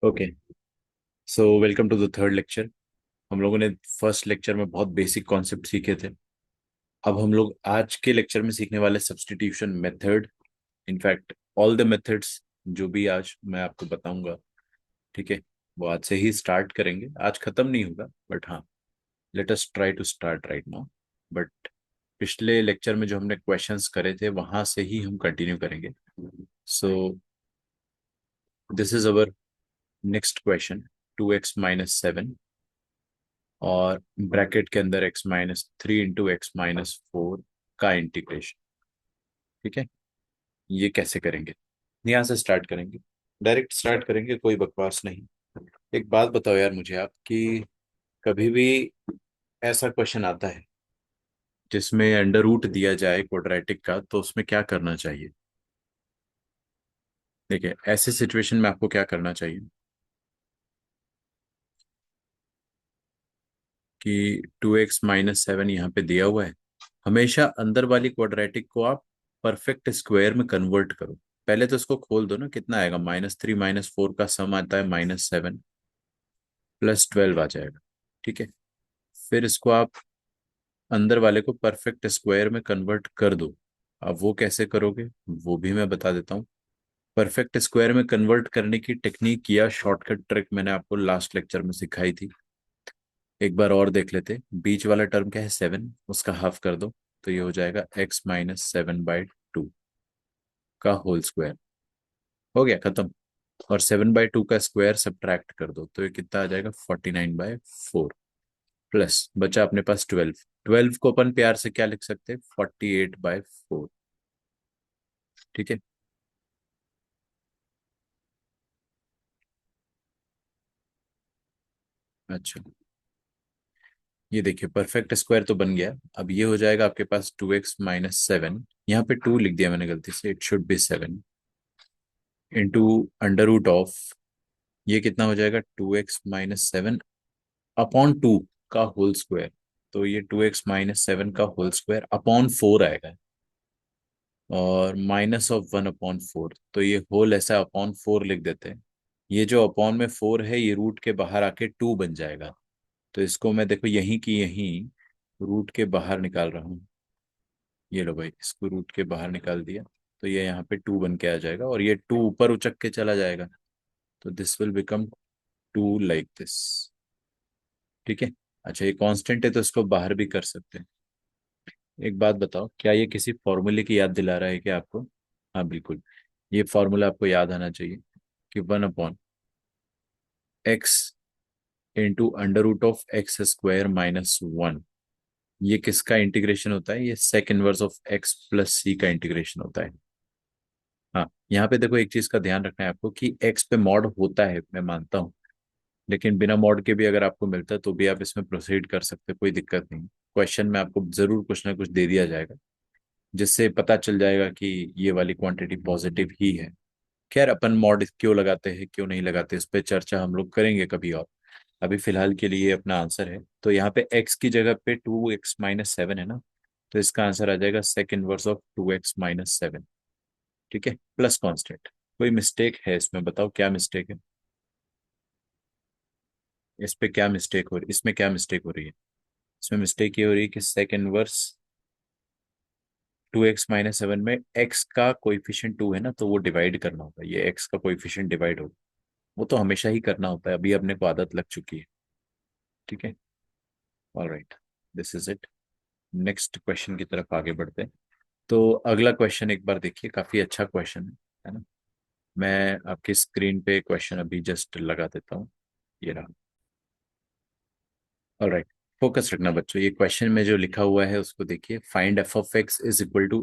Okay, so welcome to the third lecture. हम लोगों ने फर्स्ट लेक्चर में बहुत बेसिक कॉन्सेप्ट सीखे थे। अब हम लोग आज के लेक्चर में सीखने वाले substitution method. In fact all the methods जो भी आज मैं आपको बताऊंगा, ठीक है, वो आज से ही स्टार्ट करेंगे। आज खत्म नहीं होगा, बट हाँ, let us try to start right now. But पिछले लेक्चर में जो हमने क्वेश्चंस करे थे वहां से ही हम कंटिन्यू करेंगे। सो this is our next question. 2x-7 और ब्रैकेट के अंदर x-3 इंटू x-4 का इंटीग्रेशन। ठीक है, ये कैसे करेंगे? यहाँ से स्टार्ट करेंगे, डायरेक्ट स्टार्ट करेंगे, कोई बकवास नहीं। एक बात बताओ यार मुझे आप, कि कभी भी ऐसा क्वेश्चन आता है जिसमें अंडर रूट दिया जाए क्वाड्रेटिक का, तो उसमें क्या करना चाहिए? देखिए, ऐसे सिचुएशन में आपको क्या करना चाहिए कि 2x-7 यहाँ पे दिया हुआ है। हमेशा अंदर वाली क्वाड्रेटिक को आप परफेक्ट स्क्वायर में कन्वर्ट करो। पहले तो इसको खोल दो ना, कितना आएगा? -3 - 4 का सम आता है -7 +12 आ जाएगा। ठीक है, फिर इसको आप अंदर वाले को परफेक्ट स्क्वायर में कन्वर्ट कर दो। अब वो कैसे करोगे वो भी मैं बता देता हूँ। परफेक्ट स्क्वायर में कन्वर्ट करने की टेक्निक या शॉर्टकट ट्रिक मैंने आपको लास्ट लेक्चर में सिखाई थी। एक बार और देख लेते। बीच वाला टर्म क्या है? 7, उसका हाफ कर दो, तो ये हो जाएगा x-7/2 का होल स्क्वायर। हो गया खत्म। और 7/2 का स्क्वायर सब्ट्रैक्ट कर दो, तो ये कितना आ जाएगा? 49/4। प्लस बचा अपने पास 12। 12 को अपन प्यार से क्या लिख सकते हैं? 48/4। ठीक है, अच्छा, ये देखिए परफेक्ट स्क्वायर तो बन गया। अब ये हो जाएगा आपके पास 2x-7। यहाँ पे 2 लिख दिया मैंने गलती से, it should be 7 into under root of, ये कितना हो जाएगा? 2x-7 अपॉन 2 का होल स्क्वायर। तो ये 2x-7 का होल स्क्वायर अपॉन 4 आएगा, और -1/4। तो ये होल ऐसा अपॉन 4 लिख देते हैं। ये जो अपॉन में 4 है, ये रूट के बाहर आके 2 बन जाएगा। तो इसको मैं देखो यहीं की यहीं रूट के बाहर निकाल रहा हूँ। ये लो भाई, इसको रूट के बाहर निकाल दिया, तो ये यहाँ पे 2 बन के आ जाएगा, और ये 2 ऊपर उचक के चला जाएगा। तो this will become 2 like this. ठीक है, अच्छा, ये कांस्टेंट है तो इसको बाहर भी कर सकते हैं। एक बात बताओ, क्या ये किसी फॉर्मूले की याद दिला रहा है क्या आपको? हाँ बिल्कुल, ये फॉर्मूला आपको याद आना चाहिए कि 1/x into under root of x² - 1। ये किसका इंटीग्रेशन होता है? ये sec inverse of x plus C का इंटीग्रेशन होता है। हाँ, यहाँ पे देखो, एक चीज का ध्यान रखना है आपको कि x पे मॉड होता है, मैं मानता हूँ, लेकिन बिना मॉड के भी अगर आपको मिलता है तो भी आप इसमें प्रोसीड कर सकते हैं, कोई दिक्कत नहीं। क्वेश्चन में आपको जरूर कुछ ना कुछ दे दिया जाएगा, जिससे पता चल जाएगा कि ये वाली क्वांटिटी पॉजिटिव ही है। खैर, अपन मॉड क्यों लगाते हैं क्यों नहीं लगाते, इस पे चर्चा हम लोग करेंगे कभी और। अभी फिलहाल के लिए अपना आंसर है, तो यहाँ पे x की जगह पे 2x-7 है ना, तो इसका आंसर आ जाएगा सेक इनवर्स ऑफ 2x-7। ठीक है, प्लस कांस्टेंट। कोई मिस्टेक है इसमें? बताओ क्या मिस्टेक है? इस पे क्या मिस्टेक हो रही, इसमें क्या मिस्टेक हो रही है? इसमें मिस्टेक ये हो रही है कि सेक इनवर्स 2x-7 में x का कोइफिशिएंट 2 है ना, तो वो डिवाइड करना होगा, ये x का कोइफिशिएंट डिवाइड होगा। वो तो हमेशा ही करना होता है, अभी अपने को आदत लग चुकी है। ठीक है, alright, this is it. Next question की तरफ आगे बढ़ते हैं। तो अगला क्वेश्चन एक बार देखिए, काफी अच्छा क्वेश्चन है ना। मैं आपकी स्क्रीन पे क्वेश्चन अभी जस्ट लगा देता हूँ, ये रहा। ऑलराइट, फोकस रखना बच्चों, ये क्वेश्चन में जो लिखा हुआ है उसको देखिए। Find F of X is equal to,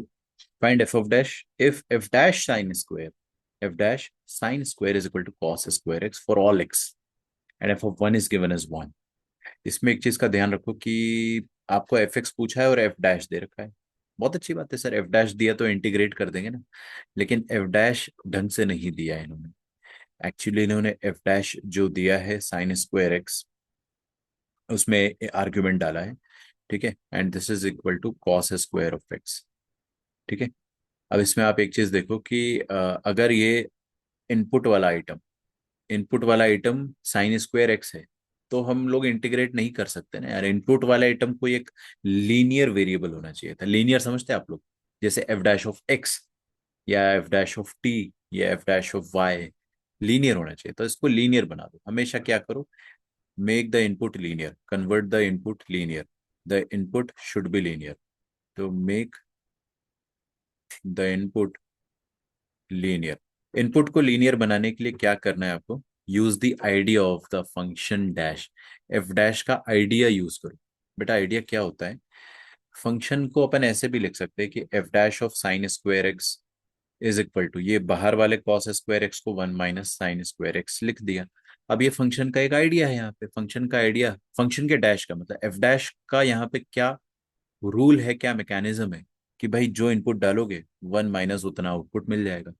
find F of dash if F dash sine square, F dash sine square is equal to cos square X for all X, and F of one is given as 1। इसमें एक चीज का ध्यान रखो कि आपको F x पूछा है और एफ डैश दे रखा है। बहुत अच्छी बात है सर, एफ डैश दिया तो इंटीग्रेट कर देंगे ना, लेकिन एफ डैश ढंग से नहीं दिया है इन्होंने। एक्चुअली इन्होंने एफ डैश जो दिया है साइन स्क्वायर एक्स, उसमें आर्ग्यूमेंट डाला है। ठीक है, and this is equal to cos square of x. ठीक है, अब इसमें आप एक चीज देखो कि अगर ये इनपुट वाला आइटम इनपुट वाला आइटम साइन स्क्वायर एक्स है, तो हम लोग इंटीग्रेट नहीं कर सकते ना यार। इनपुट वाला आइटम कोई एक लीनियर वेरिएबल होना चाहिए था। लीनियर समझते हैं आप लोग? जैसे एफ डैश ऑफ एक्स, या एफ डैश ऑफ टी, या F dash of Y, linear होना चाहिए। तो इसको लीनियर बना दो। हमेशा क्या करो, make the input linear, convert the input linear, the input should be linear. तो make the input linear. Input को लीनियर बनाने के लिए क्या करना है आपको, use the idea of the function dash. F dash का आइडिया यूज करो। बेटा आइडिया क्या होता है, फंक्शन को अपन ऐसे भी लिख सकते हैं कि F dash of sine square X is equal to, ये बाहर वाले कॉस स्क्वायर एक्स को one minus sine square X लिख दिया। अब ये फंक्शन का एक आइडिया है। यहाँ पे फंक्शन का आइडिया, फंक्शन के डैश का मतलब एफ डैश का यहाँ पे क्या रूल है, क्या मैकेनिज्म है, कि भाई जो इनपुट डालोगे वन माइनस उतना आउटपुट मिल जाएगा।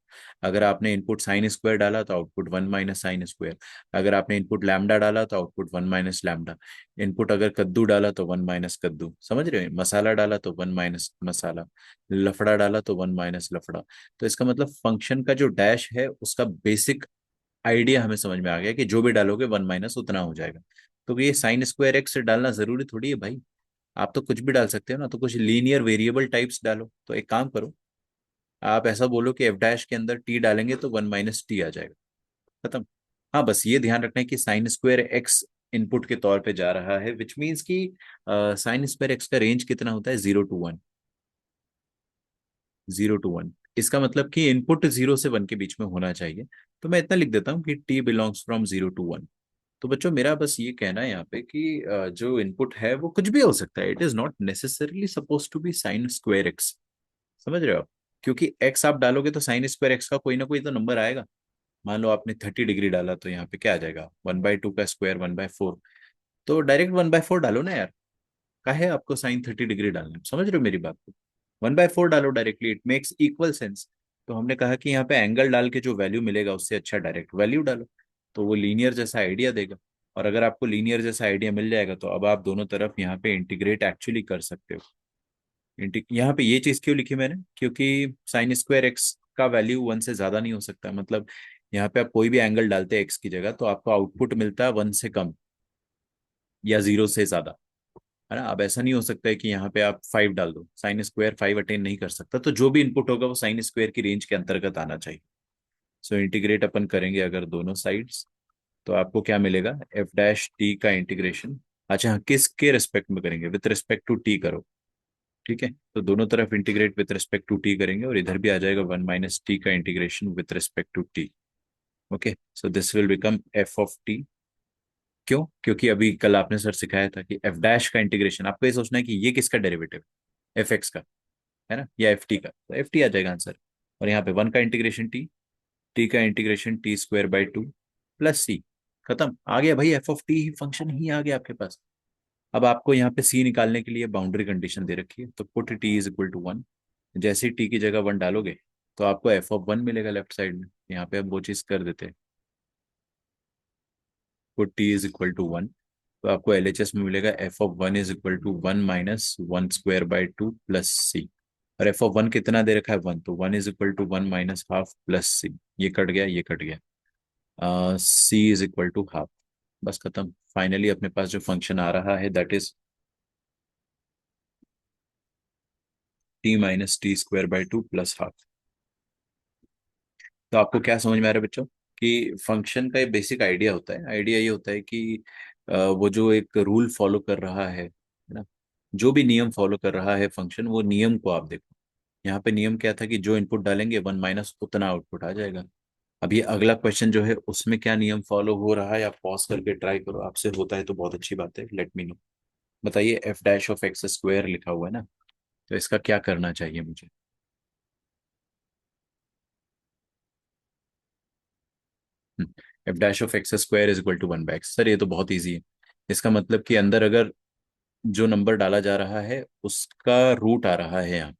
अगर आपने इनपुट साइन स्क्वायर डाला तो output one minus sine square. अगर आपने इनपुट लैम्डा डाला तो output one minus lambda. Input अगर कद्दू डाला तो वन माइनस कद्दू, समझ रहे हो? मसाला डाला तो वन माइनस मसाला, लफड़ा डाला तो वन माइनस लफड़ा। तो इसका मतलब फंक्शन का जो डैश है उसका बेसिक आइडिया हमें समझ में आ गया कि जो भी डालोगे वन माइनस उतना हो जाएगा। तो ये साइन स्क्वायर एक्स डालना जरूरी थोड़ी है भाई, आप तो कुछ भी डाल सकते हो ना। तो कुछ लीनियर वेरिएबल टाइप्स डालो। तो एक काम करो, आप ऐसा बोलो कि एफ डैश के अंदर टी डालेंगे तो वन माइनस टी आ जाएगा, खत्म। हाँ बस ये ध्यान रखना है कि साइन स्क्वायर एक्स इनपुट के तौर पे जा रहा है, विच मीन्स कि साइन स्क्वायर एक्स का रेंज कितना होता है, 0 to 1। 0 to 1, इसका मतलब कि इनपुट 0 से 1 के बीच में होना चाहिए। तो मैं इतना लिख देता हूँ कि टी बिलोंग्स फ्रॉम 0 to 1। तो बच्चों मेरा बस ये कहना है यहाँ पे कि जो इनपुट है वो कुछ भी हो सकता है। It is not necessarily suppose to be sine square X, समझ रहे हो आप? क्योंकि एक्स आप डालोगे तो साइन स्क्वायर एक्स का कोई ना कोई तो नंबर आएगा। मान लो आपने 30 डिग्री डाला तो यहाँ पे क्या आ जाएगा, 1/2 का स्क्वायर 1/4। तो डायरेक्ट 1/4 डालो ना यार, काहे आपको साइन 30 डिग्री डालना है? समझ रहे हो मेरी बात को? 1/4 डालो directly, it makes equal sense. तो हमने कहा कि यहाँ पे एंगल डाल के जो वैल्यू मिलेगा उससे अच्छा डायरेक्ट वैल्यू डालो, तो वो लीनियर जैसा आइडिया देगा। और अगर आपको लीनियर जैसा आइडिया मिल जाएगा तो अब आप दोनों तरफ यहाँ पे इंटीग्रेट एक्चुअली कर सकते हो। यहाँ पे ये चीज क्यों लिखी मैंने, क्योंकि साइन स्क्वायर एक्स का वैल्यू 1 से ज्यादा नहीं हो सकता। मतलब यहाँ पे आप कोई भी एंगल डालते हैं एक्स की जगह तो आपको आउटपुट मिलता है 1 से कम या 0 से ज्यादा, है ना? अब ऐसा नहीं हो सकता है कि यहाँ पे आप 5 डाल दो, साइन स्क्वायर 5 अटेन नहीं कर सकता। तो जो भी इनपुट होगा वो साइन स्क्वायर की रेंज के अंतर्गत आना चाहिए। सो इंटीग्रेट अपन करेंगे अगर दोनों साइड्स, तो आपको क्या मिलेगा, एफ डैश टी का इंटीग्रेशन। अच्छा हाँ, किस के रिस्पेक्ट में करेंगे, विथ रिस्पेक्ट टू टी करो, ठीक है? तो दोनों तरफ integrate with respect to T करेंगे और इधर भी आ जाएगा वन माइनस टी का integration with respect to T. Okay, so this will become F of T. क्यों? क्योंकि अभी कल आपने सर सिखाया था कि एफ डैश का इंटीग्रेशन, आपको ये सोचना है कि ये किसका डेरिवेटिव, एफ एक्स का, है ना, या एफ टी का, तो एफ टी आ जाएगा आंसर। और यहाँ पे वन का इंटीग्रेशन टी, टी का integration t square by two plus C. खत्म, आ गया भाई, एफ ऑफ टी ही फंक्शन ही आ गया आपके पास। अब आपको यहाँ पे सी निकालने के लिए बाउंड्री कंडीशन दे रखी है, तो put T is equal to 1। जैसे ही टी की जगह 1 डालोगे तो आपको एफ ऑफ 1 मिलेगा लेफ्ट साइड में। यहाँ पे हम वो चीज कर देते हैं, put T is equal to 1। तो आपको एलएचएस में मिलेगा f of 1 is equal to 1 - 1 square by 2 plus सी। और एफ ऑफ 1 कितना दे रखा है, 1, तो 1 इज इक्वल टू 1 - ½ प्लस सी। ये कट गया, ये कट गया, सी इज इक्वल टू हाफ। बस खत्म। फाइनली अपने पास जो फंक्शन आ रहा है that is t - t² by 2 plus half. तो आपको क्या समझ में आ रहा है बच्चों, कि फंक्शन का एक बेसिक आइडिया होता है। आइडिया ये होता है कि वो जो एक रूल फॉलो कर रहा है ना, जो भी नियम फॉलो कर रहा है फंक्शन, वो नियम को आप देखो। यहाँ पे नियम क्या था कि जो इनपुट डालेंगे 1 माइनस उतना आउटपुट आ जाएगा। अब ये अगला क्वेश्चन जो है उसमें क्या नियम फॉलो हो रहा है, आप पॉज करके ट्राई करो, आपसे होता है तो बहुत अच्छी बात है, लेट मी नो। बताइए, F dash of X square लिखा हुआ है ना, तो इसका क्या करना चाहिए मुझे? F dash of X square is equal to 1/x। Sir ये तो बहुत ईजी है। इसका मतलब कि अंदर अगर जो नंबर डाला जा रहा है उसका रूट आ रहा है यहाँ,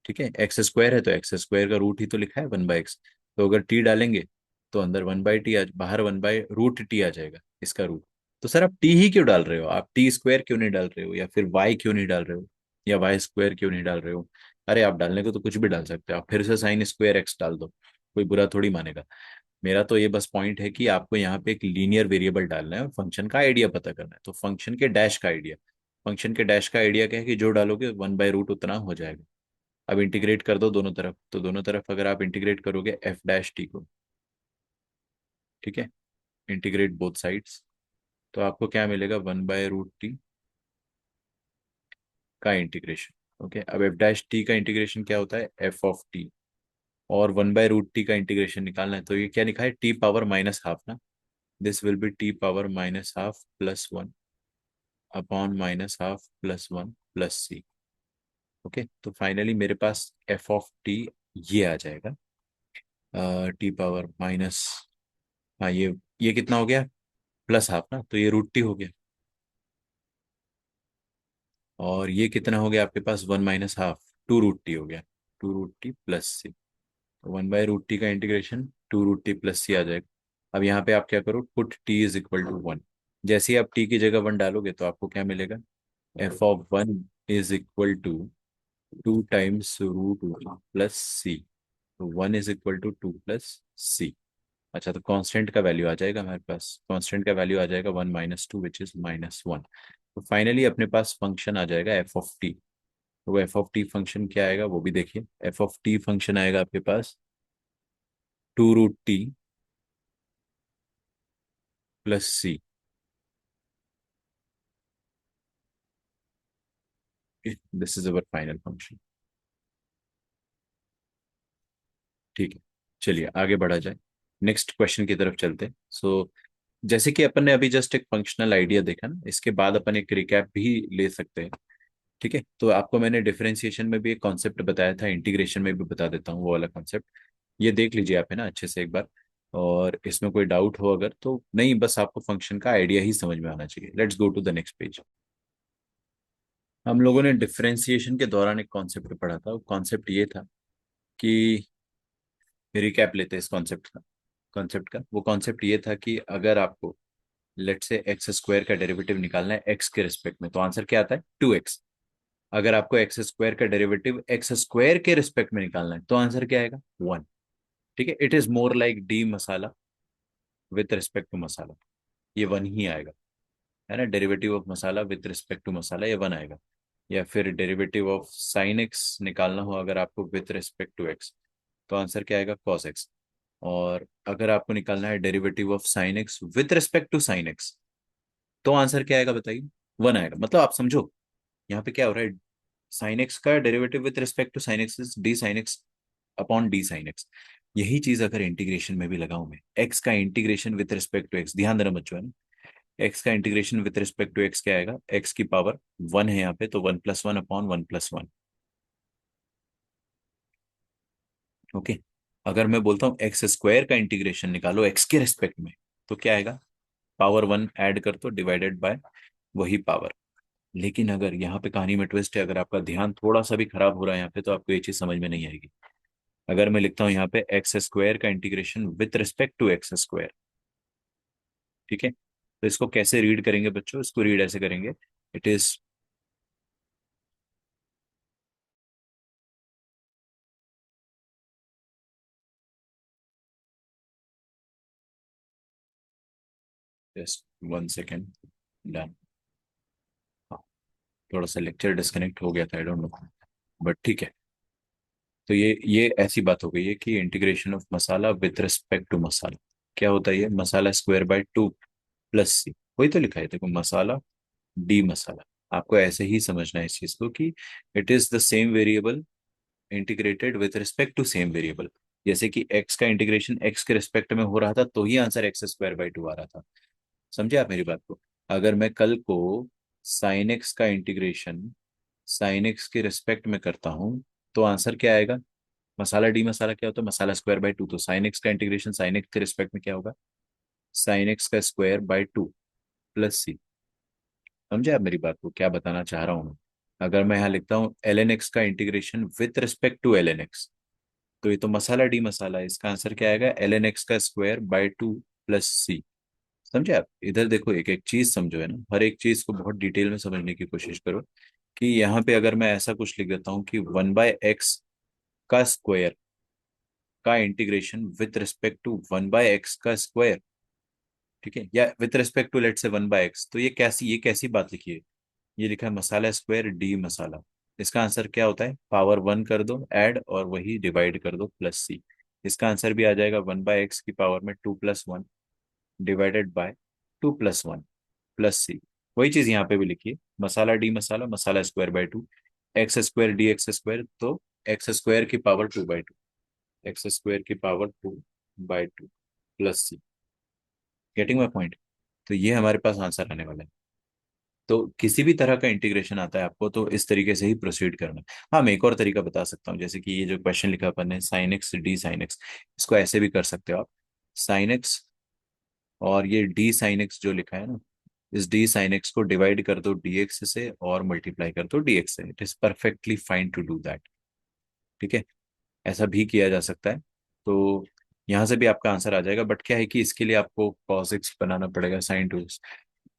ठीक है? एक्स स्क्वायर है तो एक्स स्क्वायर का रूट ही तो लिखा है 1/x। तो अगर टी डालेंगे तो अंदर 1/t बाहर 1/√t आ जाएगा, इसका रूट। तो सर आप टी ही क्यों डाल रहे हो, आप टी स्क्वायर क्यों नहीं डाल रहे हो, या फिर वाई क्यों नहीं डाल रहे हो, या वाई स्क्वायर क्यों नहीं डाल रहे हो? अरे आप डालने को तो कुछ भी डाल सकते हो, आप फिर से साइन स्क्वायर एक्स डाल दो। कोई बुरा थोड़ी मानेगा। मेरा तो ये बस पॉइंट है कि आपको यहाँ पे एक लीनियर वेरिएबल डालना है और फंक्शन का आइडिया पता करना है, तो फंक्शन के डैश का आइडिया, फंक्शन के डैश का आइडिया क्या है कि जो डालोगे 1/रूट उतना हो जाएगा। अब इंटीग्रेट कर दो दोनों तरफ, तो दोनों तरफ अगर आप इंटीग्रेट करोगे एफ डैश टी को, ठीक है, इंटीग्रेट बोथ साइड्स, तो आपको क्या मिलेगा, 1/√t का इंटीग्रेशन। ओके, अब एफ डैश टी का इंटीग्रेशन क्या होता है, एफ ऑफ टी, और 1/√t का इंटीग्रेशन निकालना है, तो ये क्या लिखा है, टी पावर माइनस हाफ ना, this will be T power minus half plus one upon minus half plus one plus C. Okay, तो फाइनली मेरे पास एफ ऑफ टी ये आ जाएगा, टी पावर माइनस, हाँ ये कितना हो गया, प्लस हाफ ना, तो ये रूट टी हो गया, और ये कितना हो गया आपके पास, 1 - हाफ, 2√t हो गया, 2√t प्लस सी। 1/√t का इंटीग्रेशन 2√t प्लस सी आ जाएगा। अब यहाँ पे आप क्या करो, put t is equal to one, जैसे ही आप t की जगह वन डालोगे तो आपको क्या मिलेगा, f of one is equal to 2 times √1 plus सी, तो 1 is equal to 2 plus C. अच्छा, तो कांस्टेंट का वैल्यू आ जाएगा हमारे पास, कांस्टेंट का वैल्यू आ जाएगा 1 - 2 विच इज -1। तो फाइनली अपने पास फंक्शन आ जाएगा एफ ऑफ टी। तो वो एफ ऑफ टी फंक्शन क्या आएगा वो भी देखिए, एफ ऑफ टी फंक्शन आएगा आपके पास 2√t plus C. This is our final function. ठीक है, चलिए आगे बढ़ा जाए, नेक्स्ट क्वेश्चन की तरफ चलते हैं। जैसे कि अपन ने अभी जस्ट एक फंक्शनल आइडिया देखा ना, इसके बाद अपन एक रिकैप भी ले सकते हैं। ठीक है, तो आपको मैंने डिफरेंशिएशन में भी एक कॉन्सेप्ट बताया था, इंटीग्रेशन में भी बता देता हूँ वो वाला कॉन्सेप्ट, ये देख लीजिए आप है ना अच्छे से एक बार, और इसमें कोई डाउट हो अगर तो नहीं, बस आपको फंक्शन का आइडिया ही समझ में आना चाहिए। Let's go to the next page. हम लोगों ने डिफरेंशिएशन के दौरान एक कॉन्सेप्ट पढ़ा था, वो कॉन्सेप्ट ये था कि, रिकैप लेते हैं इस कॉन्सेप्ट का वो कॉन्सेप्ट ये था कि अगर आपको लेट से एक्स स्क्वायर का डेरिवेटिव निकालना है एक्स के रिस्पेक्ट में, तो आंसर क्या आता है, 2x। अगर आपको एक्स स्क्वायर का डेरिवेटिव एक्स स्क्वायर के रिस्पेक्ट में निकालना है तो आंसर क्या आएगा, 1। ठीक है, it is more like d masala with respect to masala, ये वन ही आएगा, है ना, derivative of masala with respect to masala ये वन आएगा। या फिर डेरिवेटिव ऑफ साइन एक्स निकालना हो अगर आपको विथ रिस्पेक्ट टू एक्स, तो आंसर क्या आएगा, कॉस एक्स। और अगर आपको निकालना है derivative of sine X with respect to sine x, तो आंसर क्या आएगा बताइए, वन आएगा। मतलब आप समझो यहाँ पे क्या हो रहा है, साइन एक्स का derivative with respect to sine X is D sine X upon D sine X. यही चीज अगर इंटीग्रेशन में भी लगाऊं मैं, एक्स का integration with respect to X, ध्यान देना बच्चों है ना, एक्स का integration with respect to X क्या आएगा, एक्स की पावर वन है यहाँ पे, तो 1 + 1 अपॉन 1 + 1। ओके, अगर मैं बोलता हूँ एक्स स्क्वायर का इंटीग्रेशन निकालो एक्स के रिस्पेक्ट में, तो क्या आएगा, पावर वन ऐड कर दो डिवाइडेड बाय वही पावर। लेकिन अगर यहाँ पे कहानी में ट्विस्ट है, अगर आपका ध्यान थोड़ा सा भी खराब हो रहा है यहाँ पे, तो आपको ये चीज समझ में नहीं आएगी। अगर मैं लिखता हूँ यहाँ पे एक्स स्क्वायर का integration with respect to X square, ठीक है, तो इसको कैसे रीड करेंगे बच्चों, इसको रीड ऐसे करेंगे, it is, just 1 second, done. हाँ, थोड़ा सा लेक्चर डिस्कनेक्ट हो गया था, आई डोंट नो, बट ठीक है। तो ये ऐसी बात हो गई है कि integration of masala with respect to masala क्या होता है, ये मसाला स्क्वायर बाय 2 + c, वही तो लिखा है देखो, मसाला डी मसाला। आपको ऐसे ही समझना है इस चीज को कि it is the same variable integrated with respect to same variable. जैसे कि एक्स का इंटीग्रेशन एक्स के रिस्पेक्ट में हो रहा था तो ही आंसर x² बाई 2 आ रहा था। समझे आप मेरी बात को। अगर मैं कल को साइन एक्स का इंटीग्रेशन साइन एक्स के रिस्पेक्ट में करता हूं, तो आंसर क्या आएगा, मसाला डी मसाला क्या होता है, मसाला² बाई 2, तो साइन एक्स का इंटीग्रेशन साइन एक्स के रिस्पेक्ट में क्या होगा, साइन एक्स का स्क्वायर बाय 2 प्लस सी। समझे आप मेरी बात को, क्या बताना चाह रहा हूँ मैं। अगर मैं यहाँ लिखता हूँ एल एन एक्स का integration with respect to L N X, तो ये तो मसाला डी मसाला है, इसका आंसर क्या आएगा, एल एन एक्स का स्क्वायर बाय 2 प्लस सी। समझे आप, इधर देखो एक एक चीज समझो है ना, हर एक चीज को बहुत डिटेल में समझने की कोशिश करो। कि यहाँ पे अगर मैं ऐसा कुछ लिख देता हूँ कि 1/x का स्क्वायर, का integration with respect to 1/x का स्क्वायर, ठीक है, या विथ रिस्पेक्ट टू लेट से 1/x, तो ये कैसी बात लिखी है? ये लिखा है मसाला स्क्वायर डी मसाला। इसका आंसर क्या होता है? पावर 1 कर दो ऐड और वही डिवाइड कर दो प्लस सी। इसका आंसर भी आ जाएगा 1/x की पावर में 2+1 डिवाइडेड बाय 2+1 प्लस सी। वही चीज यहाँ पे भी लिखिए, masala d masala, masala square by 2, x square d x square, तो एक्स स्क्वायर की पावर 2/2, एक्स स्क्वायर की power 2/2 plus C. Getting my point? तो ये हमारे पास आंसर आने वाला है। तो किसी भी तरह का इंटीग्रेशन आता है आपको तो इस तरीके से ही प्रोसीड करना है। हाँ, मैं एक और तरीका बता सकता हूँ, जैसे कि ये जो क्वेश्चन लिखा अपन ने sine x D sine x, इसको ऐसे भी कर सकते हो आप। साइन एक्स और ये डी साइन एक्स जो लिखा है ना, इस डी साइन एक्स को डिवाइड कर दो dx से और मल्टीप्लाई कर दो dx से। It is perfectly fine to do that, ठीक है। ऐसा भी किया जा सकता है। तो यहाँ से भी आपका आंसर आ जाएगा, बट क्या है कि इसके लिए आपको cos x बनाना पड़ेगा sin 2x।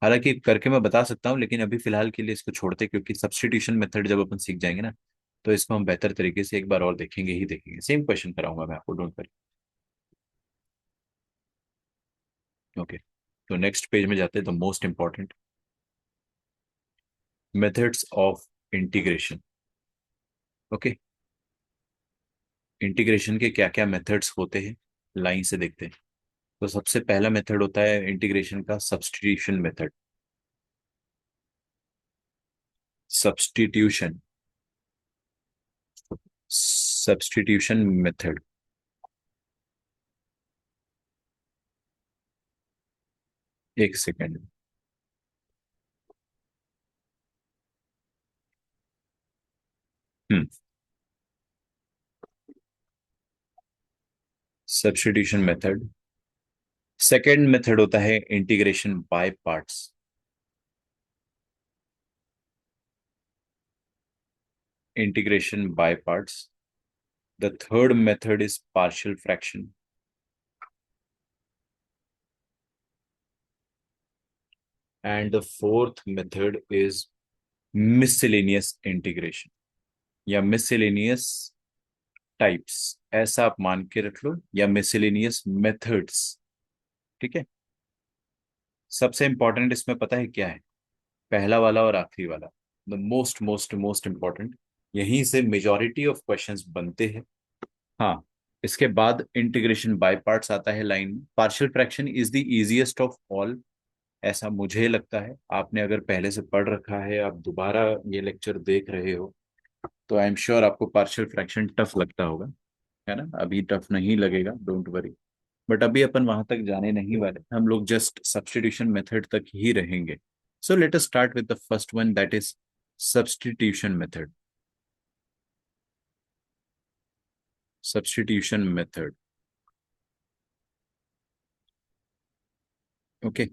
हालांकि करके मैं बता सकता हूँ, लेकिन अभी फिलहाल के लिए इसको छोड़ते, क्योंकि सब्स्टिट्यूशन मेथड जब अपन सीख जाएंगे ना, तो इसको हम बेहतर तरीके से एक बार और देखेंगे ही देखेंगे। सेम क्वेश्चन कराऊंगा मैं आपको, डोंट वरी। ओके, तो नेक्स्ट पेज में जाते हैं, the most important methods of integration. Okay, integration के क्या क्या मेथड्स होते हैं, लाइन से देखते हैं। तो सबसे पहला मेथड होता है इंटीग्रेशन का substitution method. Substitution, substitution method. एक सेकेंड। हम्म, सब्स्टिट्यूशन मेथड। सेकेंड मेथड होता है integration by parts. Integration by parts. The third method is partial fraction. And the fourth method is miscellaneous integration, या miscellaneous types, ऐसा आप मान के रख लो, या मिसलेनियस मेथड्स, ठीक है। सबसे इंपॉर्टेंट इसमें पता है क्या है? पहला वाला और आखिरी वाला, the most most most important. यहीं से मेजॉरिटी ऑफ क्वेश्चंस बनते हैं। हाँ, इसके बाद इंटीग्रेशन बाय पार्ट्स आता है लाइन में। Partial fraction is the easiest of all, ऐसा मुझे लगता है। आपने अगर पहले से पढ़ रखा है, आप दोबारा ये लेक्चर देख रहे हो, तो आई एम श्योर आपको पार्शियल फ्रैक्शन टफ लगता होगा, है ना। अभी टफ नहीं लगेगा, डोंट वरी। बट अभी अपन वहां तक जाने नहीं वाले, हम लोग जस्ट सब्स्टिट्यूशन मेथड तक ही रहेंगे। So let us start with the first one, that is substitution method. Substitution method, okay,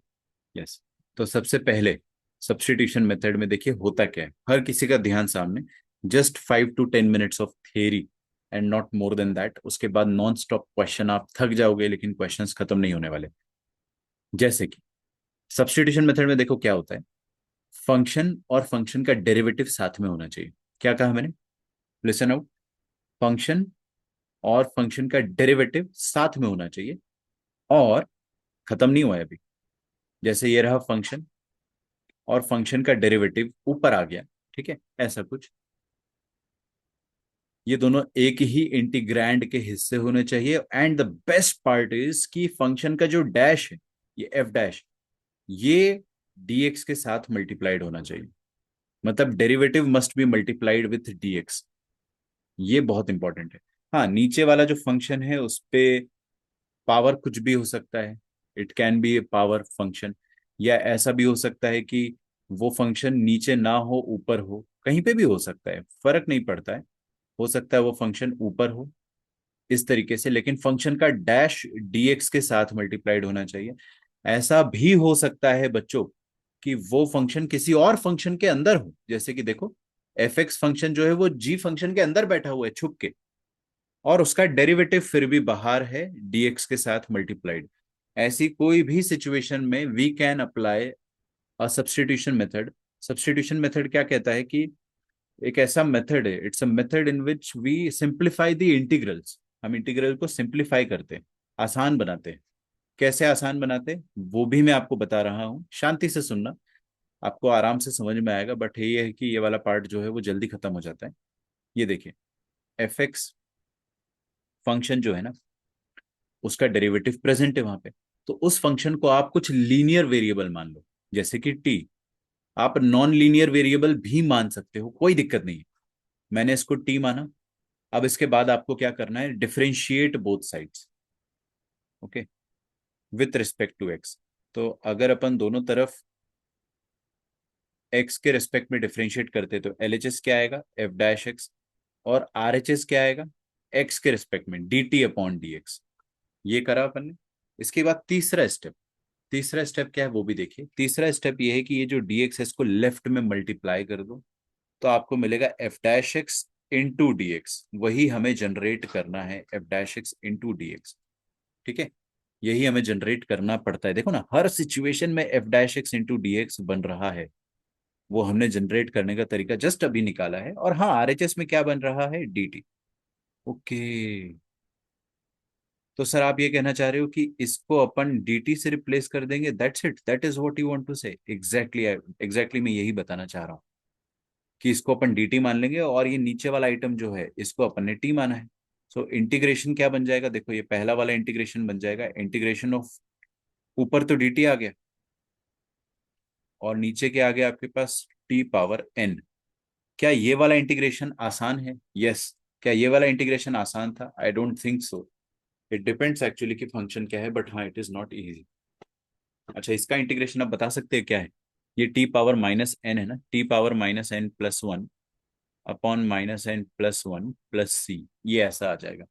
yes. तो सबसे पहले सब्स्टिट्यूशन मेथड में देखिए होता क्या है, हर किसी का ध्यान सामने। Just 5 to 10 minutes of theory and not more than that. उसके बाद नॉन स्टॉप क्वेश्चन, आप थक जाओगे लेकिन क्वेश्चंस खत्म नहीं होने वाले। जैसे कि सब्स्टिट्यूशन मेथड में देखो क्या होता है, फंक्शन और फंक्शन का डेरिवेटिव साथ में होना चाहिए। क्या कहा मैंने? Listen out. फंक्शन और फंक्शन का डेरिवेटिव साथ में होना चाहिए, और खत्म नहीं हुआ है अभी। जैसे ये रहा फंक्शन, और फंक्शन का डेरिवेटिव ऊपर आ गया, ठीक है, ऐसा कुछ। ये दोनों एक ही इंटीग्रैंड के हिस्से होने चाहिए। And the best part is कि फंक्शन का जो डैश है, ये एफ डैश, ये dx के साथ मल्टीप्लाइड होना चाहिए। मतलब derivative must be multiplied with dx। ये बहुत इंपॉर्टेंट है। हाँ, नीचे वाला जो फंक्शन है उस पे पावर कुछ भी हो सकता है, it can be A power function. या ऐसा भी हो सकता है कि वो फंक्शन नीचे ना हो, ऊपर हो, कहीं पे भी हो सकता है, फर्क नहीं पड़ता है। हो सकता है वो फंक्शन ऊपर हो, इस तरीके से, लेकिन फंक्शन का डैश dx के साथ मल्टीप्लाइड होना चाहिए। ऐसा भी हो सकता है बच्चों कि वो फंक्शन किसी और फंक्शन के अंदर हो, जैसे कि देखो एफ एक्स फंक्शन जो है वो जी फंक्शन के अंदर बैठा हुआ है छुप के, और उसका डेरिवेटिव फिर भी बाहर है dx के साथ मल्टीप्लाइड। ऐसी कोई भी सिचुएशन में we can apply a substitution method. Substitution method क्या कहता है कि एक ऐसा मेथड है, it's a method in which we simplify the integrals. हम इंटीग्रल को सिंप्लीफाई करते हैं, आसान बनाते हैं। कैसे आसान बनाते हैं वो भी मैं आपको बता रहा हूँ, शांति से सुनना, आपको आराम से समझ में आएगा। बट ये है कि ये वाला पार्ट जो है वो जल्दी खत्म हो जाता है। ये देखिए, एफ एक्स फंक्शन जो है ना, उसका डेरिवेटिव प्रेजेंट है वहां पे। तो उस फंक्शन को आप कुछ लीनियर वेरिएबल मान लो, जैसे कि टी। आप नॉन लीनियर वेरिएबल भी मान सकते हो, कोई दिक्कत नहीं है। मैंने इसको टी माना। अब इसके बाद आपको क्या करना है, differentiate both sides, okay, with respect to X. तो अगर अपन दोनों तरफ एक्स के रिस्पेक्ट में डिफरेंशिएट करते तो एल एच एस क्या आएगा, एफ डैश एक्स। और आर एच एस क्या आएगा, एक्स के रिस्पेक्ट में D t upon D x. ये करा अपन ने। इसके बाद तीसरा स्टेप, तीसरा स्टेप क्या है वो भी देखिए। तीसरा स्टेप ये है कि ये जो डी एक्स है इसको लेफ्ट में मल्टीप्लाई कर दो, तो आपको मिलेगा F dash x into d x. वही हमें जनरेट करना है, F dash x into d x. ठीक है, यही हमें जनरेट करना पड़ता है। देखो ना, हर सिचुएशन में F dash x into d x बन रहा है। वो हमने जनरेट करने का तरीका जस्ट अभी निकाला है। और हाँ, आरएचएस में क्या बन रहा है, डी टी। ओके, तो सर आप ये कहना चाह रहे हो कि इसको अपन dt से रिप्लेस कर देंगे, that's it, that is what you want to say? Exactly, exactly मैं यही बताना चाह रहा हूँ कि इसको अपन dt मान लेंगे और ये नीचे वाला आइटम जो है इसको अपन ने t माना है। सो इंटीग्रेशन क्या बन जाएगा, देखो ये पहला वाला इंटीग्रेशन बन जाएगा, इंटीग्रेशन ऑफ, ऊपर तो dt आ गया और नीचे क्या आ गया आपके पास, t पावर n। क्या ये वाला इंटीग्रेशन आसान है? यस। क्या ये वाला इंटीग्रेशन आसान था? I don't think so. It depends actually कि फंक्शन क्या है, बट हाँ इट इज नॉट इजी। अच्छा, इसका इंटीग्रेशन आप बता सकते हैं क्या है? ये टी पावर माइनस एन है ना, t power minus n plus one upon minus n plus one plus सी, ये ऐसा आ जाएगा।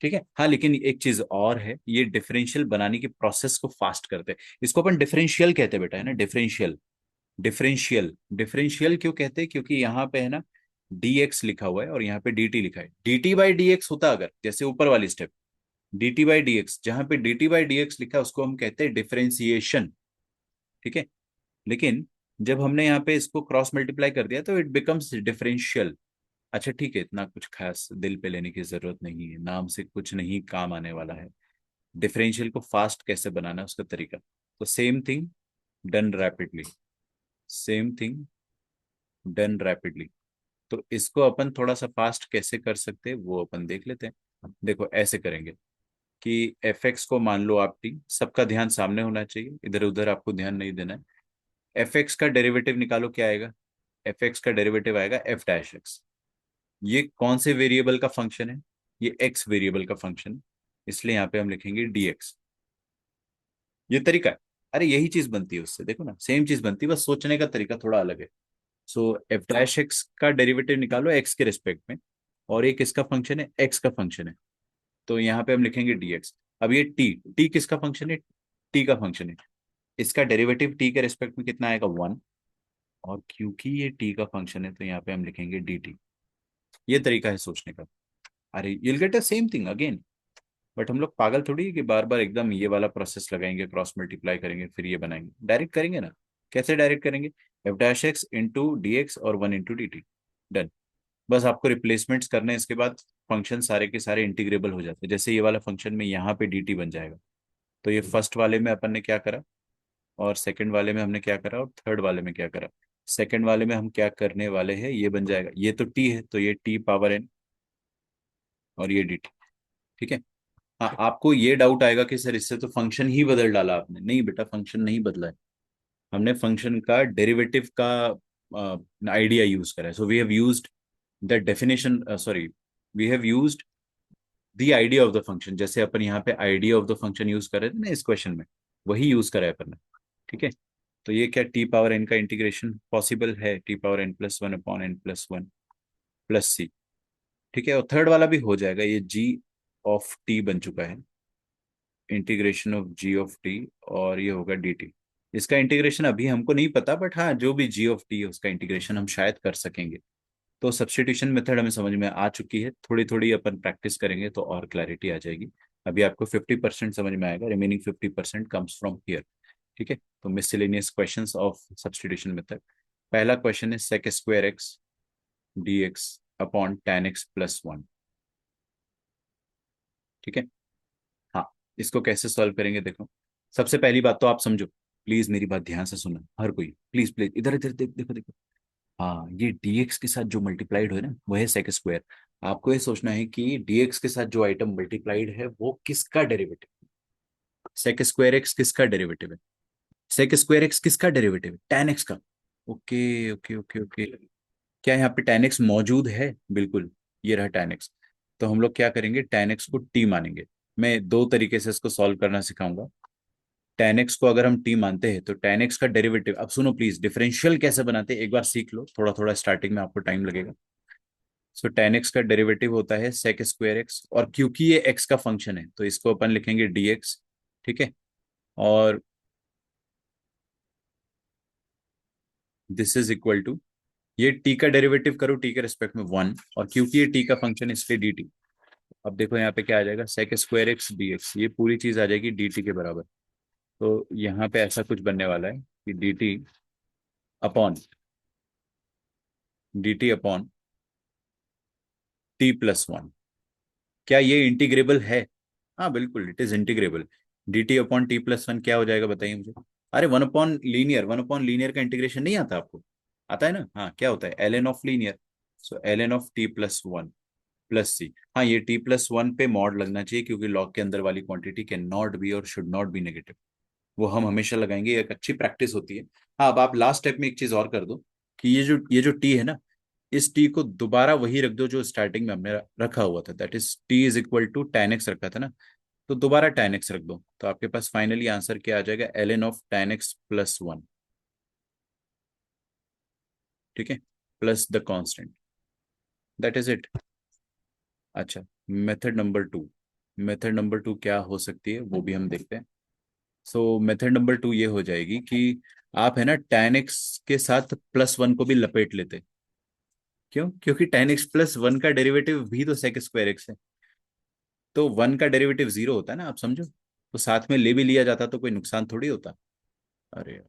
ठीक है, हाँ लेकिन एक चीज और है, ये डिफरेंशियल बनाने की प्रोसेस को फास्ट करते हैं। इसको अपन डिफरेंशियल कहते हैं बेटा, है ना, डिफरेंशियल। डिफरेंशियल, डिफरेंशियल क्यों कहते हैं, क्योंकि यहाँ पे है ना डी एक्स लिखा हुआ है और यहाँ पे डी टी लिखा है। D T by D x होता अगर, जैसे ऊपर वाली step, D T by D x, जहां पे D T by D x लिखा है उसको हम कहते हैं डिफरेंशिएशन। ठीक है, लेकिन जब हमने यहाँ पे इसको क्रॉस मल्टीप्लाई कर दिया तो इट बिकम्स डिफरेंशियल। अच्छा ठीक है, इतना कुछ खास दिल पे लेने की जरूरत नहीं है, नाम से कुछ नहीं काम आने वाला है। डिफरेंशियल को फास्ट कैसे बनाना है उसका तरीका, तो same thing done rapidly, same thing done rapidly. तो इसको अपन थोड़ा सा फास्ट कैसे कर सकते हैं वो अपन देख लेते हैं। देखो ऐसे करेंगे कि एफ एक्स को मान लो आप टी, सबका ध्यान सामने होना चाहिए, इधर उधर आपको ध्यान नहीं देना है। एफ एक्स का डेरिवेटिव निकालो, क्या आएगा, एफ एक्स का डेरिवेटिव आएगा एफ डैश एक्स। ये कौन से वेरिएबल का फंक्शन है, ये एक्स वेरिएबल का फंक्शन है, इसलिए यहाँ पे हम लिखेंगे डी एक्स। ये तरीका है। अरे यही चीज बनती है उससे, देखो ना सेम चीज बनती है, बस सोचने का तरीका थोड़ा अलग है। सो एफ डैश एक्स का डेरिवेटिव निकालो एक्स के रिस्पेक्ट में, और एक इसका फंक्शन है, एक्स का फंक्शन है, तो यहाँ पे हम लिखेंगे डी एक्स। अब ये टी, टी किसका फंक्शन है, टी का फंक्शन है। इसका डेरिवेटिव टी के रिस्पेक्ट में कितना आएगा, वन। और क्योंकि ये टी का फंक्शन है तो यहाँ पे हम लिखेंगे डी टी। ये तरीका है सोचने का। अरे you'll get a same thing again. But हम लोग पागल थोड़ी है कि बार बार एकदम ये वाला प्रोसेस लगाएंगे, क्रॉस मल्टीप्लाई करेंगे फिर ये बनाएंगे, डायरेक्ट करेंगे ना। कैसे डायरेक्ट करेंगे, f dash x into d x और one into d t, done. बस आपको रिप्लेसमेंट्स करने हैं, इसके बाद फंक्शन सारे के सारे इंटीग्रेबल हो जाते हैं। जैसे ये वाला फंक्शन में यहाँ पे डी टी बन जाएगा, तो ये फर्स्ट वाले में अपन ने क्या करा, और सेकंड वाले में हमने क्या करा, और थर्ड वाले में क्या करा। सेकंड वाले में हम क्या करने वाले हैं, ये बन जाएगा, ये तो टी है तो ये टी पावर एन और ये डी टी। ठीक है, हाँ आपको ये डाउट आएगा कि सर इससे तो फंक्शन ही बदल डाला आपने। नहीं बेटा, फंक्शन नहीं बदला है, हमने फंक्शन का डेरिवेटिव का आइडिया यूज करा है। So we have used the definition, sorry, we have used the idea of the function. जैसे अपन यहाँ पे idea of the function use कर रहे थे ना इस क्वेश्चन में, वही यूज करा है अपन ने। ठीक है, तो ये क्या टी पावर एन का इंटीग्रेशन पॉसिबल है, T power n plus one upon n plus one plus सी। ठीक है, और थर्ड वाला भी हो जाएगा, ये जी ऑफ टी बन चुका है, integration of G of T, और ये होगा डी टी। इसका इंटीग्रेशन अभी हमको नहीं पता, बट हाँ जो भी जी ऑफ टी है उसका इंटीग्रेशन हम शायद कर सकेंगे। तो सब्स्टिट्यूशन मेथड हमें समझ में आ चुकी है, थोड़ी थोड़ी अपन प्रैक्टिस करेंगे तो और क्लैरिटी आ जाएगी। अभी आपको 50% समझ में आएगा, रिमेनिंग 50% कम्स फ्रॉम हियर। ठीक है, तो miscellaneous questions of substitution method. पहला क्वेश्चन है sec square x D x upon tan x plus one. ठीक है। हाँ, इसको कैसे सॉल्व करेंगे देखो। सबसे पहली बात तो आप समझो, प्लीज मेरी बात ध्यान से सुनो हर कोई, प्लीज प्लीज इधर इधर देखो देखो। हाँ, ये dx के साथ जो मल्टीप्लाइड है ना वो है सेक स्क्वायर। आपको ये सोचना है कि dx के साथ जो आइटम मल्टीप्लाइड है वो किसका डेरिवेटिव। सेक स्क्वायर एक्स किसका डेरिवेटिव है। सेक स्क्वायर एक्स किसका डेरिवेटिव है, tan x का। Okay okay okay okay. क्या यहाँ पे tan x मौजूद है, बिल्कुल। ये रहा tan x। तो हम लोग क्या करेंगे, tan x को t मानेंगे। मैं दो तरीके से इसको सॉल्व करना सिखाऊंगा। tan x को अगर हम t मानते हैं तो tan x का डेरिवेटिव, अब सुनो प्लीज, डिफरेंशियल कैसे बनाते हैं एक बार सीख लो, थोड़ा थोड़ा स्टार्टिंग में आपको टाइम लगेगा। सो tan x का डेरिवेटिव होता है sec स्क्वायर x, और क्योंकि ये x का फंक्शन है तो इसको अपन लिखेंगे dx। ठीक है। और दिस इज इक्वल टू, ये t का डेरिवेटिव करो t के रिस्पेक्ट में 1, और क्योंकि ये t का फंक्शन है इसलिए dt। अब देखो यहाँ पे क्या आ जाएगा, sec स्क्वायर x dx, ये पूरी चीज आ जाएगी dt के बराबर। तो यहाँ पे ऐसा कुछ बनने वाला है कि अपॉन dt अपॉन t+1। क्या ये इंटीग्रेबल है। हाँ बिल्कुल, it is integrable. dt upon t+1 क्या हो जाएगा बताइए मुझे। अरे वन अपॉन लीनियर का इंटीग्रेशन नहीं आता आपको। आता है ना, हाँ क्या होता है, ln of linear. So ln of t+1 plus C. हाँ, ये t+1 पे मॉड लगना चाहिए क्योंकि लॉग के अंदर वाली क्वांटिटी कैन नॉट बी और शुड नॉट बी नेगेटिव। वो हम हमेशा लगाएंगे, एक अच्छी प्रैक्टिस होती है। हाँ, अब आप लास्ट स्टेप में एक चीज और कर दो कि ये जो टी है ना, इस टी को दोबारा वही रख दो जो स्टार्टिंग में हमने रखा हुआ था, that is T is equal to tan x रखा था ना। तो दोबारा tan x रख दो तो आपके पास फाइनली आंसर क्या आ जाएगा, ln ऑफ tan x+1। ठीक है, plus the constant, that is it. अच्छा, मेथड नंबर टू क्या हो सकती है वो भी हम देखते हैं। सो मेथड नंबर टू ये हो जाएगी कि आप है ना tan x के साथ +1 को भी लपेट लेते। क्यों, क्योंकि tan x+1 का डेरिवेटिव भी तो sec स्क्वायर एक्स है। तो 1 का डेरिवेटिव 0 होता है ना, आप समझो, तो साथ में ले भी लिया जाता तो कोई नुकसान थोड़ी होता। अरे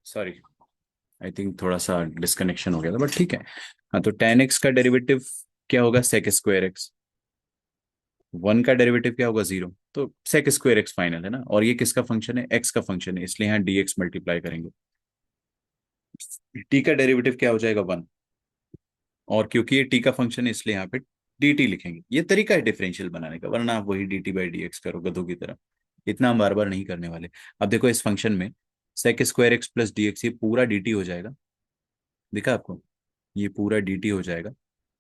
सॉरी, आई थिंक थोड़ा सा डिस्कनेक्शन हो गया था, बट ठीक है। हाँ, तो tan x का डेरिवेटिव क्या होगा, sec स्क्वायर एक्स। 1 का डेरिवेटिव क्या होगा, 0। तो sec स्क्वायर एक्स फाइनल है ना, और ये किसका फंक्शन है, x का फंक्शन है, इसलिए यहाँ dx मल्टीप्लाई करेंगे। t का डेरिवेटिव क्या हो जाएगा, 1। और क्योंकि ये t का फंक्शन है इसलिए यहाँ पे dt लिखेंगे। ये तरीका है डिफरेंशियल बनाने का, वरना आप वही dt/dx करो गधों की तरह। इतना हम बार बार नहीं करने वाले। अब देखो इस फंक्शन में sec square x plus D x, ये पूरा dt हो जाएगा। दिखा आपको, ये पूरा dt हो जाएगा।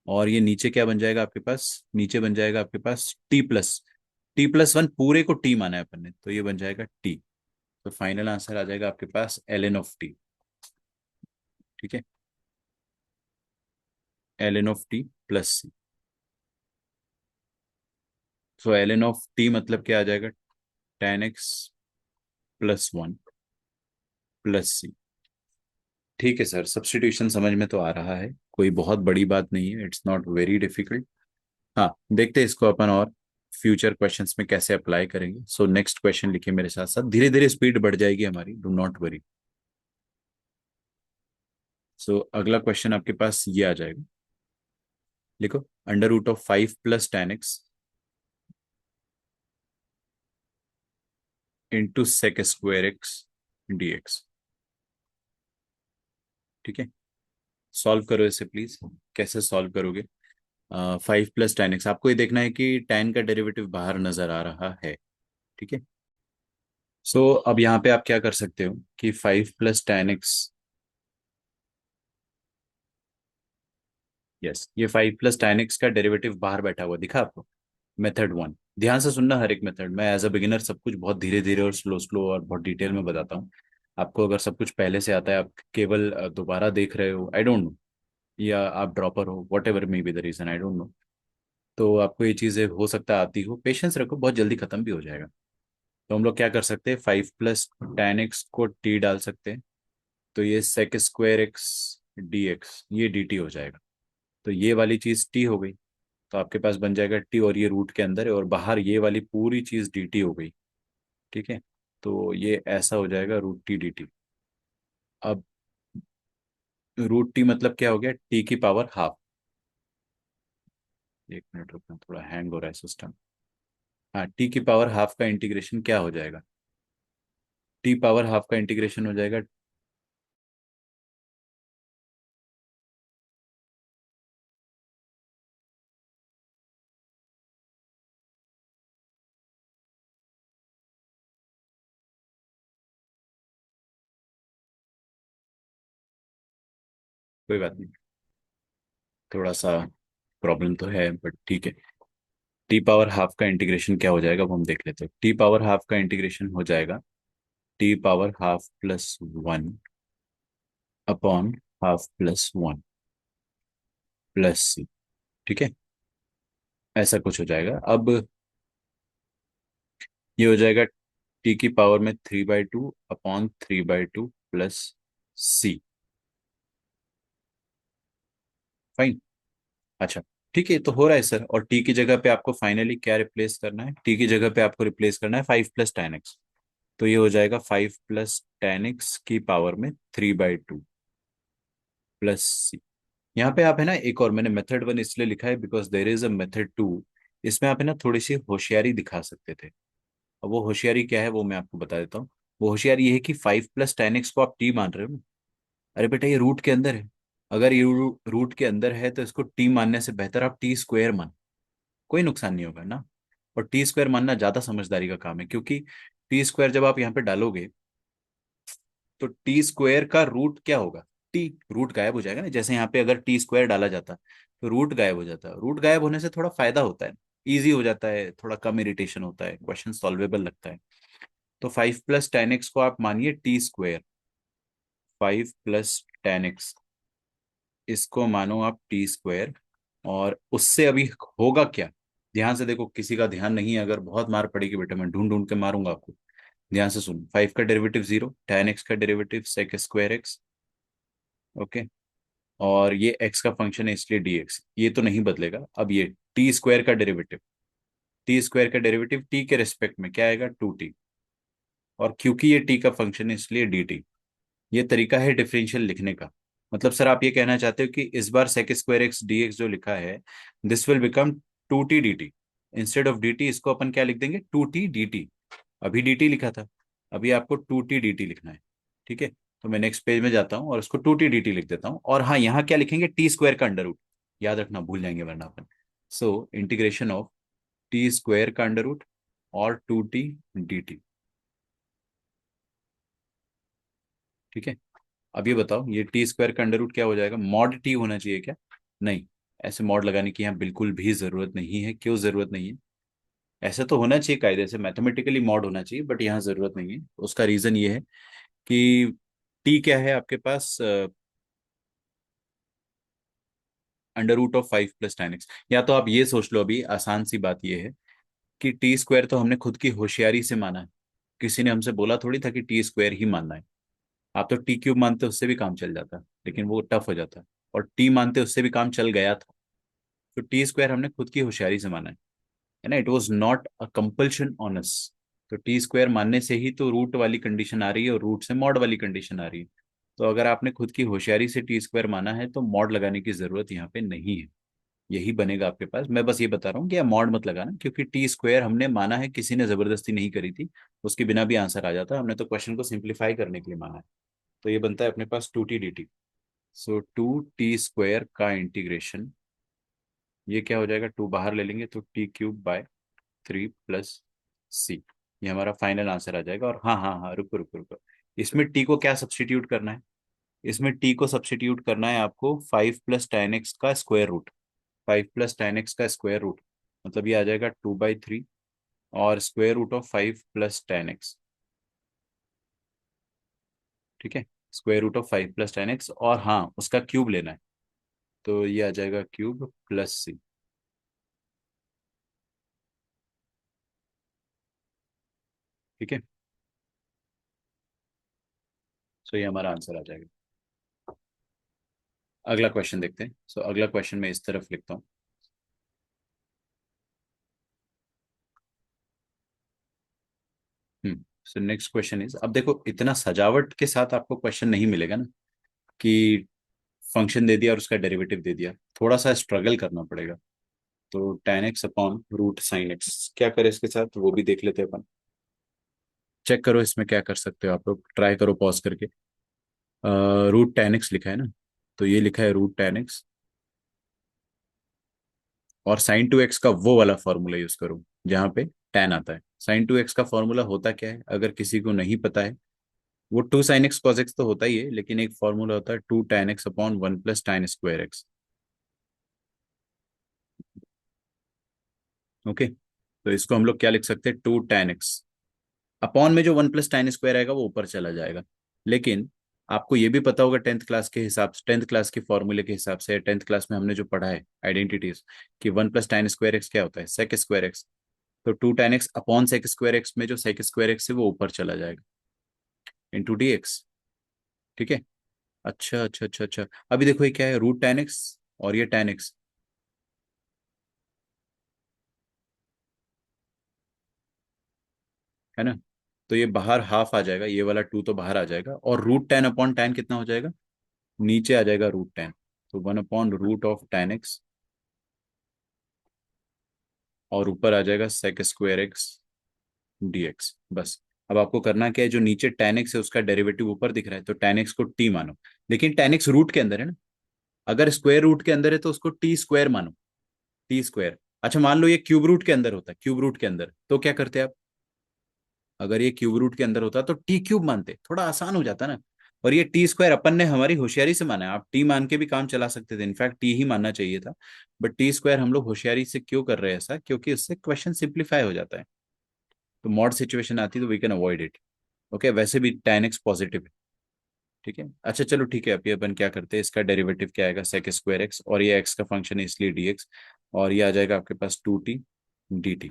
और ये नीचे क्या बन जाएगा आपके पास, नीचे बन जाएगा आपके पास t+1, पूरे को t माना है अपन ने तो ये बन जाएगा t। तो फाइनल आंसर आ जाएगा आपके पास ln ऑफ t। ठीक है, ln of t plus C. So ln of t मतलब क्या आ जाएगा, tan x+1 प्लस सी। ठीक है सर, सब्स्टिट्यूशन समझ में तो आ रहा है, कोई बहुत बड़ी बात नहीं है, इट्स नॉट वेरी डिफिकल्ट। हाँ, देखते हैं इसको अपन और फ्यूचर क्वेश्चंस में कैसे अप्लाई करेंगे। सो नेक्स्ट क्वेश्चन लिखिए मेरे साथ साथ, धीरे धीरे स्पीड बढ़ जाएगी हमारी, डू नॉट वरी। सो अगला क्वेश्चन आपके पास ये आ जाएगा, लिखो, √5 + tan x into sec square x dx। ठीक है, सॉल्व करो इसे प्लीज। कैसे सॉल्व करोगे, 5 + tan x, आपको ये देखना है कि tan का डेरिवेटिव बाहर नजर आ रहा है। ठीक है। सो अब यहाँ पे आप क्या कर सकते हो कि 5 + tan x, यस, ये 5 + tan x का डेरिवेटिव बाहर बैठा हुआ दिखा आपको। मेथड 1, ध्यान से सुनना, हर एक मेथड मैं एज अ बिगिनर सब कुछ बहुत धीरे धीरे और स्लो स्लो और बहुत डिटेल में बताता हूँ। आपको अगर सब कुछ पहले से आता है, आप केवल दोबारा देख रहे हो, आई डोंट नो, या आप ड्रॉपर हो, whatever may be the reason, I don't know, तो आपको ये चीज़ें हो सकता है आती हो, पेशेंस रखो, बहुत जल्दी खत्म भी हो जाएगा। तो हम लोग क्या कर सकते हैं, 5 + tan x को t डाल सकते हैं। तो ये sec स्क्वायर एक्स dx, ये dt हो जाएगा। तो ये वाली चीज t हो गई। तो आपके पास बन जाएगा टी, और ये रूट के अंदर है, और बाहर ये वाली पूरी चीज डी टी हो गई। ठीक है, तो ये ऐसा हो जाएगा रूट टी डी टी। अब रूट टी मतलब क्या हो गया, टी की पावर हाफ। एक मिनट रुकना, थोड़ा हैंग हो रहा है सिस्टम। हाँ, टी की पावर हाफ का इंटीग्रेशन क्या हो जाएगा, टी पावर हाफ का इंटीग्रेशन हो जाएगा। कोई बात नहीं, थोड़ा सा प्रॉब्लम तो है बट ठीक है। टी पावर हाफ का इंटीग्रेशन क्या हो जाएगा वो हम देख लेते हैं। टी पावर हाफ का इंटीग्रेशन हो जाएगा t power half plus one upon half plus one plus सी। ठीक है, ऐसा कुछ हो जाएगा। अब ये हो जाएगा टी की पावर में 3/2 अपॉन 3/2 प्लस सी। फाइन। अच्छा, ठीक है, तो हो रहा है सर। और टी की जगह पे आपको फाइनली क्या रिप्लेस करना है, टी की जगह पे आपको रिप्लेस करना है 5 + tan x। तो ये हो जाएगा 5 + tan x की पावर में 3/2 प्लस सी। यहाँ पे आप है ना, एक और मैंने मेथड वन इसलिए लिखा है because there is a method to. इसमें आप है ना थोड़ी सी होशियारी दिखा सकते थे। अब वो होशियारी क्या है वो मैं आपको बता देता हूँ। वो होशियारी ये है कि 5 + tan x को आप टी मान रहे हो ना। अरे बेटा, ये रूट के अंदर है। अगर ये रूट के अंदर है तो इसको टी मानने से बेहतर आप टी स्क्वायर मान, कोई नुकसान नहीं होगा ना। और टी स्क्वायर मानना ज्यादा समझदारी का काम है, क्योंकि टी स्क्वायर जब आप यहाँ पे डालोगे तो टी स्क्वायर का रूट क्या होगा, टी। रूट गायब हो जाएगा ना, जैसे यहाँ पे अगर टी स्क्वायर डाला जाता तो रूट गायब हो जाता। रूट गायब होने से थोड़ा फायदा होता है, इजी हो जाता है, थोड़ा कम इरिटेशन होता है, क्वेश्चन सॉल्वेबल लगता है। तो 5 + tan x को आप मानिए टी स्क्वायर। 5 + tan x, इसको मानो आप टी स्क्वायर। और उससे अभी होगा क्या, ध्यान से देखो, किसी का ध्यान नहीं है, अगर बहुत मार पड़ेगी बेटा मैं ढूंढ ढूंढ के मारूंगा आपको। ध्यान से सुन, 5 का डेरिवेटिव 0, tan x का डेरिवेटिव sec²x। ओके, और ये x का फंक्शन है इसलिए dx, ये तो नहीं बदलेगा। अब ये टी स्क्वायर का डेरिवेटिव, टी स्क्वायर का डेरिवेटिव टी के रेस्पेक्ट में क्या आएगा, 2t। और क्योंकि ये टी का फंक्शन है इसलिए dt। ये तरीका है डिफरेंशियल लिखने का। मतलब सर आप ये कहना चाहते हो कि इस बार sec²x dx जो लिखा है, this will become 2t dt। Instead of dt इसको अपन क्या लिख देंगे, 2t dt। अभी dt लिखा था, अभी आपको 2t dt लिखना है। ठीक है, तो मैं नेक्स्ट पेज में जाता हूँ और उसको 2t dt लिख देता हूँ। और हाँ, यहाँ क्या लिखेंगे, टी स्क्वायर का अंडर रूट। याद रखना, भूल जाएंगे वरना अपन। So integration of t square का अंडर रूट और 2t dt। ठीक है, अब ये बताओ, ये टी स्क्वायर का अंडर रूट क्या हो जाएगा, मॉड टी होना चाहिए क्या। नहीं, ऐसे मॉड लगाने की यहाँ बिल्कुल भी जरूरत नहीं है। क्यों जरूरत नहीं है, ऐसे तो होना चाहिए कायदे से, मैथमेटिकली मॉड होना चाहिए, बट यहाँ जरूरत नहीं है। उसका रीजन ये है कि टी क्या है आपके पास, √5 + tan x। या तो आप ये सोच लो, अभी आसान सी बात ये है कि टी स्क्वायर तो हमने खुद की होशियारी से माना है। किसी ने हमसे बोला थोड़ी था कि टी स्क्वायर ही मानना है। आप तो टी क्यूब मानते उससे भी काम चल जाता, लेकिन वो टफ हो जाता। और टी मानते उससे भी काम चल गया था। तो टी स्क्वायर हमने खुद की होशियारी से माना है ना, it was not a compulsion on us. तो टी स्क्वायर मानने से ही तो रूट वाली कंडीशन आ रही है और रूट से मॉड वाली कंडीशन आ रही है। तो अगर आपने खुद की होशियारी से टी स्क्वायर माना है तो मॉड लगाने की जरूरत यहाँ पे नहीं है। यही बनेगा आपके पास। मैं बस ये बता रहा हूँ कि आप मॉड मत लगाना, क्योंकि टी स्क्वायर हमने माना है, किसी ने जबरदस्ती नहीं करी थी। उसके बिना भी आंसर आ जाता, हमने तो क्वेश्चन को सिंप्लीफाई करने के लिए माना है। तो ये बनता है अपने पास 2t dt। सो 2t² का इंटीग्रेशन, ये क्या हो जाएगा, 2 बाहर ले लेंगे तो t³ / 3 प्लस सी। ये हमारा फाइनल आंसर आ जाएगा। और हाँ हाँ हाँ, रुको रुको रुको, इसमें टी को क्या सब्स्टिट्यूट करना है, इसमें टी को सब्स्टिट्यूट करना है आपको 5 + tan x का स्क्वायर रूट। 5 + tan x का स्क्वायर रूट मतलब ये आ जाएगा 2/3, और √5 + tan x। ठीक है, √5 + tan x, और हाँ उसका क्यूब लेना है। तो ये आ जाएगा क्यूब प्लस सी। ठीक है, सो ये हमारा आंसर आ जाएगा। अगला क्वेश्चन देखते हैं। सो अगला क्वेश्चन मैं इस तरफ लिखता हूँ। सो नेक्स्ट क्वेश्चन इज, अब देखो इतना सजावट के साथ आपको क्वेश्चन नहीं मिलेगा ना, कि फंक्शन दे दिया और उसका डेरिवेटिव दे दिया, थोड़ा सा स्ट्रगल करना पड़ेगा। तो tan x upon root sine X, क्या करें इसके साथ वो भी देख लेते हैं अपन। चेक करो इसमें क्या कर सकते हो आप लोग, ट्राई करो पॉज करके। रूट tan x लिखा है ना, तो ये लिखा है रूट tan x, और साइन टू एक्स का वो वाला फॉर्मूला यूज करो जहाँ पे tan आता है। साइन टू एक्स का फॉर्मूला होता क्या है, अगर किसी को नहीं पता है, वो two sine X cos X तो होता ही है, लेकिन एक फॉर्मूला होता है two tan x upon one plus tan square X. Okay, तो इसको हम लोग क्या लिख सकते हैं, टू tan x अपॉन में जो वन प्लस tan स्क्वायर आएगा वो ऊपर चला जाएगा। लेकिन आपको ये भी पता होगा टेंथ क्लास के हिसाब से, टेंथ क्लास के फॉर्मूले के हिसाब से, टेंथ क्लास में हमने जो पढ़ा है आइडेंटिटीज, कि one plus tan square X क्या होता है, सेक स्क्वायर एक्स। तो two tan x upon sec square X में जो सेक स्क्वायर एक्स है वो ऊपर चला जाएगा, इंटू डी एक्स। ठीक है। अच्छा अच्छा अच्छा अच्छा, अभी देखो ये क्या है, रूट tan x और ये tan x, है ना। तो ये बाहर हाफ आ जाएगा, ये वाला टू तो बाहर आ जाएगा, और रूट टेन अपॉन टेन कितना हो जाएगा, नीचे आ जाएगा रूट टेन। तो one upon root of tan x, और ऊपर आ जाएगा sec square x D X, बस। अब आपको करना क्या है, जो नीचे tan x है उसका डेरिवेटिव ऊपर दिख रहा है, तो tan x को t मानो। लेकिन tan x रूट के अंदर है ना, अगर स्क्वायर रूट के अंदर है तो उसको टी स्क्वायर मानो, टी स्क्वायर। अच्छा मान लो ये क्यूब रूट के अंदर होता है, क्यूब रूट के अंदर तो क्या करते आप, अगर ये क्यूब रूट के अंदर होता तो टी क्यूब मानते, थोड़ा आसान हो जाता ना। और ये टी स्क्वायर अपन ने हमारी होशियारी से माना है, आप टी मान के भी काम चला सकते थे, इनफैक्ट टी ही मानना चाहिए था। बट टी स्क्वायर हम लोग होशियारी से क्यों कर रहे हैं ऐसा, क्योंकि उससे क्वेश्चन सिंप्लीफाई हो जाता है। तो मॉड सिचुएशन आती है तो we can avoid it. Okay, वैसे भी tan x पॉजिटिव है। ठीक है, अच्छा चलो ठीक है, अभी अपन क्या करते हैं, इसका डेरिवेटिव क्या आएगा, सेक स्क्वायर एक्स, और ये एक्स का फंक्शन है इसलिए डी एक्स, और ये आ जाएगा आपके पास टू टी डी टी,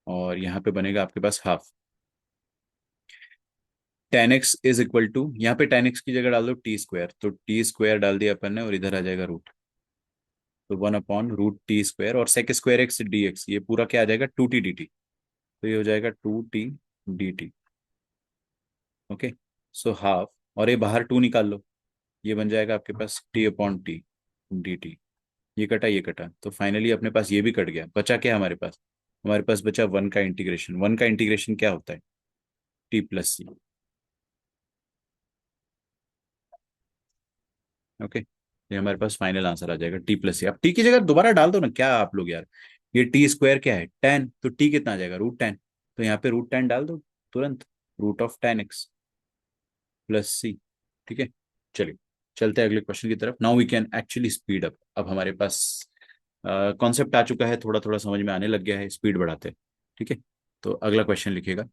और यहाँ पे बनेगा आपके पास half. tan x is equal to, यहाँ पे tan x की जगह डाल दो टी स्क्वायर, तो टी स्क्वायर डाल दिया अपन ने, और इधर आ जाएगा रूट, तो one upon root t square, और sec square x D x, ये पूरा क्या आ जाएगा, टू टी डी टी। तो ये हो जाएगा two t d t. Okay, so half, और ये बाहर टू निकाल लो, ये बन जाएगा आपके पास t upon t d t. ये कटा, तो फाइनली अपने पास ये भी कट गया, बचा क्या हमारे पास, हमारे पास बचा वन का इंटीग्रेशन। वन का इंटीग्रेशन क्या होता है, टी प्लस सी। ओके, ये हमारे पास फाइनल आंसर आ जाएगा टी प्लस सी। अब टी की जगह दोबारा डाल दो ना, क्या आप लोग यार, ये टी स्क्वायर क्या है, टेन, तो टी कितना आ जाएगा, रूट टेन। तो यहाँ पे रूट टेन डाल दो तुरंत, root of tan x plus सी। ठीक है, चलिए चलते हैं अगले क्वेश्चन की तरफ। Now we can actually speed up, अब हमारे पास कॉन्सेप्ट आ चुका है, थोड़ा थोड़ा समझ में आने लग गया है, स्पीड बढ़ाते हैं। ठीक है, तो अगला क्वेश्चन लिखिएगा।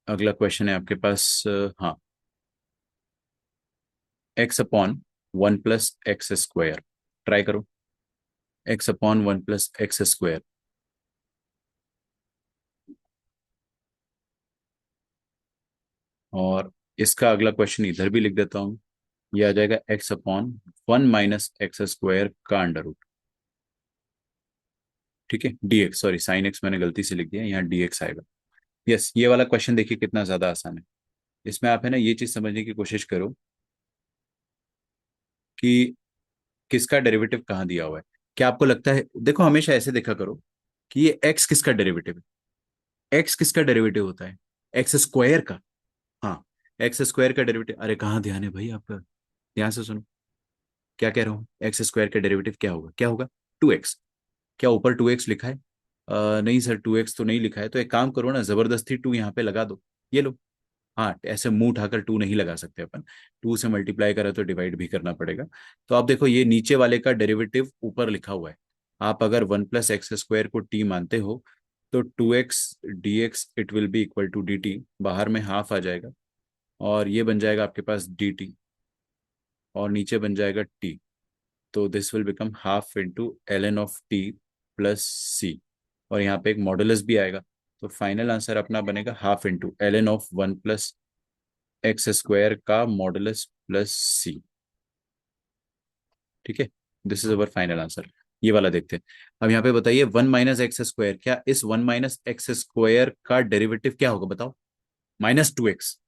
अगला क्वेश्चन है आपके पास, हाँ, x upon one plus x square, try करो, x upon one plus x square. और इसका अगला क्वेश्चन इधर भी लिख देता हूँ, ये आ जाएगा x upon one minus x square का अंडर रूट। ठीक है, D x, sorry sine x मैंने गलती से लिख दिया, यहाँ डी एक्स आएगा। यस, ये वाला क्वेश्चन देखिए कितना ज्यादा आसान है। इसमें आप है ना ये चीज समझने की कोशिश करो कि किसका डेरिवेटिव कहाँ दिया हुआ है। क्या आपको लगता है, देखो हमेशा ऐसे देखा करो कि ये एक्स किसका डेरिवेटिव है, एक्स किसका डेरिवेटिव होता है, एक्स स्क्वायर का। हाँ, एक्स स्क्वायर का डेरिवेटिव, अरे कहाँ ध्यान है भाई आपका, ध्यान से सुनो, क्या कह रहा हूँ, एक्स स्क्वायर का डेरिवेटिव क्या होगा, क्या होगा, टू एक्स। क्या ऊपर टू एक्स लिखा है, नहीं सर टू एक्स तो नहीं लिखा है, तो एक काम करो ना, जबरदस्ती टू यहाँ पे लगा दो, ये लो। हाँ, ऐसे मुंह उठाकर टू नहीं लगा सकते अपन, टू से मल्टीप्लाई करा तो डिवाइड भी करना पड़ेगा। तो आप देखो ये नीचे वाले का डेरिवेटिव ऊपर लिखा हुआ है, आप अगर वन प्लस एक्स स्क्वायर को टी मानते हो, तो two x D x it will be equal to d t, बाहर में हाफ आ जाएगा, और ये बन जाएगा आपके पास डी टी, और नीचे बन जाएगा टी। तो this will become half into l n of t plus सी, और यहाँ पे एक मॉडुलस भी आएगा। तो फाइनल आंसर अपना बनेगा half into l n of one plus x square का मॉडुलस प्लस सी। ठीक है, this is our final answer. ये वाला देखते हैं। अब यहाँ पे बताइए 1 - x², क्या इस 1 - x² का डेरिवेटिव क्या होगा बताओ? -2x,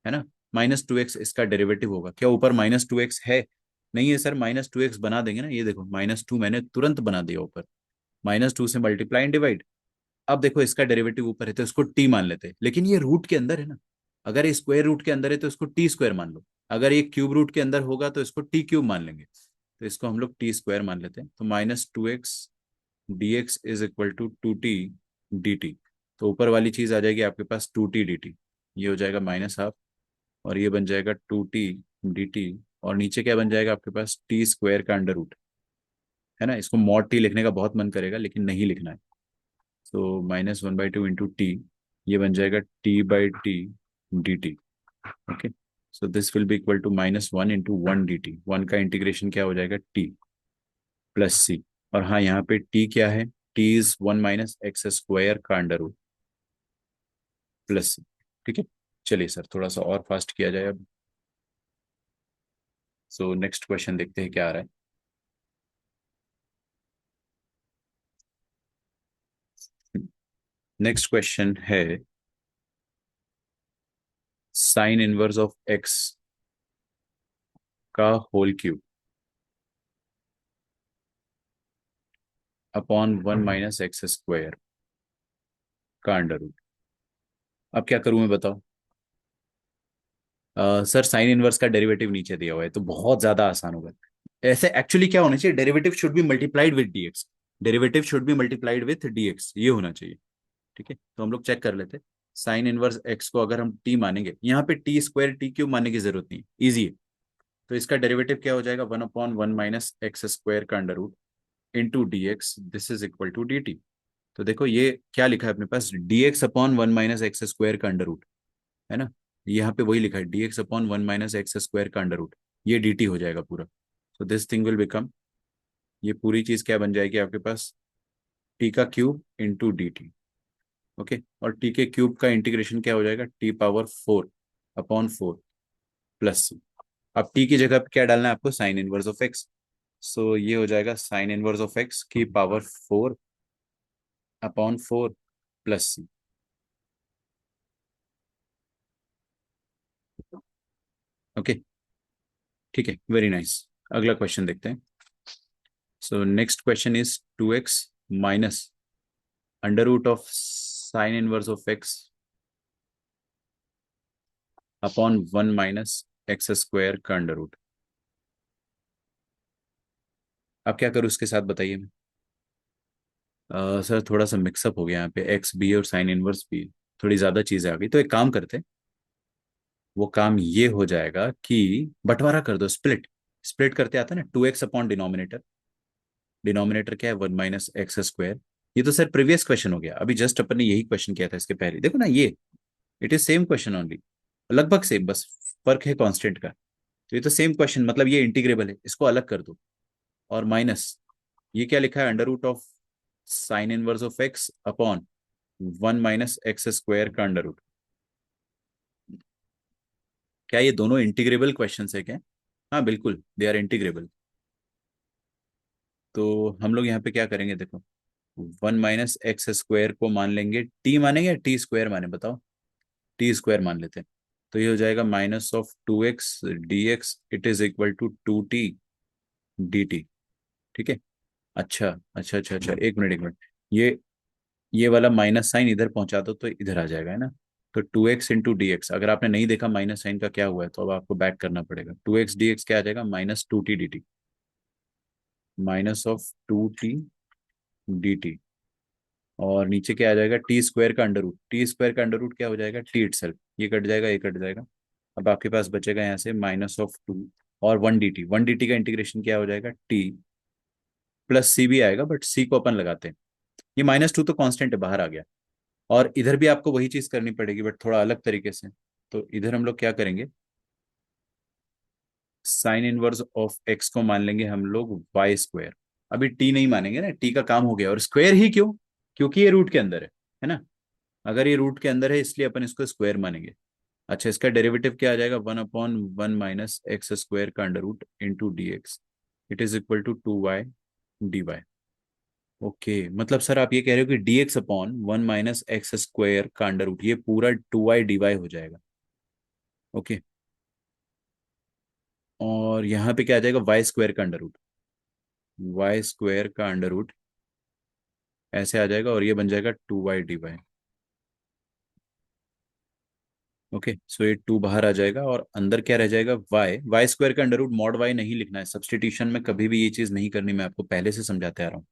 है ना? -2x इसका डेरिवेटिव होगा क्या? ऊपर -2x है? नहीं है सर, -2x बना देंगे ना, ये देखो -2 मैंने तुरंत बना दिया ऊपर। -2 से मल्टीप्लाई एंड डिवाइड। अब देखो इसका डेरिवेटिव ऊपर है तो इसको टी मान लेते हैं, लेकिन ये रूट के अंदर है ना। अगर ये स्क्वायर रूट के अंदर है तो इसको टी² मान लो। अगर ये क्यूब रूट के अंदर होगा तो इसको टी³ मान लेंगे। तो इसको हम लोग टी² मान लेते हैं। तो -2x dx is equal to 2t dt। तो ऊपर वाली चीज आ जाएगी आपके पास 2t dt। ये हो जाएगा -हाफ, और ये बन जाएगा 2t dt। और नीचे क्या बन जाएगा आपके पास? टी² का अंडर रूट, है ना? इसको मॉड टी लिखने का बहुत मन करेगा लेकिन नहीं लिखना है। तो -1/2 इंटू टी, ये बन जाएगा t/t dt। Okay, so this will be equal to -1 into 1 dt। 1 का इंटीग्रेशन क्या हो जाएगा? t प्लस सी। और हाँ, यहाँ पे t क्या है? t इज 1 - x² का अंडर रूट प्लस सी। ठीक है, चलिए सर थोड़ा सा और फास्ट किया जाए अब। सो नेक्स्ट क्वेश्चन देखते हैं क्या आ रहा है। नेक्स्ट क्वेश्चन है साइन इनवर्स ऑफ एक्स का होल क्यूब अपॉन 1 - x² का अंडर रूट। अब क्या करूं मैं बताओ? सर साइन इनवर्स का डेरिवेटिव नीचे दिया हुआ है तो बहुत ज्यादा आसान होगा। ऐसे एक्चुअली क्या होना चाहिए? Derivative should be multiplied with dx। Derivative should be multiplied with dx, ये होना चाहिए। ठीक है, तो हम लोग चेक कर लेते हैं। साइन इनवर्स एक्स को अगर हम टी मानेंगे, यहाँ पे टी² मानने की जरूरत नहीं, इजी है। तो इसका डेरिवेटिव क्या हो जाएगा? 1/1 - x² का under root into d x, this is equal to d t. तो देखो ये क्या लिखा है अपने पास? dx/1 - x² का अंडर रूट, है ना? यहाँ पे वही लिखा है dx/1 - x² का अंडर रूट। ये dt हो जाएगा पूरा। तो दिस थिंग विल बिकम, ये पूरी चीज क्या बन जाएगी आपके पास? टी का cube into d t. Okay, और टी के क्यूब का इंटीग्रेशन क्या हो जाएगा? t⁴/4 प्लस सी। अब टी की जगह पे क्या डालना है आपको? Sine inverse of x. So ये हो जाएगा साइन इनवर्स ऑफ एक्स की पावर 4/4 प्लस सी। ओके, ठीक है, वेरी नाइस। अगला क्वेश्चन देखते हैं। So next question is 2x minus under root of sine inverse of x upon 1 - x² का अंडर रूट। अब क्या करूँ इसके साथ बताइए? मैं सर थोड़ा सा मिक्सअप हो गया यहाँ पे, एक्स बी और साइन इनवर्स बी, थोड़ी ज्यादा चीजें आ गई। तो एक काम करते हैं, वो काम ये हो जाएगा कि बंटवारा कर दो, स्प्लिट। स्प्लिट करते आता है ना, 2x अपॉन डिनोमिनेटर। डिनोमिनेटर क्या है? 1 - x²। ये तो सर प्रीवियस क्वेश्चन हो गया, अभी जस्ट अपन ने यही क्वेश्चन किया था इसके पहले, देखो ना ये, it is same question only, लगभग सेम, बस फर्क है कांस्टेंट का। तो ये तो सेम क्वेश्चन, मतलब ये इंटीग्रेबल है, इसको अलग कर दो। और माइनस, ये क्या लिखा है? Under root of sine inverse of x upon 1 - x² का अंडर रूट। क्या ये दोनों इंटीग्रेबल क्वेश्चन है क्या? हाँ बिल्कुल, दे आर इंटीग्रेबल। तो हम लोग यहाँ पे क्या करेंगे देखो, 1 - x² को मान लेंगे टी मानेंगे या टी² माने बताओ? टी² मान लेते हैं। तो ये हो जाएगा -2x dx, it is equal to 2t dt। ठीक है, अच्छा अच्छा अच्छा अच्छा, एक मिनट एक मिनट। ये वाला माइनस साइन इधर पहुंचा दो तो इधर आ जाएगा, है ना? तो 2x इंटू डी एक्स, अगर आपने नहीं देखा माइनस साइन का क्या हुआ है तो अब आपको बैक करना पड़ेगा। 2x dx क्या आ जाएगा? -2t dt, -2t dt। और नीचे क्या आ जाएगा? टी² का अंडर रूट। टी² का अंडर रूट क्या हो जाएगा? T itself. ये कट जाएगा, ये कट जाएगा। अब आपके पास बचेगा यहाँ से -2 और 1 dt। 1 dt का इंटीग्रेशन क्या हो जाएगा? टी प्लस सी भी आएगा, बट सी को अपन लगाते हैं। ये -2 तो कांस्टेंट है, बाहर आ गया। और इधर भी आपको वही चीज करनी पड़ेगी बट थोड़ा अलग तरीके से। तो इधर हम लोग क्या करेंगे? साइन इनवर्स ऑफ एक्स को मान लेंगे हम लोग y²। अभी टी नहीं मानेंगे ना, टी का काम हो गया। और स्क्वायर ही क्यों? क्योंकि ये रूट के अंदर है ना? अगर ये रूट के अंदर है इसलिए अपन इसको स्क्वायर मानेंगे। अच्छा, इसका डेरिवेटिव क्या आ जाएगा? 1/1 - x² का under root into d x, it is equal to 2y d y. Okay, मतलब सर आप ये कह रहे हो कि d x upon one minus x square का अंडर रूट, ये पूरा टू वाई डी वाई हो जाएगा। ओके, और यहाँ पे क्या आ जाएगा, वाई स्क्वायर का अंडर रूट, वाई स्क्वायर का अंडर रूट ऐसे आ जाएगा, और ये बन जाएगा two y d y. Okay, so ये टू बाहर आ जाएगा और अंदर क्या रह जाएगा, वाई, वाई स्क्वायर का अंडर रूट मॉड वाई नहीं लिखना है सब्सटीट्यूशन में, कभी भी ये चीज नहीं करनी, मैं आपको पहले से समझाते आ रहा हूँ।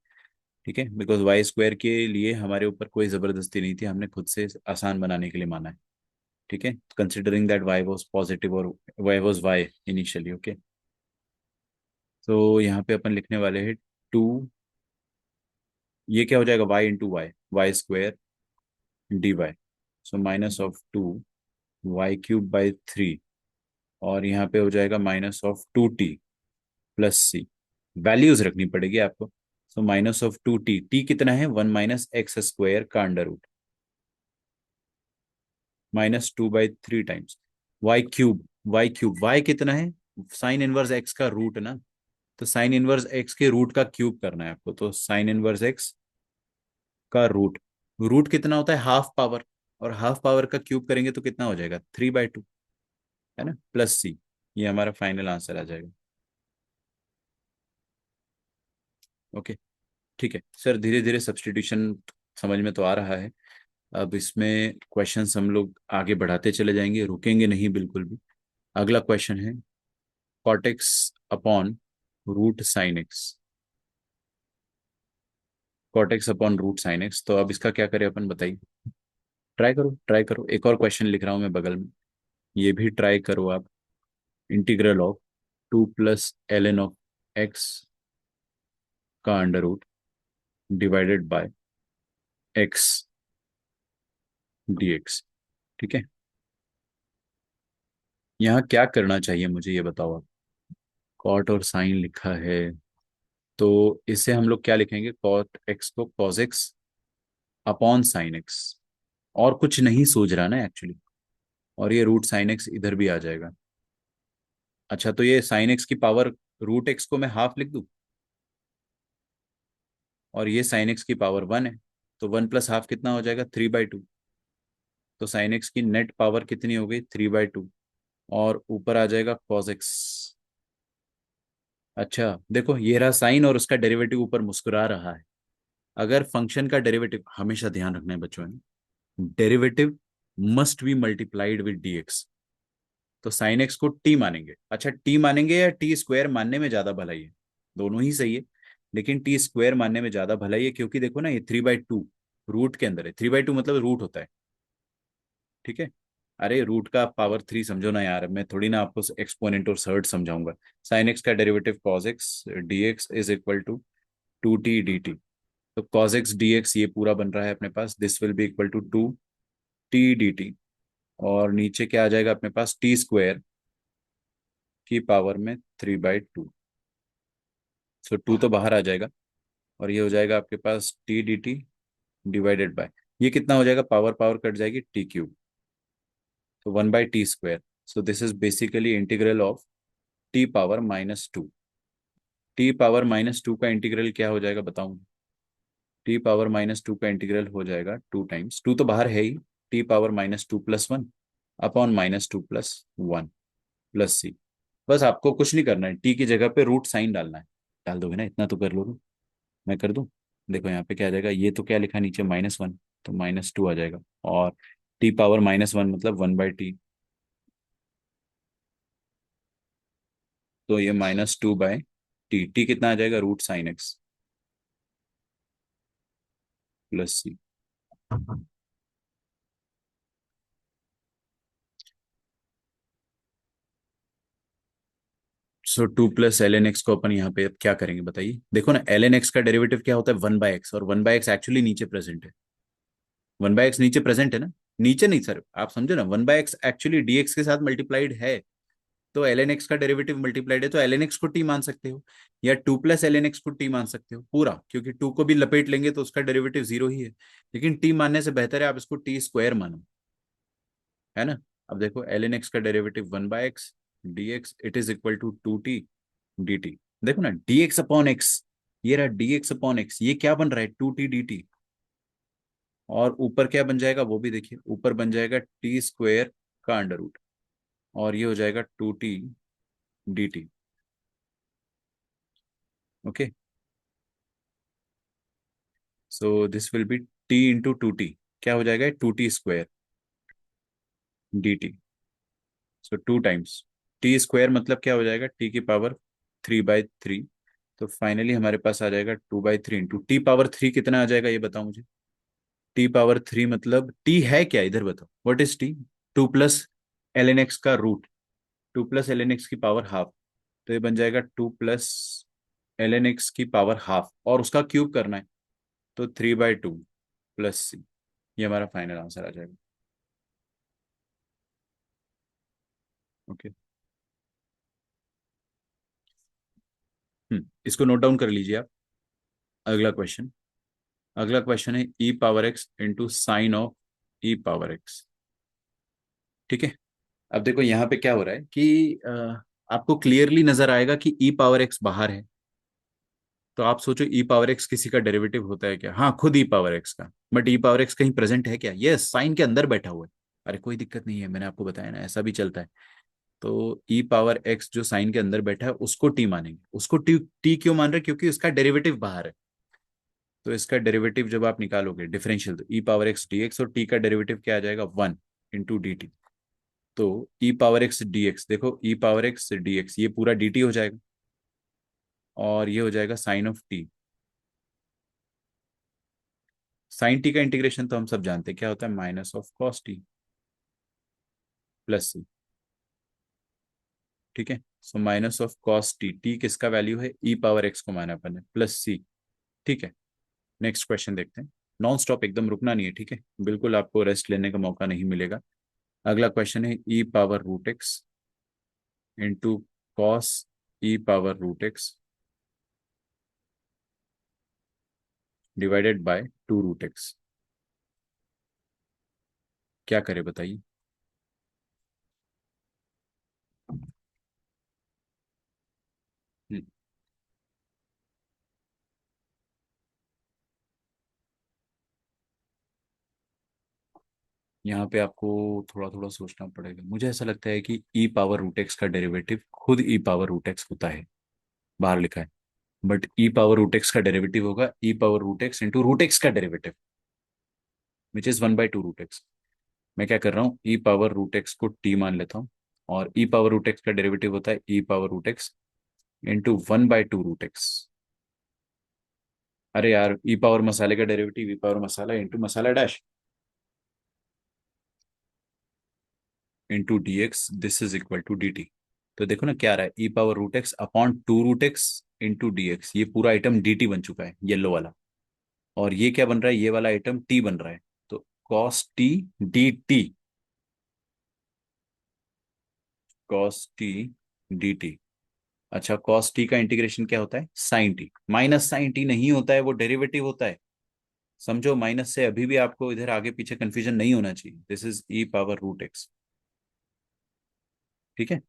ठीक है, बिकॉज वाई स्क्वायर के लिए हमारे ऊपर कोई जबरदस्ती नहीं थी, हमने खुद से आसान बनाने के लिए माना है। ठीक है, considering that y was positive और y was y initially. Okay, तो यहाँ पे अपन लिखने वाले हैं टू, ये क्या हो जाएगा, y into y, y square d y, so minus of two y cube by three, और यहाँ पे हो जाएगा minus of two t plus c, values रखनी पड़ेगी आपको। So minus of two t, t कितना है, वन माइनस एक्स स्क्वायर का under root, minus two by three times y cube, y cube, y कितना है, साइन इनवर्स एक्स का root ना, तो साइन इनवर्स एक्स के रूट का क्यूब करना है आपको, तो साइन इनवर्स एक्स का रूट, रूट कितना होता है, हाफ पावर, और हाफ पावर का क्यूब करेंगे तो कितना हो जाएगा, थ्री बाई टू, है ना, प्लस सी, ये हमारा फाइनल आंसर आ जाएगा। ओके, ठीक है सर, धीरे धीरे सब्सटीट्यूशन समझ में तो आ रहा है। अब इसमें क्वेश्चंस हम लोग आगे बढ़ाते चले जाएंगे, रुकेंगे नहीं बिल्कुल भी। अगला क्वेश्चन है cot x upon root sine x, cot x upon root sine x, तो अब इसका क्या करें अपन, बताइए। ट्राई करो, ट्राई करो, एक और क्वेश्चन लिख रहा हूं मैं बगल में, ये भी ट्राई करो आप। Integral of two plus l n of x का under root divided by x D x. ठीक है, यहाँ क्या करना चाहिए मुझे ये बताओ आप। कॉट और साइन लिखा है, तो इससे हम लोग क्या लिखेंगे, कॉट एक्स को cos x upon sine x, और कुछ नहीं सूझ रहा ना एक्चुअली, और ये रूट साइन एक्स इधर भी आ जाएगा। अच्छा, तो ये साइन एक्स की पावर रूट एक्स को मैं हाफ लिख दूं, और ये साइन एक्स की पावर वन है, तो वन प्लस हाफ कितना हो जाएगा, थ्री बाई टू, तो साइन एक्स की नेट पावर कितनी हो गई, थ्री बाई टू, और ऊपर आ जाएगा कॉस एक्स। अच्छा देखो, ये रहा साइन और उसका डेरिवेटिव ऊपर मुस्कुरा रहा है। अगर फंक्शन का डेरिवेटिव, हमेशा ध्यान रखना है बच्चों ने, derivative must be multiplied with D x, तो साइन एक्स को टी मानेंगे, अच्छा टी मानेंगे या टी स्क्वायर मानने में ज्यादा भलाई है, दोनों ही सही है, लेकिन टी स्क्वायर मानने में ज्यादा भलाई है, क्योंकि देखो ना ये थ्री बाई टू रूट के अंदर है, थ्री बाई टू मतलब रूट होता है। ठीक है, अरे रूट का पावर थ्री समझो ना यार, मैं थोड़ी ना आपको एक्सपोनेंट और सर्ड समझाऊंगा। साइन एक्स का derivative cos x D x is equal to t d t, तो कॉस एक्स डी एक्स ये पूरा बन रहा है अपने पास, this will be equal to t d t, और नीचे क्या आ जाएगा अपने पास, टी स्क्वायर की पावर में three by two, so two तो बाहर आ जाएगा, और ये हो जाएगा आपके पास t d t divided bye, ये कितना हो जाएगा, पावर पावर कट जाएगी, टी क्यूब, तो one by t square, so this is basically integral of t power minus two, t power minus two का इंटीग्रल क्या हो जाएगा बताऊं, टी पावर माइनस टू का इंटीग्रल हो जाएगा टू टाइम्स, टू तो बाहर है ही, t power minus two plus one upon minus two plus one plus c, बस आपको कुछ नहीं करना है, टी की जगह पे रूट साइन डालना है, डाल दोगे ना, इतना तो कर लो, मैं कर दूं। देखो यहाँ पे क्या आ जाएगा, ये तो क्या लिखा नीचे माइनस वन, तो माइनस टू आ जाएगा, और टी पावर माइनस वन मतलब वन बाई टी, तो ये minus two by t, t कितना आ जाएगा, रूट साइन एक्स प्लस सी। So two plus l N x को अपन यहाँ पे अब क्या करेंगे बताइए, देखो ना एल एन एक्स का डेरिवेटिव क्या होता है, वन बाय एक्स, और वन बाय एक्स एक्चुअली नीचे प्रेजेंट है, वन बाय एक्स नीचे प्रेजेंट है ना, नीचे नहीं सर, आप समझो ना, one by x actually d x के साथ मल्टीप्लाइड है, तो एल एन एक्स का डेरिवेटिव मल्टीप्लाइड है, तो एल एन एक्स को टी मान सकते हो, या two plus l N x को टी मान सकते हो पूरा, क्योंकि टू को भी लपेट लेंगे तो उसका डेरिवेटिव जीरो ही है, लेकिन टी मानने से बेहतर है आप इसको टी स्क्वायर मानो, है ना। अब देखो एल एन एक्स का derivative one by x D x, it is equal to t d t, देखो ना डी एक्स अपॉन एक्स, ये रहा dx/x, ये क्या बन रहा है 2t dt। और ऊपर क्या बन जाएगा वो भी देखिए, ऊपर बन जाएगा t² का अंडर रूट, और ये हो जाएगा 2t dt। Okay, so this will B t × 2t, क्या हो जाएगा 2t² dt। सो 2 टाइम्स t² मतलब क्या हो जाएगा t⁻³ तो फाइनली हमारे पास आ जाएगा 2/3 इंटू t⁻³ कितना आ जाएगा ये बताओ मुझे। t⁻³ मतलब t है क्या इधर बताओ, what is t? 2 + ln x का रूट, 2 + ln x की पावर हाफ, तो ये बन जाएगा 2 + ln x की पावर हाफ, और उसका क्यूब करना है तो 3/2 + c, ये हमारा फाइनल आंसर आ जाएगा। ओके, इसको नोट डाउन कर लीजिए आप। अगला क्वेश्चन, अगला क्वेश्चन है e⁻x into sine of e⁻x। ठीक है, अब देखो यहाँ पे क्या हो रहा है कि आपको क्लियरली नजर आएगा कि e⁻x बाहर है, तो आप सोचो e⁻x किसी का डेरिवेटिव होता है क्या? हाँ, खुद e⁻x का, बट e⁻x कहीं प्रेजेंट है क्या? यस, साइन के अंदर बैठा हुआ है। अरे कोई दिक्कत नहीं है, मैंने आपको बताया ना, ऐसा भी चलता है। तो e⁻x जो साइन के अंदर बैठा है उसको t मानेंगे, उसको t क्यों मान रहे हैं? क्योंकि उसका डेरिवेटिव बाहर है। तो इसका डेरिवेटिव जब आप निकालोगे डिफरेंशियल, तो e⁻x dx, और t का डेरिवेटिव क्या आ जाएगा 1 × dt। तो e⁻x dx, देखो e⁻x dx ये पूरा dt हो जाएगा, और ये हो जाएगा sine of t। Sine t का इंटीग्रेशन तो हम सब जानते हैं क्या होता है, -(cos t + c)। ठीक है, सो -(cos t), t किसका वैल्यू है, e⁻x को माना अपन ने, +c। ठीक है, नेक्स्ट क्वेश्चन देखते हैं। नॉन स्टॉप, एकदम रुकना नहीं है, ठीक है, बिल्कुल आपको रेस्ट लेने का मौका नहीं मिलेगा। अगला क्वेश्चन है e⁻√x into cos e⁻√x divided by 2√x। क्या करे बताइए। हम्म, यहाँ पे आपको थोड़ा थोड़ा सोचना पड़ेगा। मुझे ऐसा लगता है कि e⁻√x का डेरिवेटिव खुद e⁻√x होता है, बाहर लिखा है, बट e⁻√x का डेरिवेटिव होगा e⁻√x इंटू √x का डेरिवेटिव, विच इज 1/2 √x। मैं क्या कर रहा हूँ, e⁻√x को t मान लेता हूँ, और e⁻√x का डेरिवेटिव होता है e⁻√x इंटू 1/2 √x। अरे यार, ई पावर मसाले का डेरिवेटिव ई पावर मसाला इंटू मसाला dash into d x, this is equal to d t. तो देखो ना क्या आ रहा है, e⁻√x upon 2 √x into d x, ये पूरा आइटम डी टी बन चुका है, येलो वाला। और ये क्या बन रहा है, ये वाला आइटम टी बन रहा है, तो cos t d t, cos t d t. अच्छा, कॉस टी का इंटीग्रेशन क्या होता है, sine t. Minus sine t नहीं होता है, वो डेरिवेटिव होता है। समझो, माइनस से अभी भी आपको इधर आगे पीछे कंफ्यूजन नहीं होना चाहिए। This is e⁻√x। ठीक है,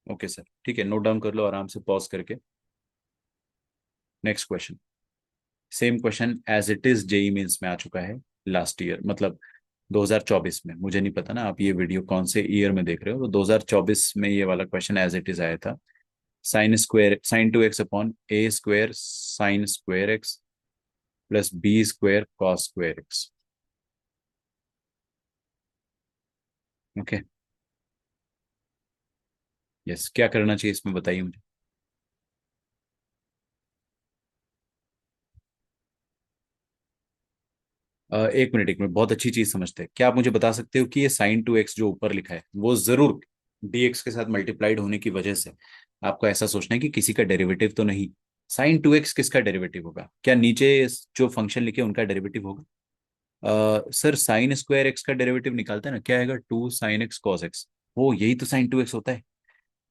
ओके सर, ठीक है, नोट डाउन कर लो आराम से पॉज करके। Next question, same question as it is JEE Mains में आ चुका है लास्ट ईयर, मतलब 2024 में। मुझे नहीं पता ना आप ये वीडियो कौन से ईयर में देख रहे हो, तो 2024 में ये वाला क्वेश्चन एज इट इज आया था। sin2x upon a² sin² x plus b² cos²x। Okay, yes, क्या करना चाहिए इसमें बताइए मुझे। 1 मिनट, 1 मिनट, बहुत अच्छी चीज समझते हैं। क्या आप मुझे बता सकते हो कि ये sin2x जो ऊपर लिखा है वो जरूर dx के साथ मल्टीप्लाइड होने की वजह से आपको ऐसा सोचना है कि किसी का डेरिवेटिव तो नहीं। sin2x किसका डेरिवेटिव होगा? क्या नीचे जो फंक्शन लिखे उनका डेरिवेटिव होगा? सर, sin² x का डेरिवेटिव निकालते हैं ना, क्या आएगा 2 sin x cos x। वो यही तो sin2x होता है,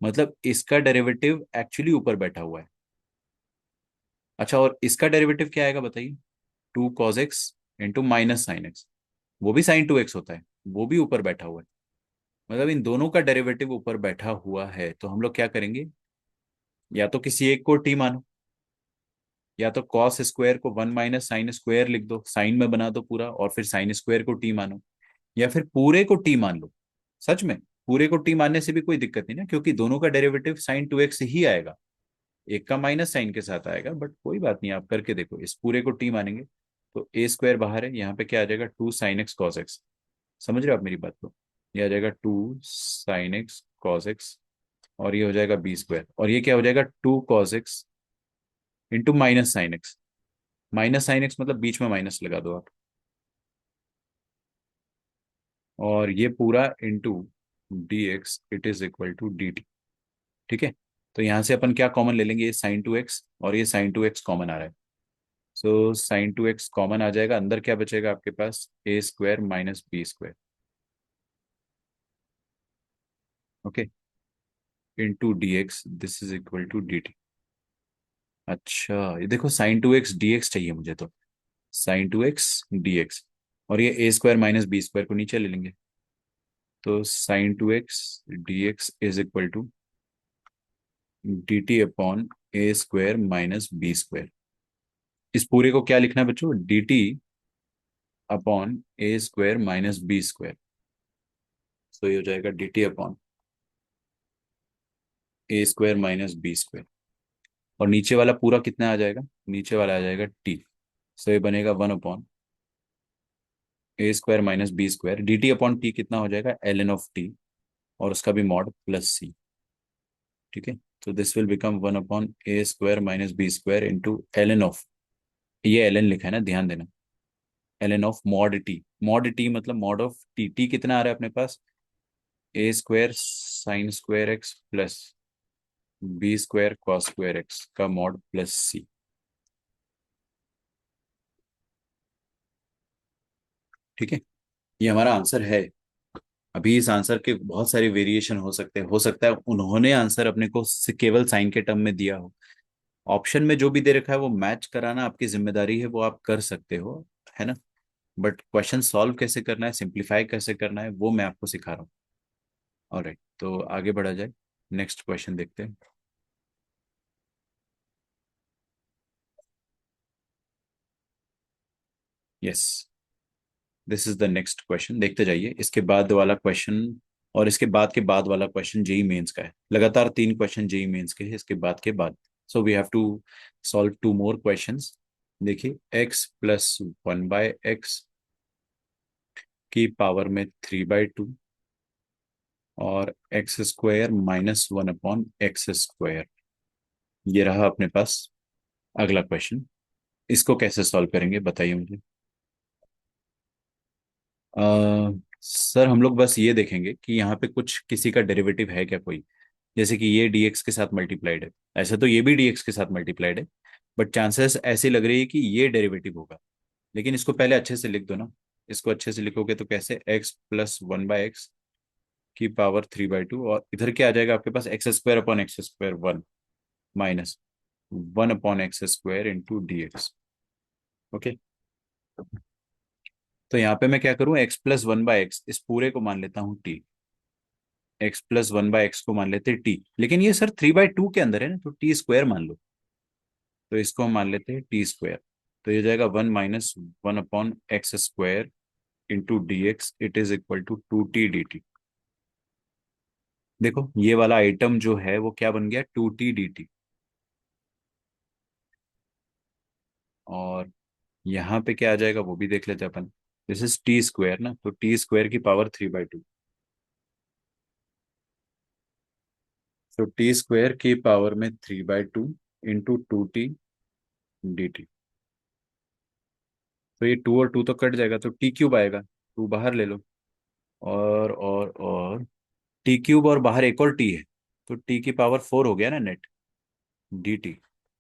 मतलब इसका डेरिवेटिव एक्चुअली ऊपर बैठा हुआ है। अच्छा, और इसका डेरिवेटिव क्या आएगा बताइए, 2 cos x into -sin x, वो भी sin2x होता है, वो भी ऊपर बैठा हुआ है। मतलब इन दोनों का डेरिवेटिव ऊपर बैठा हुआ है, तो हम लोग क्या करेंगे, या तो किसी एक को टी मानो, या तो कॉस स्क्वायर को 1 - साइन स्क्वायर लिख दो, साइन में बना दो पूरा, और फिर साइन स्क्वायर को टी मानो, या फिर पूरे को टी मान लो। सच में पूरे को टी मानने से भी कोई दिक्कत नहीं ना, क्योंकि दोनों का डेरिवेटिव sin 2x ही आएगा, एक का माइनस साइन के साथ आएगा, बट कोई बात नहीं, आप करके देखो। इस पूरे को टी मानेंगे तो ए स्क्वायर बाहर है, यहाँ पे क्या आ जाएगा 2 sin x cos x। समझ रहे हो आप मेरी बात को? ये आ जाएगा 2 sin x cos x, और ये हो जाएगा बी स्क्वायर, और ये क्या हो जाएगा 2 cos x into -sin x। -sin x मतलब बीच में माइनस लगा दो आप, और ये पूरा into dx it is equal to dt। ठीक है, तो यहाँ से अपन क्या कॉमन ले लेंगे, ये sin 2x और ये sin 2x कॉमन आ रहा है। सो sin 2x कॉमन आ जाएगा, अंदर क्या बचेगा आपके पास, a square minus b square. Okay, into dx this is equal to dt। अच्छा, ये देखो sin 2x dx चाहिए मुझे, तो sin 2x dx, और ये a square minus b square को नीचे ले लेंगे, तो sin 2x dx is equal to dt upon a square minus b square. इस पूरे को क्या लिखना है बच्चों, dt upon a square minus b square. तो ये हो जाएगा dt upon a square minus b square, और नीचे वाला पूरा कितना आ जाएगा, नीचे वाला आ जाएगा टी। सो ये बनेगा 1 upon a square minus b square, d t upon t कितना हो जाएगा एल एन ऑफ टी, और उसका भी मॉड प्लस सी। ठीक है, तो this will become 1 upon a square minus b square into l n of, ये एल एन लिखा है ना, ध्यान देना, l n of mod t. Mod t मतलब मॉड ऑफ टी, टी कितना आ रहा है अपने पास, a square sine square x plus b square cos square x का मॉड प्लस सी। ठीक है, ये हमारा आंसर है। अभी इस आंसर के बहुत सारे वेरिएशन हो सकते हैं, हो सकता है उन्होंने आंसर अपने को केवल साइन के टर्म में दिया हो। ऑप्शन में जो भी दे रखा है वो मैच कराना आपकी जिम्मेदारी है, वो आप कर सकते हो, है ना। बट क्वेश्चन सॉल्व कैसे करना है, सिंप्लीफाई कैसे करना है, वो मैं आपको सिखा रहा हूँ। ऑलराइट, तो आगे बढ़ा जाए, नेक्स्ट क्वेश्चन देखते हैं। Yes, this is the next question, देखते जाइए। इसके बाद वाला क्वेश्चन और इसके बाद के बाद वाला क्वेश्चन जेई मेंस का है, लगातार 3 क्वेश्चन जेई मेंस के हैं इसके बाद के बाद। So we have to solve 2 more questions. देखिए, x+1/x की पावर में 3/2, और x² -1/x²। ये रहा अपने पास अगला क्वेश्चन। इसको कैसे सॉल्व करेंगे बताइए मुझे। सर हम लोग बस ये देखेंगे कि यहाँ पे कुछ किसी का डेरिवेटिव है क्या कोई, जैसे कि ये dx के साथ मल्टीप्लाइड है, ऐसे तो ये भी dx के साथ मल्टीप्लाइड है, बट चांसेस ऐसे लग रही है कि ये डेरिवेटिव होगा। लेकिन इसको पहले अच्छे से लिख दो ना, इसको अच्छे से लिखोगे तो कैसे, x+1/x की पावर 3/2, और इधर क्या आ जाएगा आपके पास, x² upon x², 1 minus 1/x² into dx। Okay, तो यहाँ पे मैं क्या करूँ, x+1/x इस पूरे को मान लेता हूँ t, x+1/x को मान लेते हैं टी, लेकिन ये सर 3/2 के अंदर है ना, तो टी स्क्वायर मान लो, तो इसको हम मान लेते हैं टी स्क्वायर। तो ये हो जाएगा 1 - 1/x² into d x it is equal to 2t dt। देखो ये वाला आइटम जो है वो क्या बन गया, 2t dt, और यहाँ पे क्या आ जाएगा वो भी देख लेते हैं अपन। दिस इज टी स्क्वायर ना, तो टी स्क्वायर की पावर 3/2, तो टी स्क्वायर की पावर में 3/2 इंटू 2t dt। तो ये 2 और 2 तो कट जाएगा, तो टी क्यूब आएगा, 2 बाहर ले लो, और टी क्यूब, और बाहर एक और टी है, तो टी की पावर 4 हो गया ना नेट, डी टी।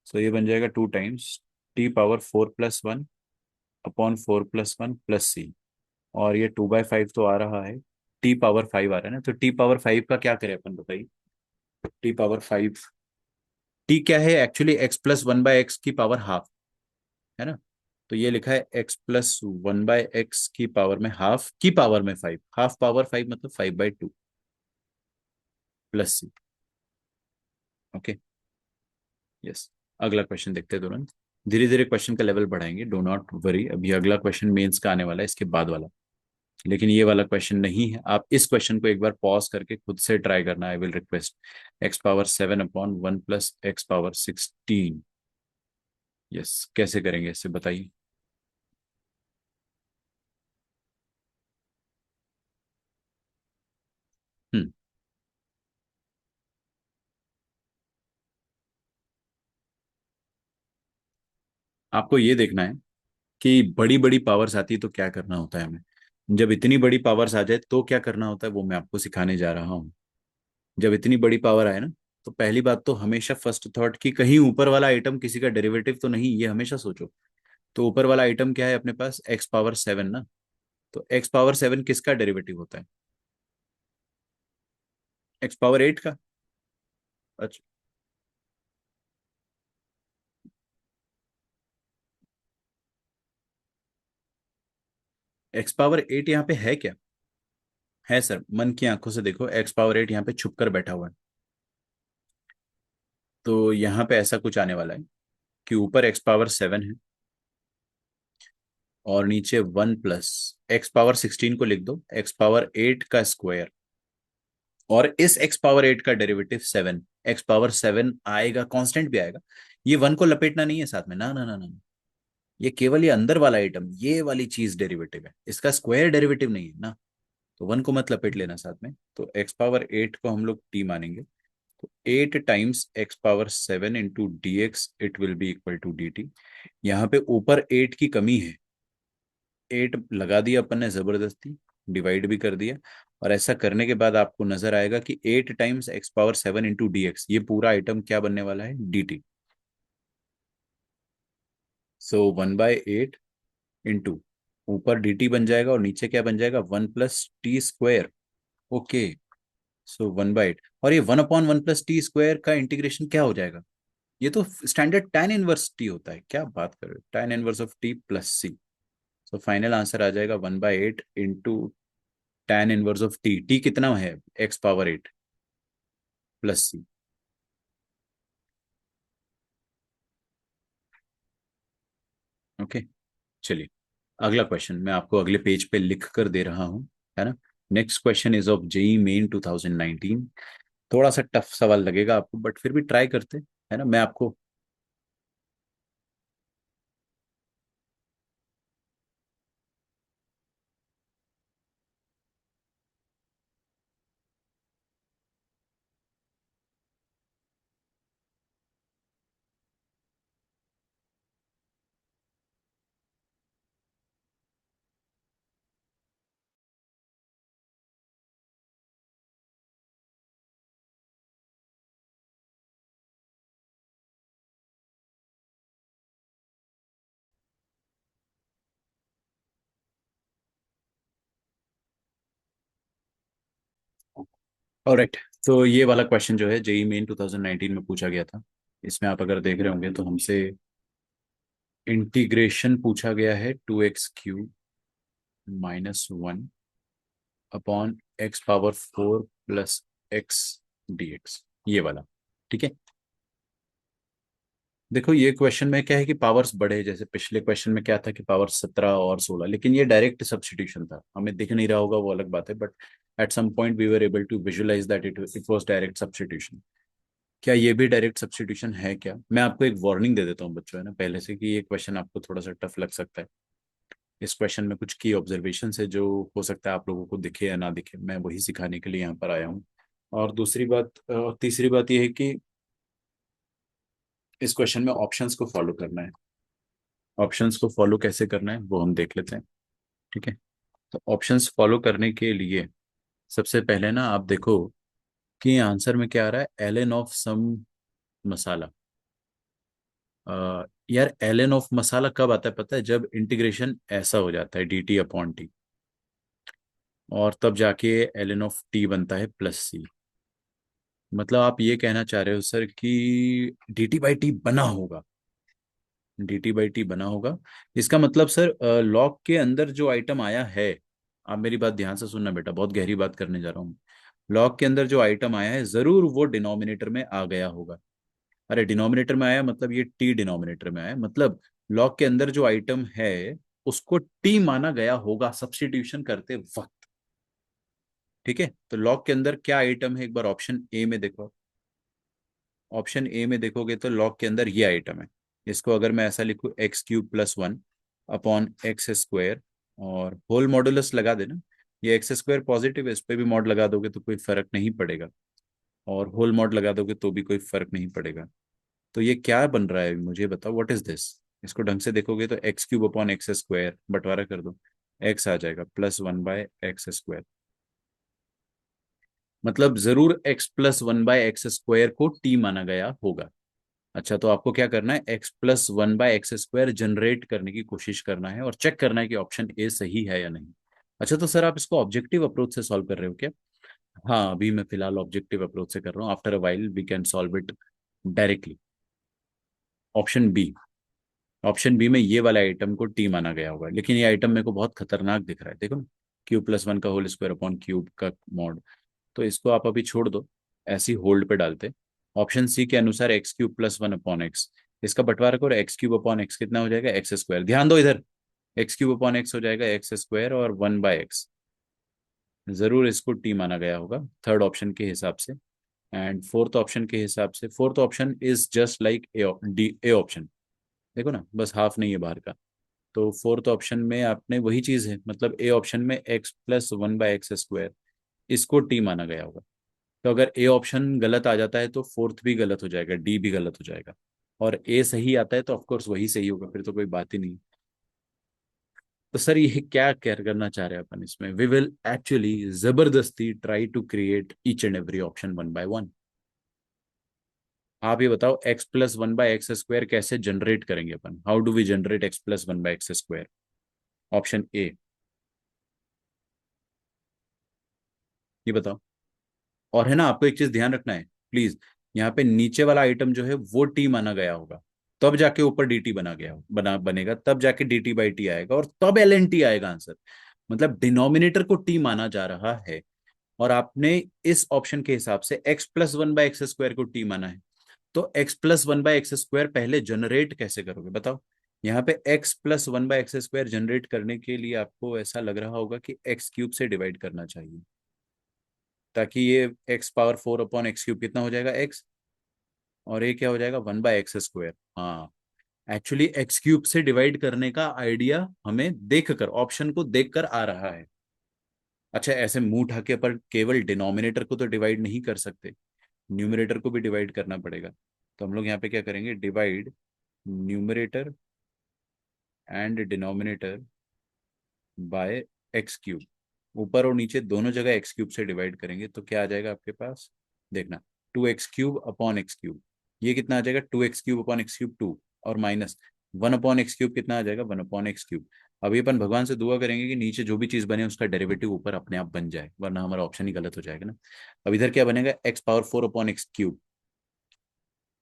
सो ये बन जाएगा 2 times t power 4+1 upon 4+1 plus सी, और ये 2/5 तो आ रहा है, टी पावर 5 आ रहा है ना, तो टी पावर 5 का क्या करें अपन बताइए। टी पावर 5, टी क्या है एक्चुअली, x+1/x की पावर हाफ, है ना। तो ये लिखा है x+1/x की पावर में हाफ की पावर में 5, हाफ पावर 5 मतलब 5/2 प्लस सी। ओके, यस, अगला क्वेश्चन देखते हैं तुरंत। धीरे धीरे क्वेश्चन का लेवल बढ़ाएंगे, डो नॉट वरी। अभी अगला क्वेश्चन मेंस का आने वाला है इसके बाद वाला, लेकिन ये वाला क्वेश्चन नहीं है। आप इस क्वेश्चन को एक बार पॉज करके खुद से ट्राई करना, I will request. x⁻7/1 + x⁻16। Yes, कैसे करेंगे इससे बताइए। हम्म। आपको ये देखना है कि बड़ी बड़ी पावर्स आती है तो क्या करना होता है हमें। जब इतनी बड़ी पावर्स आ जाए तो क्या करना होता है वो मैं आपको सिखाने जा रहा हूँ। जब इतनी बड़ी पावर आए ना, तो पहली बात तो हमेशा फर्स्ट थॉट कि कहीं ऊपर वाला आइटम किसी का डेरिवेटिव तो नहीं, ये हमेशा सोचो। तो ऊपर वाला आइटम क्या है अपने पास, x⁻7 ना। तो x⁻7 किसका डेरिवेटिव होता है, x⁻8 का। अच्छा, x⁻8 यहाँ पे है क्या। है सर, मन की आंखों से देखो, x⁻8 यहाँ पे छुप कर बैठा हुआ है। तो यहाँ पे ऐसा कुछ आने वाला है कि ऊपर x⁻7 है और नीचे 1 + x⁻16 को लिख दो, x⁻8 का स्क्वायर। और इस x⁻8 का डेरिवेटिव 7। x⁻7 आएगा, कांस्टेंट भी आएगा। ये वन को लपेटना नहीं है साथ में, ना ना ना ना। ये केवल ये अंदर वाला आइटम, ये वाली चीज डेरिवेटिव है, इसका स्क्वायर डेरिवेटिव नहीं है ना। तो वन को मत लपेट लेना साथ में। तो x⁻8 को हम लोग t मानेंगे। तो 8 times x⁻7 into d x it will be equal to d t. यहाँ पे ऊपर 8 की कमी है, 8 लगा दिया अपन ने जबरदस्ती, डिवाइड भी कर दिया। और ऐसा करने के बाद आपको नजर आएगा कि 8 times x⁻7 into d x, ये पूरा आइटम क्या बनने वाला है, डी टी। सो 1/8 इंटू, ऊपर डी टी बन जाएगा और नीचे क्या बन जाएगा, 1 + t²। ओके। सो 1/8, और ये 1/1 + t² का इंटीग्रेशन क्या हो जाएगा। ये तो स्टैंडर्ड tan इनवर्स टी होता है, क्या बात कर रहे हो, tan inverse of t + c। So final answer आ जाएगा 1/8 into tan inverse of t. T कितना है, x⁻8 + c। ओके, चलिए। अगला क्वेश्चन मैं आपको अगले पेज पे लिख कर दे रहा हूँ, है ना। Next question is of JEE Main 2019। थोड़ा सा टफ सवाल लगेगा आपको, बट फिर भी ट्राई करते, है ना। मैं आपको, ऑलराइट। तो ये वाला क्वेश्चन जो है जेई मेन 2019 में पूछा गया था। इसमें आप अगर देख रहे होंगे तो हमसे इंटीग्रेशन पूछा गया है, 2x³ - 1 upon x⁻4 + x dx, ये वाला। ठीक है। देखो ये क्वेश्चन में क्या है कि पावर्स बढ़े, जैसे पिछले क्वेश्चन में क्या था कि पावर 17 और 16, लेकिन ये डायरेक्ट सब्स्टिट्यूशन था, हमें दिख नहीं रहा होगा वो अलग बात है, but at some point we were able to visualise that it was direct substitution. क्या ये भी डायरेक्ट सब्स्टिट्यूशन है क्या। मैं आपको एक वार्निंग दे देता हूँ बच्चों, है ना, पहले से, कि ये क्वेश्चन आपको थोड़ा सा टफ लग सकता है। इस क्वेश्चन में कुछ की ऑब्जर्वेशन है जो हो सकता है आप लोगों को दिखे या ना दिखे, मैं वही सिखाने के लिए यहाँ पर आया हूँ। और दूसरी बात, तीसरी बात ये है कि इस क्वेश्चन में ऑप्शंस को फॉलो करना है। ऑप्शंस को फॉलो कैसे करना है वो हम देख लेते हैं। ठीक है। तो ऑप्शंस फॉलो करने के लिए सबसे पहले ना आप देखो कि आंसर में क्या आ रहा है, एल एन ऑफ सम मसाला। यार एल एन ऑफ मसाला कब आता है पता है, जब इंटीग्रेशन ऐसा हो जाता है dt/t, और तब जाके एल एन ऑफ टी बनता है +c। मतलब आप ये कहना चाह रहे हो सर कि dt/t बना होगा, dt/t बना होगा। इसका मतलब सर लॉग के अंदर जो आइटम आया है, आप मेरी बात ध्यान से सुनना बेटा, बहुत गहरी बात करने जा रहा हूँ। लॉग के अंदर जो आइटम आया है जरूर वो डिनोमिनेटर में आ गया होगा। अरे डिनोमिनेटर में आया मतलब ये टी डिनोमिनेटर में आया, मतलब लॉग के अंदर जो आइटम है उसको टी माना गया होगा सब्स्टिट्यूशन करते वक्त। ठीक है, तो लॉग के अंदर क्या आइटम है, एक बार ऑप्शन ए में देखो। ऑप्शन ए में देखोगे तो लॉग के अंदर ये आइटम है। इसको अगर मैं ऐसा लिखूं x³ + 1 अपॉन एक्स स्क्वायर, और होल मॉडुलस लगा देना। ये एक्स स्क्वायर पॉजिटिव है, इस पे भी मॉड लगा दोगे तो कोई फर्क नहीं पड़ेगा, और होल मॉड लगा दोगे तो भी कोई फर्क नहीं पड़ेगा। तो ये क्या बन रहा है मुझे बताओ, व्हाट इज दिस। इसको ढंग से देखोगे तो x³ अपॉन एक्स स्क्वायर, बंटवारा कर दो, x आ जाएगा +1/x²। मतलब जरूर x +1/x² को t माना गया होगा। अच्छा, तो आपको क्या करना है, x +1/x² जनरेट करने की कोशिश करना है और चेक करना है कि ऑप्शन ए सही है या नहीं। अच्छा, तो सर आप इसको ऑब्जेक्टिव अप्रोच से सॉल्व कर रहे हो क्या? हाँ, अभी मैं फिलहाल ऑब्जेक्टिव अप्रोच से कर रहा हूँ, after a while we can solve it directly. Option b, option b में ये वाला आइटम को टी माना गया होगा, लेकिन ये आइटम मेरे को बहुत खतरनाक दिख रहा है, देखो ना, क्यूब +1 का होल स्क्वायर अपॉन क्यूब का मॉड। तो इसको आप अभी छोड़ दो, ऐसी होल्ड पे डालते। ऑप्शन सी के अनुसार x³ + 1 अपॉन एक्स, इसका बंटवारा करो, x³ अपॉन एक्स कितना हो जाएगा, एक्स स्क्वायर, ध्यान दो इधर, x³ अपॉन एक्स हो जाएगा एक्स स्क्वायर और 1/x। जरूर इसको टी माना गया होगा थर्ड ऑप्शन के हिसाब से। एंड फोर्थ ऑप्शन के हिसाब से, fourth option is just like A option, देखो ना, बस हाफ नहीं है बाहर का। तो फोर्थ ऑप्शन में आपने वही चीज है, मतलब ए ऑप्शन में x +1/x², इसको टी माना गया होगा। तो अगर ए ऑप्शन गलत आ जाता है तो फोर्थ भी गलत हो जाएगा, डी भी गलत हो जाएगा, और ए सही आता है तो ऑफकोर्स वही सही होगा, फिर तो कोई बात ही नहीं। तो सर ये क्या केयर करना चाह रहे हैं अपन इसमें, वी विल एक्चुअली जबरदस्ती try to create each and every option 1/1। आप ये बताओ x +1/x² कैसे जनरेट करेंगे अपन, how do we generate x +1/x²? Option A, ये बताओ। और है ना, आपको एक चीज ध्यान रखना है प्लीज, यहाँ पे नीचे वाला आइटम जो है वो टी माना गया होगा, तब जाके ऊपर dt बना गया बनेगा, तब जाके dt/t आएगा, और तब ln t आएगा आंसर। मतलब डिनोमिनेटर को टी माना जा रहा है, और आपने इस ऑप्शन के हिसाब से x +1/x² को टी माना है। तो x +1/x² पहले जनरेट कैसे करोगे बताओ। यहाँ पे x +1/x² जनरेट करने के लिए आपको ऐसा लग रहा होगा कि x³ से डिवाइड करना चाहिए, ताकि ये x⁴ कितना हो जाएगा x, और ये क्या हो जाएगा 1/x²। हाँ, एक्चुअली x³ से डिवाइड करने का आइडिया हमें देखकर, ऑप्शन को देखकर आ रहा है। अच्छा, ऐसे मुंह उठा के पर केवल डिनोमिनेटर को तो डिवाइड नहीं कर सकते, न्यूमरेटर को भी डिवाइड करना पड़ेगा। तो हम लोग यहाँ पे क्या करेंगे, divide numerator and denominator bye x³। ऊपर और नीचे दोनों जगह x³ से डिवाइड करेंगे तो क्या आ जाएगा आपके पास, देखना, 2x³ अपॉन x³, ये कितना आ जाएगा, 2x³ अपॉन x³ 2, और माइनस 1/x³ कितना आ जाएगा, 1/x³। अभी अपन भगवान से दुआ करेंगे कि नीचे जो भी चीज बने उसका डेरिवेटिव ऊपर अपने आप बन जाए, वरना हमारा ऑप्शन ही गलत हो जाएगा ना। अब इधर क्या बनेगा, x⁴ अपॉन x³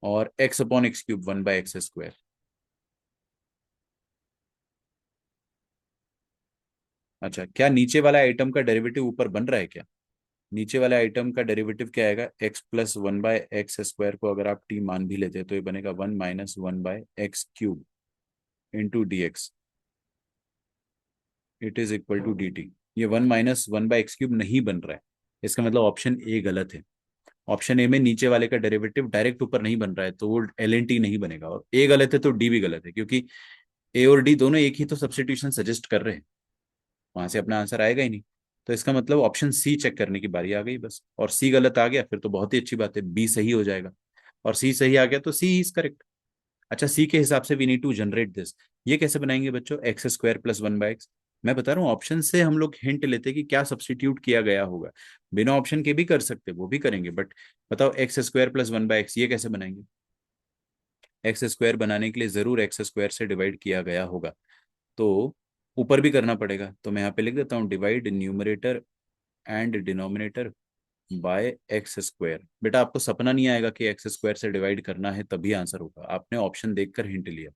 और x/x³ 1/x²। अच्छा, क्या नीचे वाला आइटम का डेरिवेटिव ऊपर बन रहा है क्या? नीचे वाले आइटम का डेरिवेटिव क्या आएगा, x +1/x² को अगर आप t मान भी लेते हैं तो ये बनेगा 1 - 1/x³ into dx, it is equal to dt। ये 1 - 1/x³ नहीं बन रहा है, इसका मतलब ऑप्शन ए गलत है। ऑप्शन ए में नीचे वाले का डेरिवेटिव डायरेक्ट ऊपर नहीं बन रहा है, तो वो ln t नहीं बनेगा, और ए गलत है तो डी भी गलत है, क्योंकि ए और डी दोनों एक ही तो सब्सटीट्यूशन सजेस्ट कर रहे हैं, वहां से अपना आंसर आएगा ही नहीं। तो इसका मतलब ऑप्शन सी चेक करने की बारी आ गई बस, और सी गलत आ गया फिर तो बहुत ही अच्छी बात है, बी सही हो जाएगा, और सी सही आ गया तो सी इज करेक्ट। अच्छा, सी के हिसाब से we need to generate this. ये कैसे बनाएंगे बच्चों, x² + 1/x। मैं बता रहा हूँ, ऑप्शन से हम लोग हिंट लेते कि क्या सब्सटीट्यूट किया गया होगा, बिना ऑप्शन के भी कर सकते, वो भी करेंगे, बट बताओ x² + 1/x ये कैसे बनाएंगे। x² बनाने के लिए जरूर x² से डिवाइड किया गया होगा, तो ऊपर भी करना पड़ेगा, तो मैं यहाँ पे लिख देता हूँ, divide numerator and denominator bye x²। बेटा आपको सपना नहीं आएगा कि x² से डिवाइड करना है तभी आंसर होगा, आपने ऑप्शन देखकर हिंट लिया।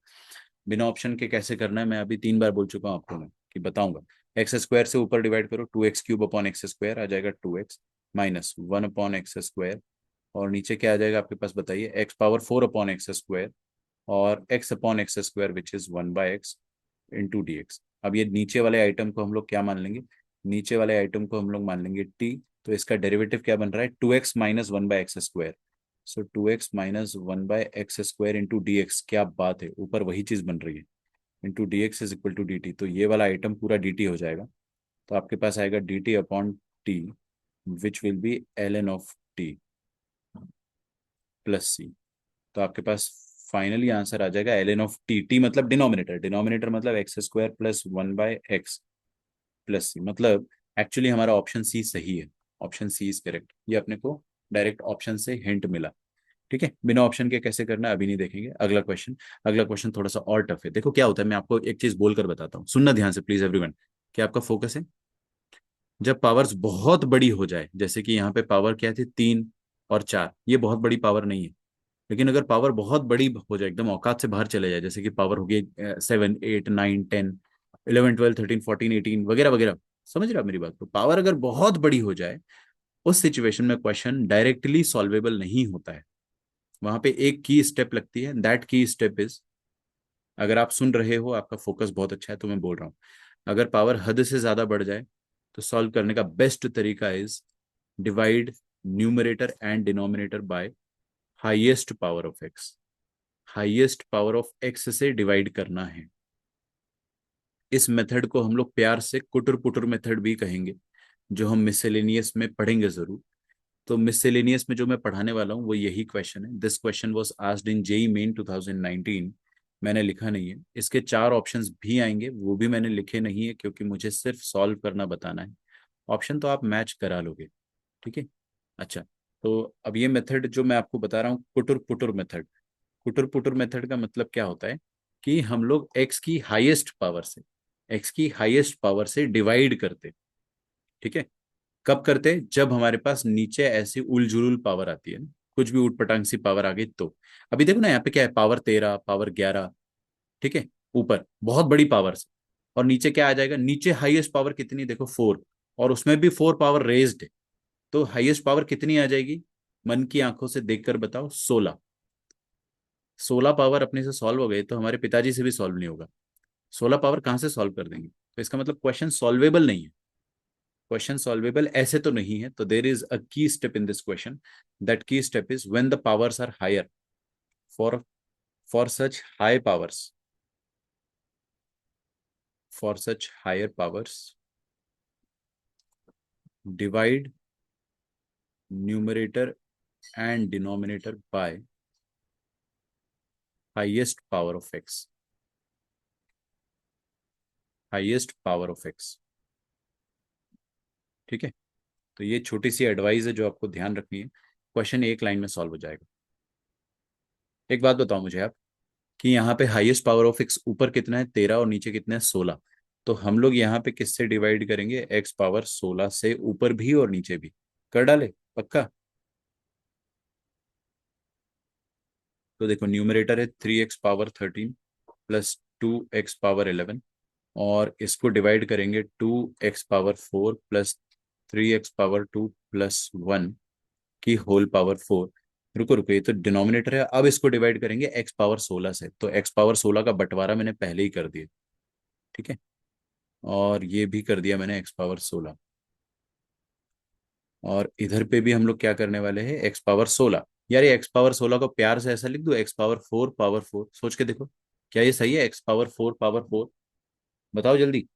बिना ऑप्शन के कैसे करना है मैं अभी 3 बार बोल चुका हूँ आपको, मैं कि बताऊंगा। x² से ऊपर डिवाइड करो, 2x³ अपॉन x² आ जाएगा 2x, -1/x², और नीचे क्या आ जाएगा आपके पास बताइए, एक्स पावर 4/x², और x/x² which is 1/x into d x. अब ये नीचे वाले आइटम को हम लोग क्या मान लेंगे, नीचे वाले आइटम को हम लोग मान लेंगे टी। तो इसका डेरिवेटिव क्या बन रहा है, 2x minus 1/x²। So 2x minus 1/x² into d x, क्या बात है, ऊपर वही चीज बन रही है, into d x is equal to d t. तो ये वाला आइटम पूरा डी टी हो जाएगा। तो आपके पास आएगा d t upon t, which will be l n of t plus सी। तो आपके पास फाइनली आंसर आ जाएगा l n of t. T मतलब डिनोमिनेटर, डिनोमिनेटर मतलब x² प्लस 1/x प्लस सी, मतलब एक्चुअली हमारा ऑप्शन सी सही है। Option c is correct. ये अपने को डायरेक्ट ऑप्शन से हिंट मिला। ठीक है, बिना ऑप्शन के कैसे करना है अभी नहीं देखेंगे, अगला क्वेश्चन। अगला क्वेश्चन थोड़ा सा और टफ है। देखो क्या होता है, मैं आपको एक चीज बोलकर बताता हूँ, सुनना ध्यान से प्लीज एवरीवन। क्या आपका फोकस है? जब पावर्स बहुत बड़ी हो जाए, जैसे कि यहाँ पे पावर क्या थी, 3 और 4, ये बहुत बड़ी पावर नहीं है। लेकिन अगर पावर बहुत बड़ी हो जाए, एकदम औकात से बाहर चले जाए, जैसे कि पावर हो गई 7, 8, 9, 10, 11, 12, 13, 14, 18 वगैरह वगैरह, समझ रहे हो आप मेरी बात को? पावर अगर बहुत बड़ी हो जाए, उस सिचुएशन में क्वेश्चन डायरेक्टली सॉल्वेबल नहीं होता है। वहां पे एक की स्टेप लगती है, दैट की स्टेप इज, अगर आप सुन रहे हो, आपका फोकस बहुत अच्छा है तो मैं बोल रहा हूँ, अगर पावर हद से ज्यादा बढ़ जाए तो सॉल्व करने का बेस्ट तरीका is divide numerator and denominator by highest power of x. Highest power of x से डिवाइड करना है। इस मेथड को हम लोग प्यार से कुटर पुटर मेथड भी कहेंगे, जो हम मिसलेनियस में पढ़ेंगे जरूर। तो मिसलेनियस में जो मैं पढ़ाने वाला हूँ वो यही क्वेश्चन है। This question was asked in JEE Main 2019। मैंने लिखा नहीं है, इसके 4 ऑप्शंस भी आएंगे, वो भी मैंने लिखे नहीं है, क्योंकि मुझे सिर्फ सॉल्व करना बताना है। ऑप्शन तो आप मैच करा लोगे। ठीक है। अच्छा, तो अब ये मेथड जो मैं आपको बता रहा हूँ, कुटर पुटर मेथड। कुटर पुटर मेथड का मतलब क्या होता है कि हम लोग एक्स की हाईएस्ट पावर से डिवाइड करते। ठीक है। कब करते? जब हमारे पास नीचे ऐसी उलझुल पावर आती है ना, कुछ भी ऊटपटांग सी पावर आ गई तो। अभी देखो ना, यहाँ पे क्या है, पावर 13, पावर 11। ठीक है, ऊपर बहुत बड़ी पावर से, और नीचे क्या आ जाएगा, नीचे हाईएस्ट पावर कितनी, देखो 4, और उसमें भी 4 पावर रेज्ड है। तो हाईएस्ट पावर कितनी आ जाएगी, मन की आंखों से देखकर बताओ, 16। 16 पावर अपने से सॉल्व हो गए तो हमारे पिताजी से भी सॉल्व नहीं होगा। 16 पावर कहाँ से सॉल्व कर देंगे? तो इसका मतलब क्वेश्चन सॉल्वेबल नहीं है। क्वेश्चन सॉल्वेबल ऐसे तो नहीं है। तो देर is a key step in this question. That key step is when the powers are higher, for for such high powers, for such higher powers, divide numerator and denominator by highest power of x. Highest power of x. ठीक है। तो ये छोटी सी advice है जो आपको ध्यान रखनी है। क्वेश्चन एक लाइन में सॉल्व हो जाएगा। एक बात बताओ मुझे आप, कि यहाँ पे हाईएस्ट पावर ऑफ एक्स ऊपर कितना है, 13, और नीचे कितना है, 16। तो हम लोग यहाँ पे किससे डिवाइड करेंगे, एक्स पावर 16 से, ऊपर भी और नीचे भी। कर डाले? पक्का? तो देखो, न्यूमरेटर है 3x power 13 plus 2x power 11, और इसको डिवाइड करेंगे 2x power 4 plus 3x power 2 plus 1 की होल पावर 4। रुको रुको, ये तो डिनोमिनेटर है। अब इसको डिवाइड करेंगे एक्स पावर 16 से, तो एक्स पावर 16 का बंटवारा मैंने पहले ही कर दिया। ठीक है, और ये भी कर दिया मैंने, x पावर 16। और इधर पे भी हम लोग क्या करने वाले हैं, x पावर 16। यार ये x पावर 16 को प्यार से ऐसा लिख दो, x पावर 4 पावर 4, सोच के देखो, क्या ये सही है, x पावर 4 पावर 4? बताओ जल्दी।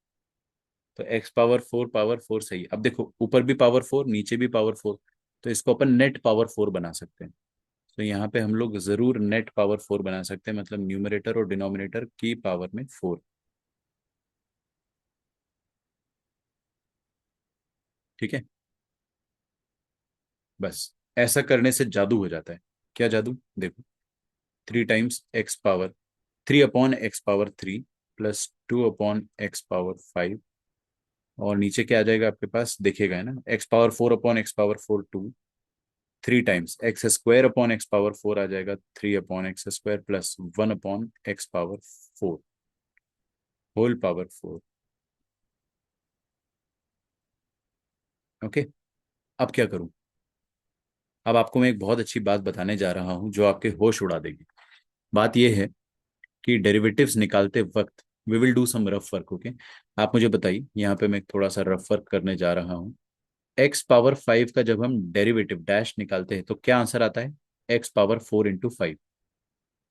तो x पावर 4 पावर 4 सही है। अब देखो, ऊपर भी पावर 4, नीचे भी पावर 4, तो इसको अपन नेट पावर 4 बना सकते हैं। तो यहाँ पे हम लोग जरूर नेट पावर 4 बना सकते हैं, मतलब न्यूमरेटर और डिनोमिनेटर की पावर में 4। ठीक है, बस ऐसा करने से जादू हो जाता है। क्या जादू? देखो, 3 upon x power 3 plus 2 upon x power 5, और नीचे क्या आ जाएगा आपके पास, देखेगा है ना, x power 4 upon x power 4 2। 3 times x² upon x power 4 आ जाएगा, 3 upon x² plus 1 upon x power 4 whole power 4। Okay. अब क्या करूं? अब आपको मैं एक बहुत अच्छी बात बताने जा रहा हूँ जो आपके होश उड़ा देगी। बात यह है कि डेरिवेटिव्स निकालते वक्त we will do some rough work. Okay, आप मुझे बताइए, यहाँ पे मैं थोड़ा सा रफ वर्क करने जा रहा हूँ। एक्स पावर 5 का जब हम डेरिवेटिव डैश निकालते हैं तो क्या आंसर आता है? X power 4 into 5।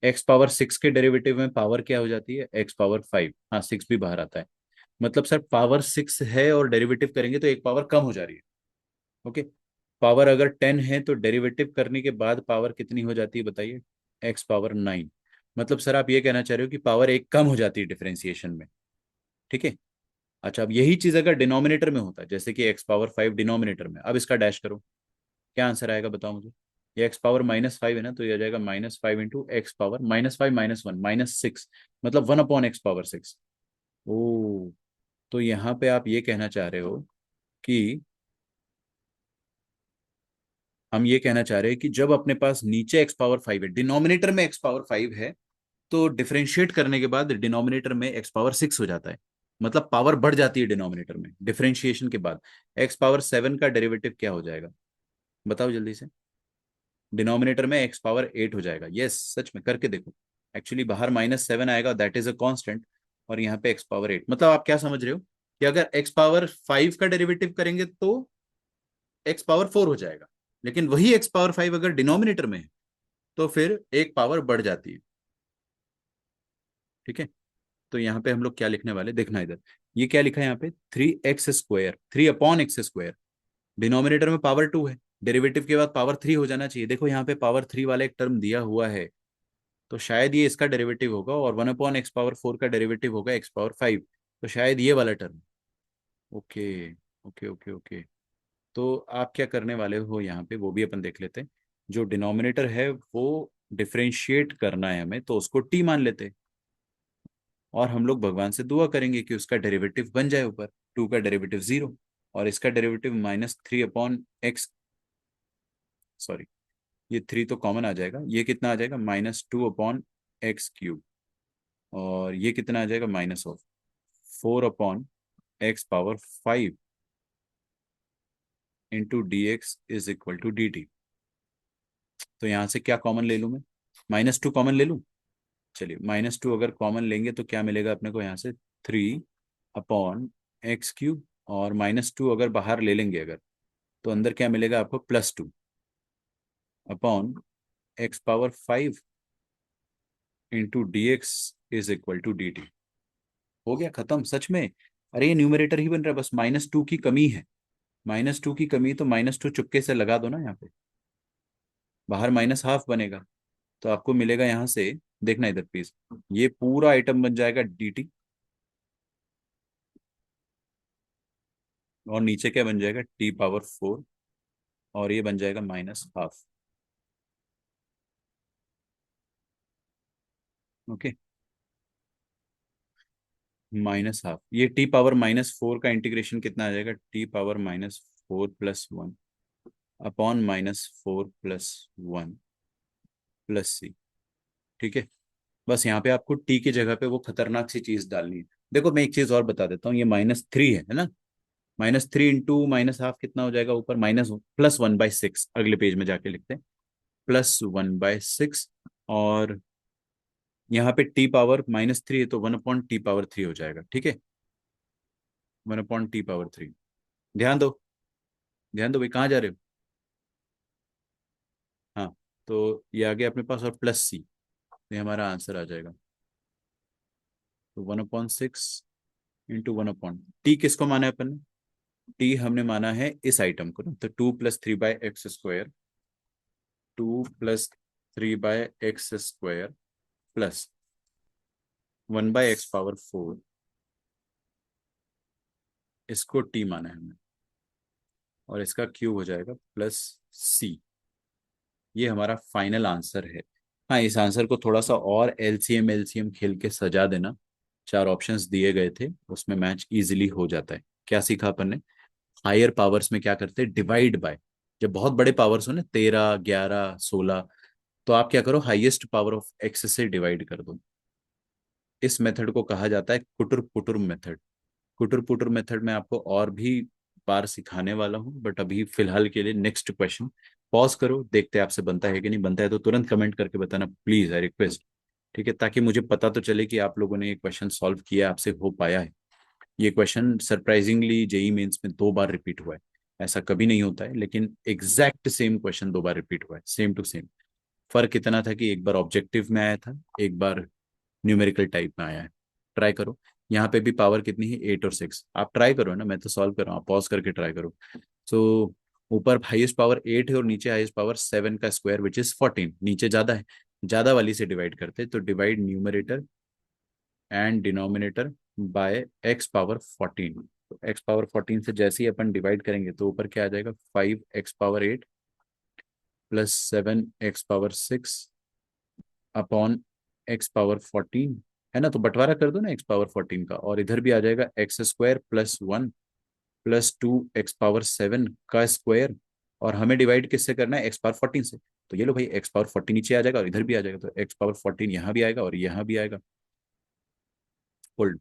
X power 6 के डेरिवेटिव में पावर क्या हो जाती है? X power 5। हाँ, 6 भी बाहर आता है। मतलब सर पावर 6 है और डेरिवेटिव करेंगे तो एक पावर कम हो जा रही है। ओके, पावर अगर 10 है तो डेरिवेटिव करने के बाद पावर कितनी हो जाती है बताइए? X power 9। मतलब सर आप ये कहना चाह रहे हो कि पावर एक कम हो जाती है डिफरेंशिएशन में। ठीक है। अच्छा, अब यही चीज अगर डिनोमिनेटर में होता है, जैसे कि एक्स पावर 5 डिनोमिनेटर में, अब इसका डैश करो, क्या आंसर आएगा बताओ मुझे? ये एक्स पावर -5 है ना, तो ये आ जाएगा -5 इंटू एक्स पावर -5 -1 -6। मतलब 1/x पावर 6। ओ, तो यहाँ पे आप ये कहना चाह रहे हो कि हम ये कहना चाह रहे हैं कि जब अपने पास नीचे एक्स पावर 5 है, डिनोमिनेटर में एक्स पावर 5 है, तो डिफरेंशिएट करने के बाद डिनोमिनेटर में एक्स पावर 6 हो जाता है। मतलब पावर बढ़ जाती है डिनोमिनेटर में डिफरेंशिएशन के बाद। एक्स पावर 7 का डेरिवेटिव क्या हो जाएगा बताओ जल्दी से? डिनोमिनेटर में एक्स पावर 8 हो जाएगा। यस, सच में करके देखो। एक्चुअली बाहर -7 आएगा, दैट इज अ कांस्टेंट, और यहाँ पे एक्स पावर 8। मतलब आप क्या समझ रहे हो कि अगर एक्स पावर 5 का डेरिवेटिव करेंगे तो एक्स पावर 4 हो जाएगा, लेकिन वही एक्स पावर 5 अगर डिनोमिनेटर में है तो फिर एक पावर बढ़ जाती है। ठीक है। तो यहाँ पे हम लोग क्या लिखने वाले, देखना इधर, ये क्या लिखा है यहाँ पे? 3x square, 3/x square. Denominator में पावर 2 है, डेरिवेटिव के बाद पावर 3 हो जाना चाहिए। देखो यहाँ पे पावर 3 वाला एक टर्म दिया हुआ है, तो शायद ये इसका डेरिवेटिव होगा, और 1/x पावर 4 का डेरिवेटिव होगा x पावर 5। तो शायद ये वाला term. Okay okay okay okay. तो आप क्या करने वाले हो यहाँ पे, वो भी अपन देख लेते हैं। जो डिनोमिनेटर है वो डिफरेंशिएट करना है हमें, तो उसको टी मान लेते हैं, और हम लोग भगवान से दुआ करेंगे कि उसका डेरिवेटिव बन जाए ऊपर। 2 का डेरिवेटिव 0, और इसका डेरिवेटिव -3/x। सॉरी, ये 3 तो कॉमन आ जाएगा, ये कितना आ जाएगा? -2/x cube. और ये कितना आ जाएगा? -4/x power 5 into dx = dt। तो यहाँ से क्या कॉमन ले लूँ मैं? -2 कॉमन ले लूँ। चलिए, -2 अगर कॉमन लेंगे तो क्या मिलेगा अपने को यहाँ से? 3/x cube. और -2 अगर बाहर ले लेंगे अगर, तो अंदर क्या मिलेगा आपको? +2/x पावर 5 इंटू dx = हो गया खत्म सच में। अरे ये न्यूमरेटर ही बन रहा है, बस -2 की कमी है। -2 की कमी, तो -2 चुपके से लगा दो ना यहाँ पे, बाहर -½ बनेगा। तो आपको मिलेगा यहाँ से, देखना इधर प्लीज, ये पूरा आइटम बन जाएगा dt, और नीचे क्या बन जाएगा? t पावर 4, और ये बन जाएगा -½ ओके। -½ ये t पावर -4 का इंटीग्रेशन कितना आ जाएगा? t power -4 + 1 upon -4 + 1 + c। ठीक है। बस यहाँ पे आपको टी की जगह पे वो खतरनाक सी चीज डालनी है। देखो मैं एक चीज और बता देता हूँ, ये -3 है ना, -3 इंटू -½ कितना हो जाएगा ऊपर? माइनस +1/6। अगले पेज में जाके लिखते हैं, +1/6। और यहाँ पे t पावर -3 है, तो 1/t पावर 3 हो जाएगा। ठीक है, 1/t पावर 3। ध्यान दो, ध्यान दो भाई, कहाँ जा रहे हो? हाँ, तो ये आ गया अपने पास, और +c, ये हमारा आंसर आ जाएगा। तो 1/6 इंटू 1/t किसको माना है अपन ने? टी हमने माना है इस आइटम को ना, तो 2 + 3/x square plus 1/x power 4, इसको टी माना है हमने, और इसका क्यूब हो जाएगा +c। ये हमारा फाइनल आंसर है। हाँ, इस आंसर को थोड़ा सा और एलसीएम एलसीएम खेल के सजा देना। 4 ऑप्शंस दिए गए थे, उसमें मैच इजीली हो जाता है। क्या सीखा अपन ने? हायर पावर्स में क्या करते हैं? Divide by. जब बहुत बड़े पावर्स हो ना, 13, 11, 16, तो आप क्या करो? हाईएस्ट पावर ऑफ एक्स से डिवाइड कर दो। इस मेथड को कहा जाता है कुटुर पुटुर मेथड। कुटुर पुटुर मेथड में आपको और भी बार सिखाने वाला हूँ, बट अभी फिलहाल के लिए नेक्स्ट क्वेश्चन। पॉज करो, देखते हैं आपसे बनता है कि नहीं। बनता है तो तुरंत कमेंट करके बताना प्लीज, आई रिक्वेस्ट। ठीक है, ताकि मुझे पता तो चले कि आप लोगों ने ये क्वेश्चन सॉल्व किया, आपसे हो पाया है। ये क्वेश्चन सरप्राइजिंगली जेई मेंस में 2 बार रिपीट हुआ है। ऐसा कभी नहीं होता है, लेकिन एग्जैक्ट सेम क्वेश्चन 2 बार रिपीट हुआ है, सेम टू सेम। फर्क इतना था कि एक बार ऑब्जेक्टिव में आया था, एक बार न्यूमेरिकल टाइप में आया है। ट्राई करो। यहाँ पे भी पावर कितनी है, 8 और 6। आप ट्राई करो ना, मैं तो सॉल्व कर रहा हूँ, आप पॉज करके ट्राई करो। सो ऊपर हाईएस्ट पावर 8 है और नीचे हाईएस्ट पावर 7 का स्क्वायर विच इज 14। नीचे ज्यादा है, ज्यादा वाली से डिवाइड करते हैं, तो divide numerator and denominator bye x power 14। तो एक्स पावर 14 से जैसे ही अपन डिवाइड करेंगे तो ऊपर क्या आ जाएगा, 5x power 8 plus 7x power 6 upon x power 14। है ना, तो बंटवारा कर दो ना x पावर 14 का, और इधर भी आ जाएगा x² +1 +2x पावर 7 का स्क्वायर। और हमें डिवाइड किससे करना है, x पावर 14 से। तो ये लो भाई, x पावर 14 नीचे आ जाएगा और इधर भी आ जाएगा, तो x पावर 14 यहाँ भी आएगा और यहाँ भी आएगा। होल्ड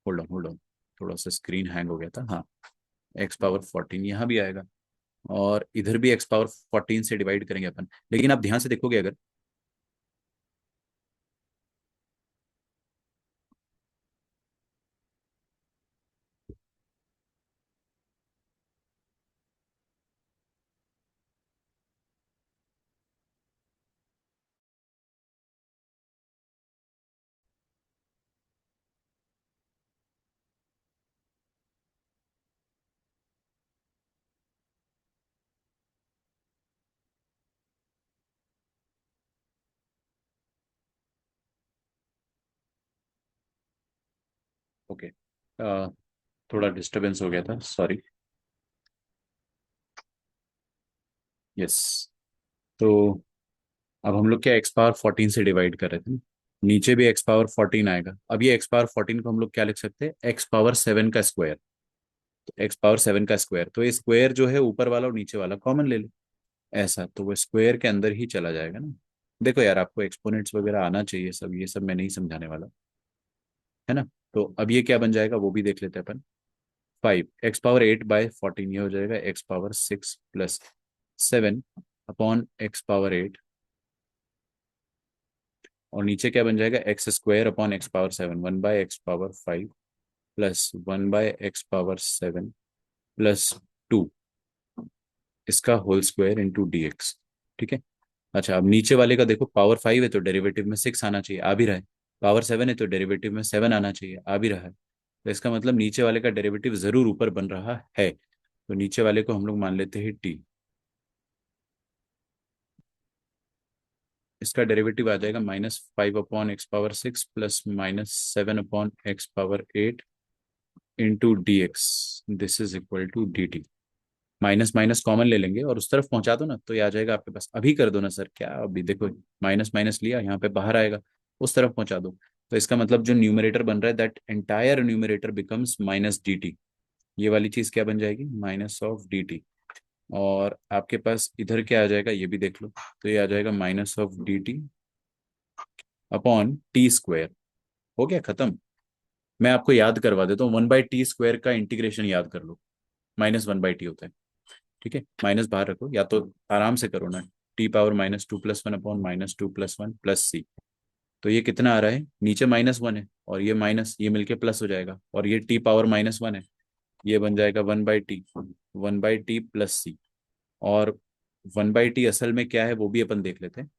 होल्ड ऑन, थोड़ा सा स्क्रीन हैंग हो गया था। हाँ, x पावर 14 यहाँ भी आएगा, और इधर भी x पावर 14 से डिवाइड करेंगे अपन। लेकिन आप ध्यान से देखोगे अगर, ओके, थोड़ा डिस्टरबेंस हो गया था, सॉरी। यस। तो अब हम लोग क्या x पावर 14 से डिवाइड कर रहे थे ना? नीचे भी x पावर 14 आएगा। अब ये x पावर 14 को हम लोग क्या लिख सकते हैं, x पावर 7 का स्क्वायर। तो x पावर 7 का स्क्वायर, तो ये स्क्वायर जो है ऊपर वाला और नीचे वाला कॉमन ले लो। ऐसा तो वो स्क्वायर के अंदर ही चला जाएगा ना। देखो यार, आपको एक्सपोनेंट्स वगैरह आना चाहिए सब, ये सब मैं नहीं समझाने वाला, है ना। तो अब ये क्या बन जाएगा वो भी देख लेते हैं अपन। 5x पावर 8/14, ये हो जाएगा x power 6 +7 upon x power 8। और नीचे क्या बन जाएगा, x² upon x power 7, 1/x power 5 +1/x power 7 +2, इसका होल स्क्वायर इंटू dx। ठीक है। अच्छा, अब नीचे वाले का देखो, पावर 5 है तो डेरिवेटिव में 6 आना चाहिए, आ भी रहा है। पावर 7 है तो डेरिवेटिव में 7 आना चाहिए, आ भी रहा है। तो इसका मतलब नीचे वाले का डेरिवेटिव जरूर ऊपर बन रहा है। तो नीचे वाले को हम लोग मान लेते हैं t। इसका डेरिवेटिव आ जाएगा -5/x power 6 +-7/x power 8 into d x. This is equal to d t. Minus minus common ले लेंगे और उस तरफ पहुंचा दो ना, तो ये आ जाएगा आपके पास। अभी कर दो ना सर, क्या अभी देखो, माइनस माइनस लिया, यहाँ पे बाहर आएगा, उस तरफ पहुंचा दो। तो इसका मतलब जो न्यूमरेटर बन रहा है, that entire numerator becomes -dt। ये वाली चीज क्या बन जाएगी, -dt। और आपके पास इधर क्या आ जाएगा, ये भी देख लो। तो ये आ जाएगा -dt अपॉन t²। हो गया खत्म। मैं आपको याद करवा देता हूँ, 1/t² का इंटीग्रेशन याद कर लो। -1/t होता है। ठीक है, माइनस बाहर रखो, या तो आराम से करो ना। t⁻² +1 upon -2 +1 +c। तो ये कितना आ रहा है, नीचे -1 है और ये माइनस, ये मिलके प्लस हो जाएगा, और ये t⁻−1 है, ये बन जाएगा 1/t और 1/t असल में क्या है वो भी अपन देख लेते हैं।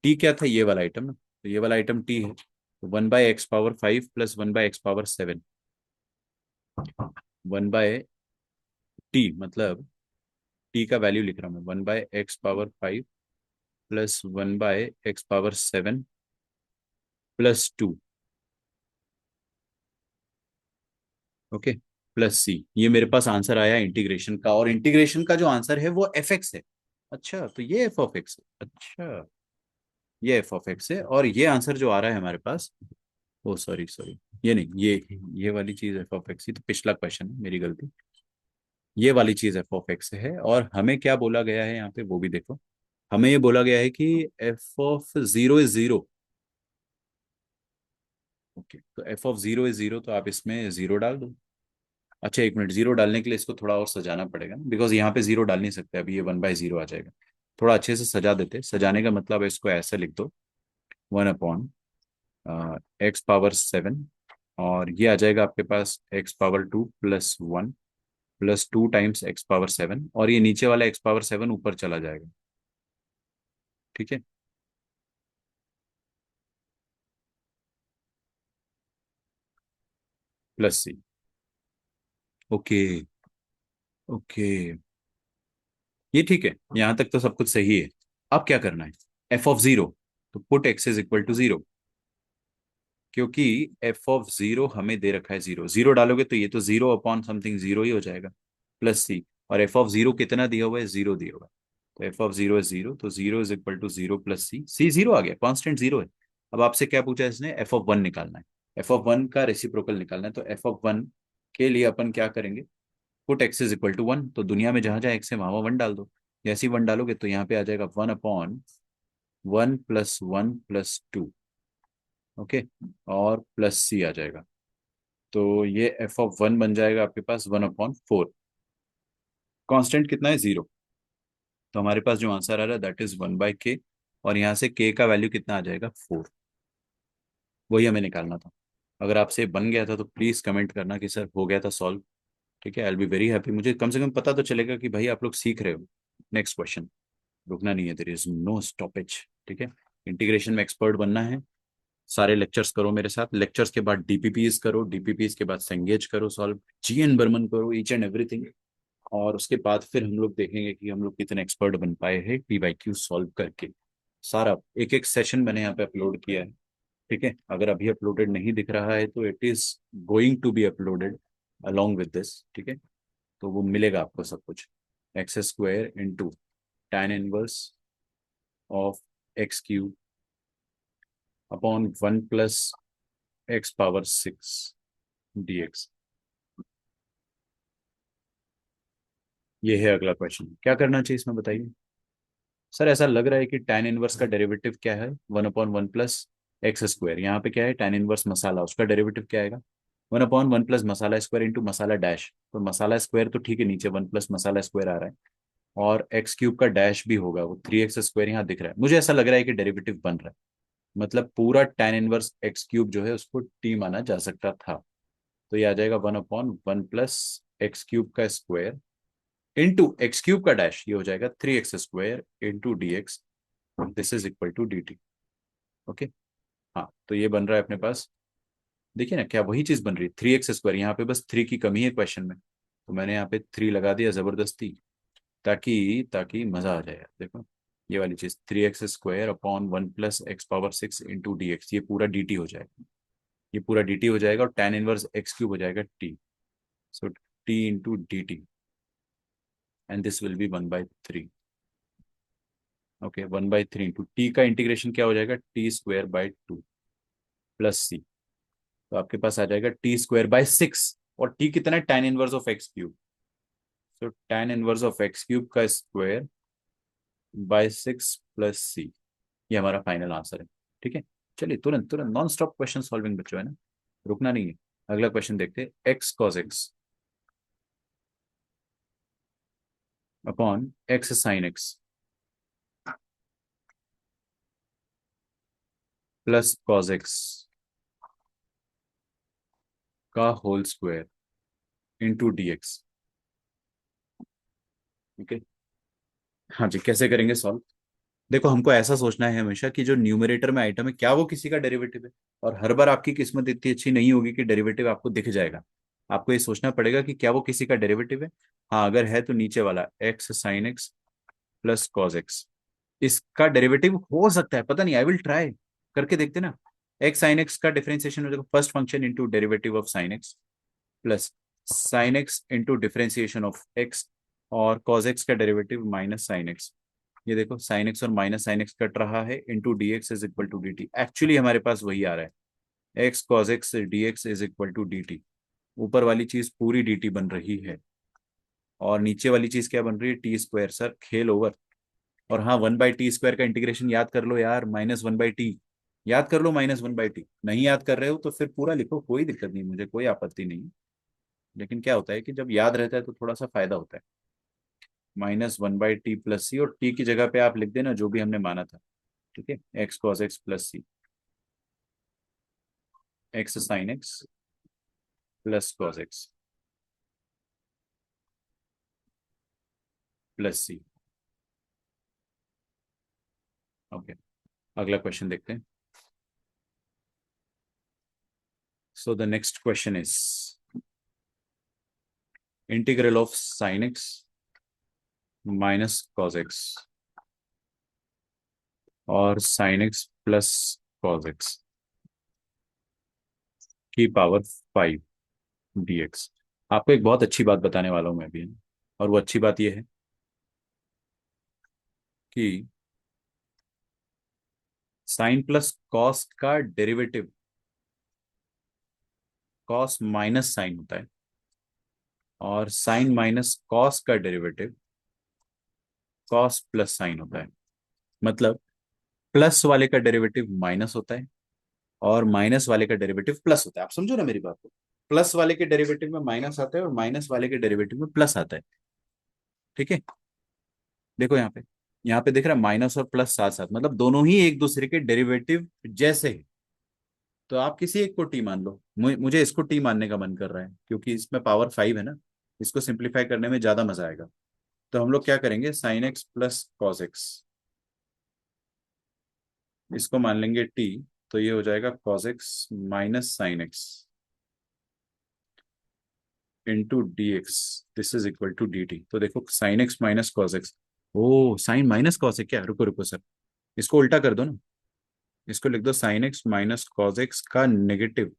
t क्या था, ये वाला आइटम ना, तो ये वाला आइटम t है, तो 1/x power 5 +1/x power 7। 1/t मतलब t का वैल्यू लिख रहा हूँ मैं, 1/x power 5 +1/x power 7 +2। Okay, plus सी। ये मेरे पास आंसर आया इंटीग्रेशन का, और इंटीग्रेशन का जो आंसर है वो f(x) है। अच्छा, तो ये f(x) है। अच्छा, ये f(x) है, और ये आंसर जो आ रहा है हमारे पास, ओ सॉरी सॉरी, ये नहीं, ये वाली चीज f(x), ये तो पिछला क्वेश्चन है, मेरी गलती। ये वाली चीज f(x) है, और हमें क्या बोला गया है यहाँ पे वो भी देखो। हमें ये बोला गया है कि f(0) इज 0। ओके, तो f(0) इज 0, तो आप इसमें 0 डाल दो। अच्छा एक मिनट, जीरो डालने के लिए इसको थोड़ा और सजाना पड़ेगा, बिकॉज यहाँ पे जीरो डाल नहीं सकते अभी, ये 1/0 आ जाएगा। थोड़ा अच्छे से सजा देते, सजाने का मतलब है इसको ऐसे लिख दो, 1/x⁻7, और ये आ जाएगा आपके पास x⁻2 + 1 + 2 टाइम्स x⁻7, और ये नीचे वाला x⁻7 ऊपर चला जाएगा। ठीक है। +c। ओके। ओके, ये ठीक है, यहां तक तो सब कुछ सही है। अब क्या करना है, f(0), तो put x is equal to 0, क्योंकि f(0) हमें दे रखा है 0, 0 डालोगे तो ये तो 0/समथिंग 0 ही हो जाएगा, +c। और f(0) कितना दिया हुआ है, 0 दिया हुआ है, तो f(0) है 0, तो 0 इज इक्वल टू 0 + c 0 आ गया, कांस्टेंट 0 है। अब आपसे क्या पूछा है इसने, f(1) निकालना है, f(1) का रेसिप्रोकल निकालना है, तो f(1) के लिए अपन क्या करेंगे, put x is equal to 1, तो दुनिया में जहां जहां x है वहां 1 डाल दो। जैसे ही 1 डालोगे तो यहाँ पे आ जाएगा 1/1 + 1 + 2। ओके, और +c आ जाएगा, तो ये f(1) बन जाएगा आपके पास 1/4। कांस्टेंट कितना है, 0, तो हमारे पास जो आंसर आ रहा है दैट इज 1/k, और यहाँ से k का वैल्यू कितना आ जाएगा, 4। वही हमें निकालना था। अगर आपसे बन गया था तो प्लीज कमेंट करना कि सर हो गया था सॉल्व। ठीक है, I will be very happy, मुझे कम से कम पता तो चलेगा कि भाई आप लोग सीख रहे हो। नेक्स्ट क्वेश्चन, रुकना नहीं है, देयर इज नो स्टॉपेज। ठीक है, इंटीग्रेशन में एक्सपर्ट बनना है, सारे लेक्चर्स करो मेरे साथ, लेक्चर्स के बाद डीपीपीज करो, डीपीपीज के बाद संगेज करो सॉल्व, जीएन बर्मन करो, ईच एंड एवरीथिंग, और उसके बाद फिर हम लोग देखेंगे कि हम लोग कितने एक्सपर्ट बन पाए हैं पीवाईक्यू सॉल्व करके। सारा एक एक सेशन मैंने यहाँ पे अपलोड किया है। ठीक है, अगर अभी अपलोडेड नहीं दिख रहा है तो it is going to be uploaded along with this. ठीक है, तो वो मिलेगा आपको सब कुछ, x² into tan 1 of x³ upon 1 + x⁻6 dx। ये है अगला क्वेश्चन, क्या करना चाहिए इसमें बताइए। सर ऐसा लग रहा है कि tan 1 का डेरिवेटिव क्या है, 1/1 + x², यहाँ पे क्या है, tan 1 मसाला, उसका डेरिवेटिव क्या आएगा, 1/1 + मसाला स्क्वायर इंटू मसाला डैश, तो मसाला स्क्वायर तो ठीक है, नीचे 1 + मसाला स्क्वायर आ रहा है, और x³ का डैश भी होगा, वो 3x² यहाँ दिख रहा है, मुझे ऐसा लग रहा है कि डेरिवेटिव बन रहा है, मतलब पूरा tan 1 x³ जो है उसको t माना जा सकता था। तो ये आ जाएगा 1/1 + x³ का स्क्वायर इंटू x³ का डैश, ये हो जाएगा 3x² into dx, this is equal to dt। Okay, हाँ तो ये बन रहा है अपने पास, देखिए ना क्या वही चीज बन रही है, 3x², यहाँ पे बस 3 की कमी है क्वेश्चन में, तो मैंने यहाँ पे 3 लगा दिया जबरदस्ती, ताकि ताकि मजा आ जाए यार। देखो ये वाली चीज, 3x² upon 1 + x⁻6 into dx, ये पूरा dt हो जाएगा, ये पूरा dt हो जाएगा, और tan 1 x³ हो जाएगा t, so t into dt, and this will B 1/3। Okay, 1/3 into T का इंटीग्रेशन क्या हो जाएगा, t² / 2 + c, तो आपके पास आ जाएगा t²/6, और t कितना है, tan 1 ऑफ x³, तो tan 1 ऑफ x³ का स्क्वायर बाय 6 + c, ये हमारा फाइनल आंसर है। ठीक है, चलिए तुरंत तुरंत नॉन स्टॉप क्वेश्चन सॉल्विंग बच्चों, है ना, रुकना नहीं है। अगला क्वेश्चन देखते हैं, x cos x upon x sin x plus cos x का whole square into dx। Okay, हाँ जी, कैसे करेंगे सॉल्व। देखो हमको ऐसा सोचना है हमेशा कि जो न्यूमरेटर में आइटम है क्या वो किसी का डेरिवेटिव है, और हर बार आपकी किस्मत इतनी अच्छी नहीं होगी कि डेरिवेटिव आपको दिख जाएगा, आपको ये सोचना पड़ेगा कि क्या वो किसी का डेरिवेटिव है। हाँ अगर है तो नीचे वाला x sin x plus cos x, इसका डेरिवेटिव हो सकता है, पता नहीं, आई विल ट्राई करके देखते ना। x sin x का डिफरेंशिएशन हो जाएगा first function into derivative of sin x plus sin x into differentiation of x, और cos x का डेरिवेटिव माइनस sin x, ये देखो sin x और माइनस sin x कट रहा है, into d x is equal to d t, actually हमारे पास वही आ रहा है, x cos x dx is equal to d t, ऊपर वाली चीज पूरी डी टी बन रही है, और नीचे वाली चीज क्या बन रही है, t², सर खेल ओवर। और हाँ 1/t² का इंटीग्रेशन याद कर लो यार, -1/t, याद कर लो, -1/t, नहीं याद कर रहे हो तो फिर पूरा लिखो, कोई दिक्कत नहीं, मुझे कोई आपत्ति नहीं। लेकिन क्या होता है कि जब याद रहता है तो थोड़ा सा फायदा होता है। -1/t प्लस सी, और टी की जगह पे आप लिख देना जो भी हमने माना था। ठीक है, x cos x plus c, x sine x plus cos x plus सी। ओके, अगला क्वेश्चन देखते हैं। So the next question is integral of sine x minus cos x और sine x plus cos x की power 5 dx। आपको एक बहुत अच्छी बात बताने वाला हूं मैं अभी, और वो अच्छी बात यह है कि साइन प्लस कॉस का डेरिवेटिव कॉस माइनस साइन होता है, और साइन माइनस कॉस का डेरिवेटिव कॉस प्लस साइन होता है। मतलब प्लस वाले का डेरिवेटिव माइनस होता है और माइनस वाले का डेरिवेटिव प्लस होता है। आप समझो ना मेरी बात को, प्लस वाले के डेरिवेटिव में माइनस आता है और माइनस वाले के डेरिवेटिव में प्लस आता है। ठीक है, देखो यहाँ पे दिख रहा है माइनस और प्लस साथ साथ, मतलब दोनों ही एक दूसरे के डेरिवेटिव जैसे हैं। तो आप किसी एक को टी मान लो, मुझे इसको टी मानने का मन कर रहा है क्योंकि इसमें पावर 5 है ना, इसको सिंप्लीफाई करने में ज्यादा मजा आएगा। तो हम लोग क्या करेंगे, sine x plus cos x, इसको मान लेंगे टी। तो ये हो जाएगा cos x minus sine x into d x, this is equal to d t. तो देखो sine x minus cos x, ओ साइन माइनस कॉस है क्या, रुको रुको सर, इसको उल्टा कर दो ना। इसको लिख दो sine x minus cos x का negative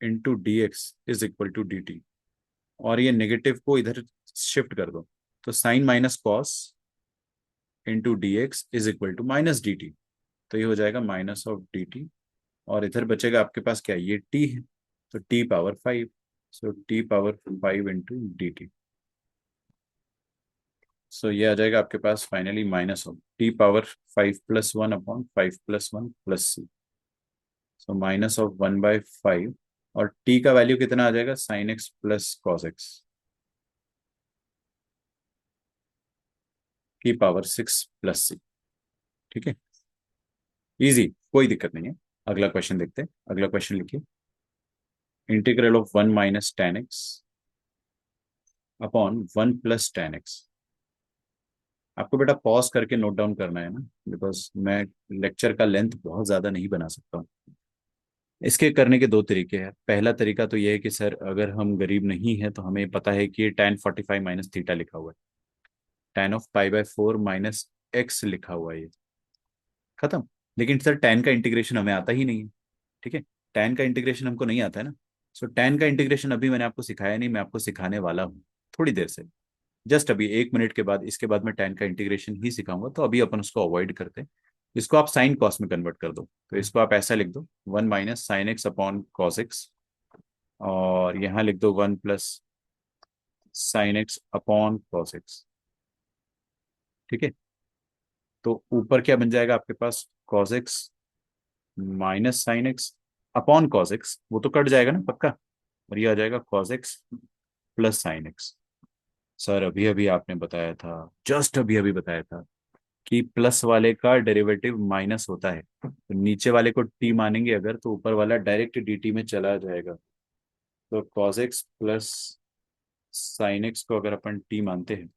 into d x is equal to d t, और ये नेगेटिव को इधर शिफ्ट कर दो। तो sine minus cos into d x is equal to minus d t. तो ये हो जाएगा माइनस ऑफ डी टी, और इधर बचेगा आपके पास क्या, ये टी है, तो t power 5। So t power 5 into d t. So ये आ जाएगा आपके पास finally minus of t power 5+1/5+1 plus C. So minus of 1/5, और टी का वैल्यू कितना आ जाएगा, sine x plus cos x की पावर 6 प्लस सी। ठीक है, इजी, कोई दिक्कत नहीं है। अगला क्वेश्चन देखते हैं। अगला क्वेश्चन लिखिए, integral of 1 - tan x upon 1 + tan x। आपको बेटा पॉज करके नोट डाउन करना है ना, बिकॉज मैं लेक्चर का लेंथ बहुत ज्यादा नहीं बना सकता हूँ। इसके करने के दो तरीके हैं। पहला तरीका तो यह है कि सर अगर हम गरीब नहीं है तो हमें पता है कि tan 45 माइनस थीटा लिखा हुआ है, tan(π/4 - x) लिखा हुआ है, ये खत्म। लेकिन सर tan का इंटीग्रेशन हमें आता ही नहीं है। ठीक है, tan का इंटीग्रेशन हमको नहीं आता है ना। सो tan का इंटीग्रेशन अभी मैंने आपको सिखाया नहीं, मैं आपको सिखाने वाला हूँ थोड़ी देर से, जस्ट अभी 1 मिनट के बाद। इसके बाद मैं tan का इंटीग्रेशन ही सिखाऊंगा, तो अभी अपन उसको अवॉइड करते हैं। इसको आप साइन कॉस में कन्वर्ट कर दो, तो इसको आप ऐसा लिख दो, 1 - sin x/cos x, और यहाँ लिख दो 1 + sin x/cos x। ठीक है, तो ऊपर क्या बन जाएगा आपके पास, cos x minus sine X upon cos x, वो तो कट जाएगा ना पक्का, और ये आ जाएगा cos x plus sine x. Sir अभी अभी आपने बताया था, जस्ट अभी अभी बताया था कि प्लस वाले का डेरिवेटिव माइनस होता है, तो नीचे वाले को टी मानेंगे अगर, तो ऊपर वाला डायरेक्ट dt में चला जाएगा। तो cos x plus sine x को अगर अपन टी मानते हैं,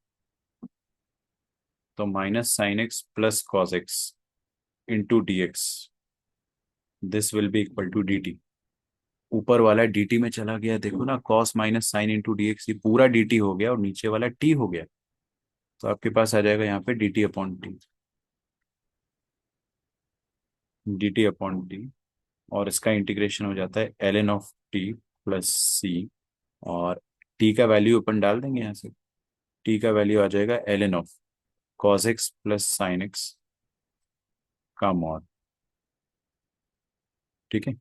तो -sin x plus cos x into d x, this will be equal to d t. ऊपर वाला dt में चला गया, देखो ना, cos minus sine into d x, ये पूरा dt हो गया और नीचे वाला t हो गया। तो आपके पास आ जाएगा यहाँ पे dt अपॉन टी, और इसका इंटीग्रेशन हो जाता है ln ऑफ टी प्लस सी, और t का वैल्यू अपन डाल देंगे यहाँ से। t का वैल्यू आ जाएगा ln of cos x plus sine x का मॉड। ठीक है,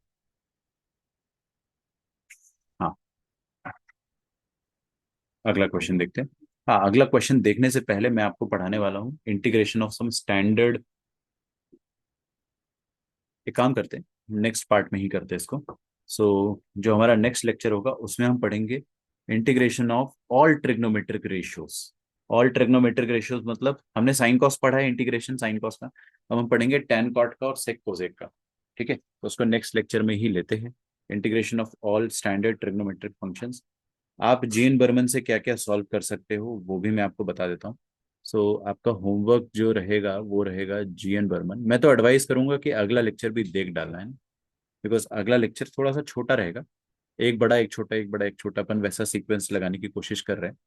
हाँ, अगला क्वेश्चन देखते हैं। हाँ, अगला क्वेश्चन देखने से पहले मैं आपको पढ़ाने वाला हूँ इंटीग्रेशन ऑफ सम स्टैंडर्ड। एक काम करते हैं, नेक्स्ट पार्ट में ही करते हैं इसको। सो जो हमारा नेक्स्ट लेक्चर होगा उसमें हम पढ़ेंगे integration of all trigonometric ratios. All trigonometric ratios मतलब हमने साइन कॉस पढ़ा है, इंटीग्रेशन साइन कॉस का, अब हम पढ़ेंगे टेन कॉट का और सेक कोसेक का। ठीक है, तो उसको नेक्स्ट लेक्चर में ही लेते हैं। Integration of all standard trigonometric functions. आप जीएन बर्मन से क्या क्या सॉल्व कर सकते हो वो भी मैं आपको बता देता हूँ। सो आपका होमवर्क जो रहेगा वो रहेगा जीएन बर्मन। मैं तो एडवाइस करूंगा कि अगला लेक्चर भी देख डालना है, बिकॉज अगला लेक्चर थोड़ा सा छोटा रहेगा। एक बड़ा एक छोटा, एक बड़ा एक छोटा, अपन वैसा सीक्वेंस लगाने की कोशिश कर रहे हैं।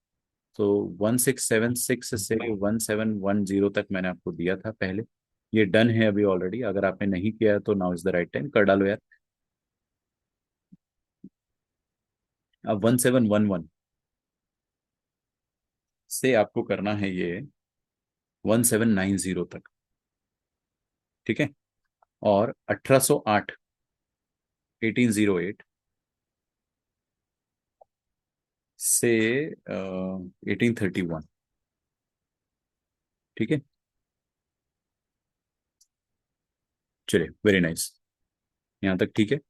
तो 1676 से 1710 तक मैंने आपको दिया था पहले। ये डन है अभी ऑलरेडी, अगर आपने नहीं किया तो now is the right time, कर डालो यार। अब 1711 से आपको करना है ये 1790 तक। ठीक है, और 1808, 1808 से 1831। ठीक है, चलिए वेरी नाइस, यहाँ तक ठीक है।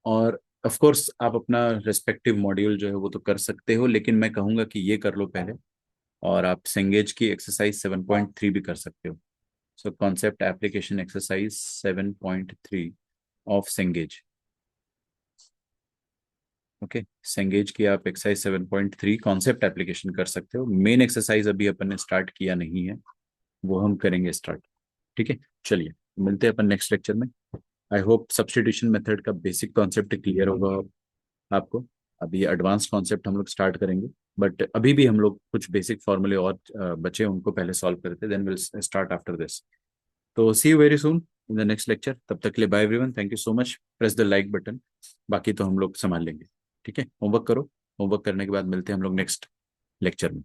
और ऑफ कोर्स आप अपना रेस्पेक्टिव मॉड्यूल जो है वो तो कर सकते हो, लेकिन मैं कहूंगा कि ये कर लो पहले। और आप सेंगेज की एक्सरसाइज 7.3 भी कर सकते हो। So concept application exercise 7.3 of Cengage. Okay, Cengage की आप एक्सरसाइज 7.3 कॉन्सेप्ट एप्लीकेशन कर सकते हो। मेन एक्सरसाइज अभी अपन ने स्टार्ट किया नहीं है, वो हम करेंगे स्टार्ट। ठीक है, चलिए मिलते हैं अपन नेक्स्ट लेक्चर में। आई होप सब्स्टिट्यूशन मेथड का बेसिक कॉन्सेप्ट क्लियर होगा आपको। अभी एडवांस कॉन्सेप्ट हम लोग स्टार्ट करेंगे, बट अभी भी हम लोग कुछ बेसिक फॉर्मूले और बचे उनको पहले सॉल्व करते, then will start after this. तो see you very soon in the next lecture. तब तक के लिए bye everyone, thank you so much, press the like button. बाकी तो हम लोग संभाल लेंगे। ठीक है, होमवर्क करो, होमवर्क करने के बाद मिलते हैं हम लोग नेक्स्ट लेक्चर में।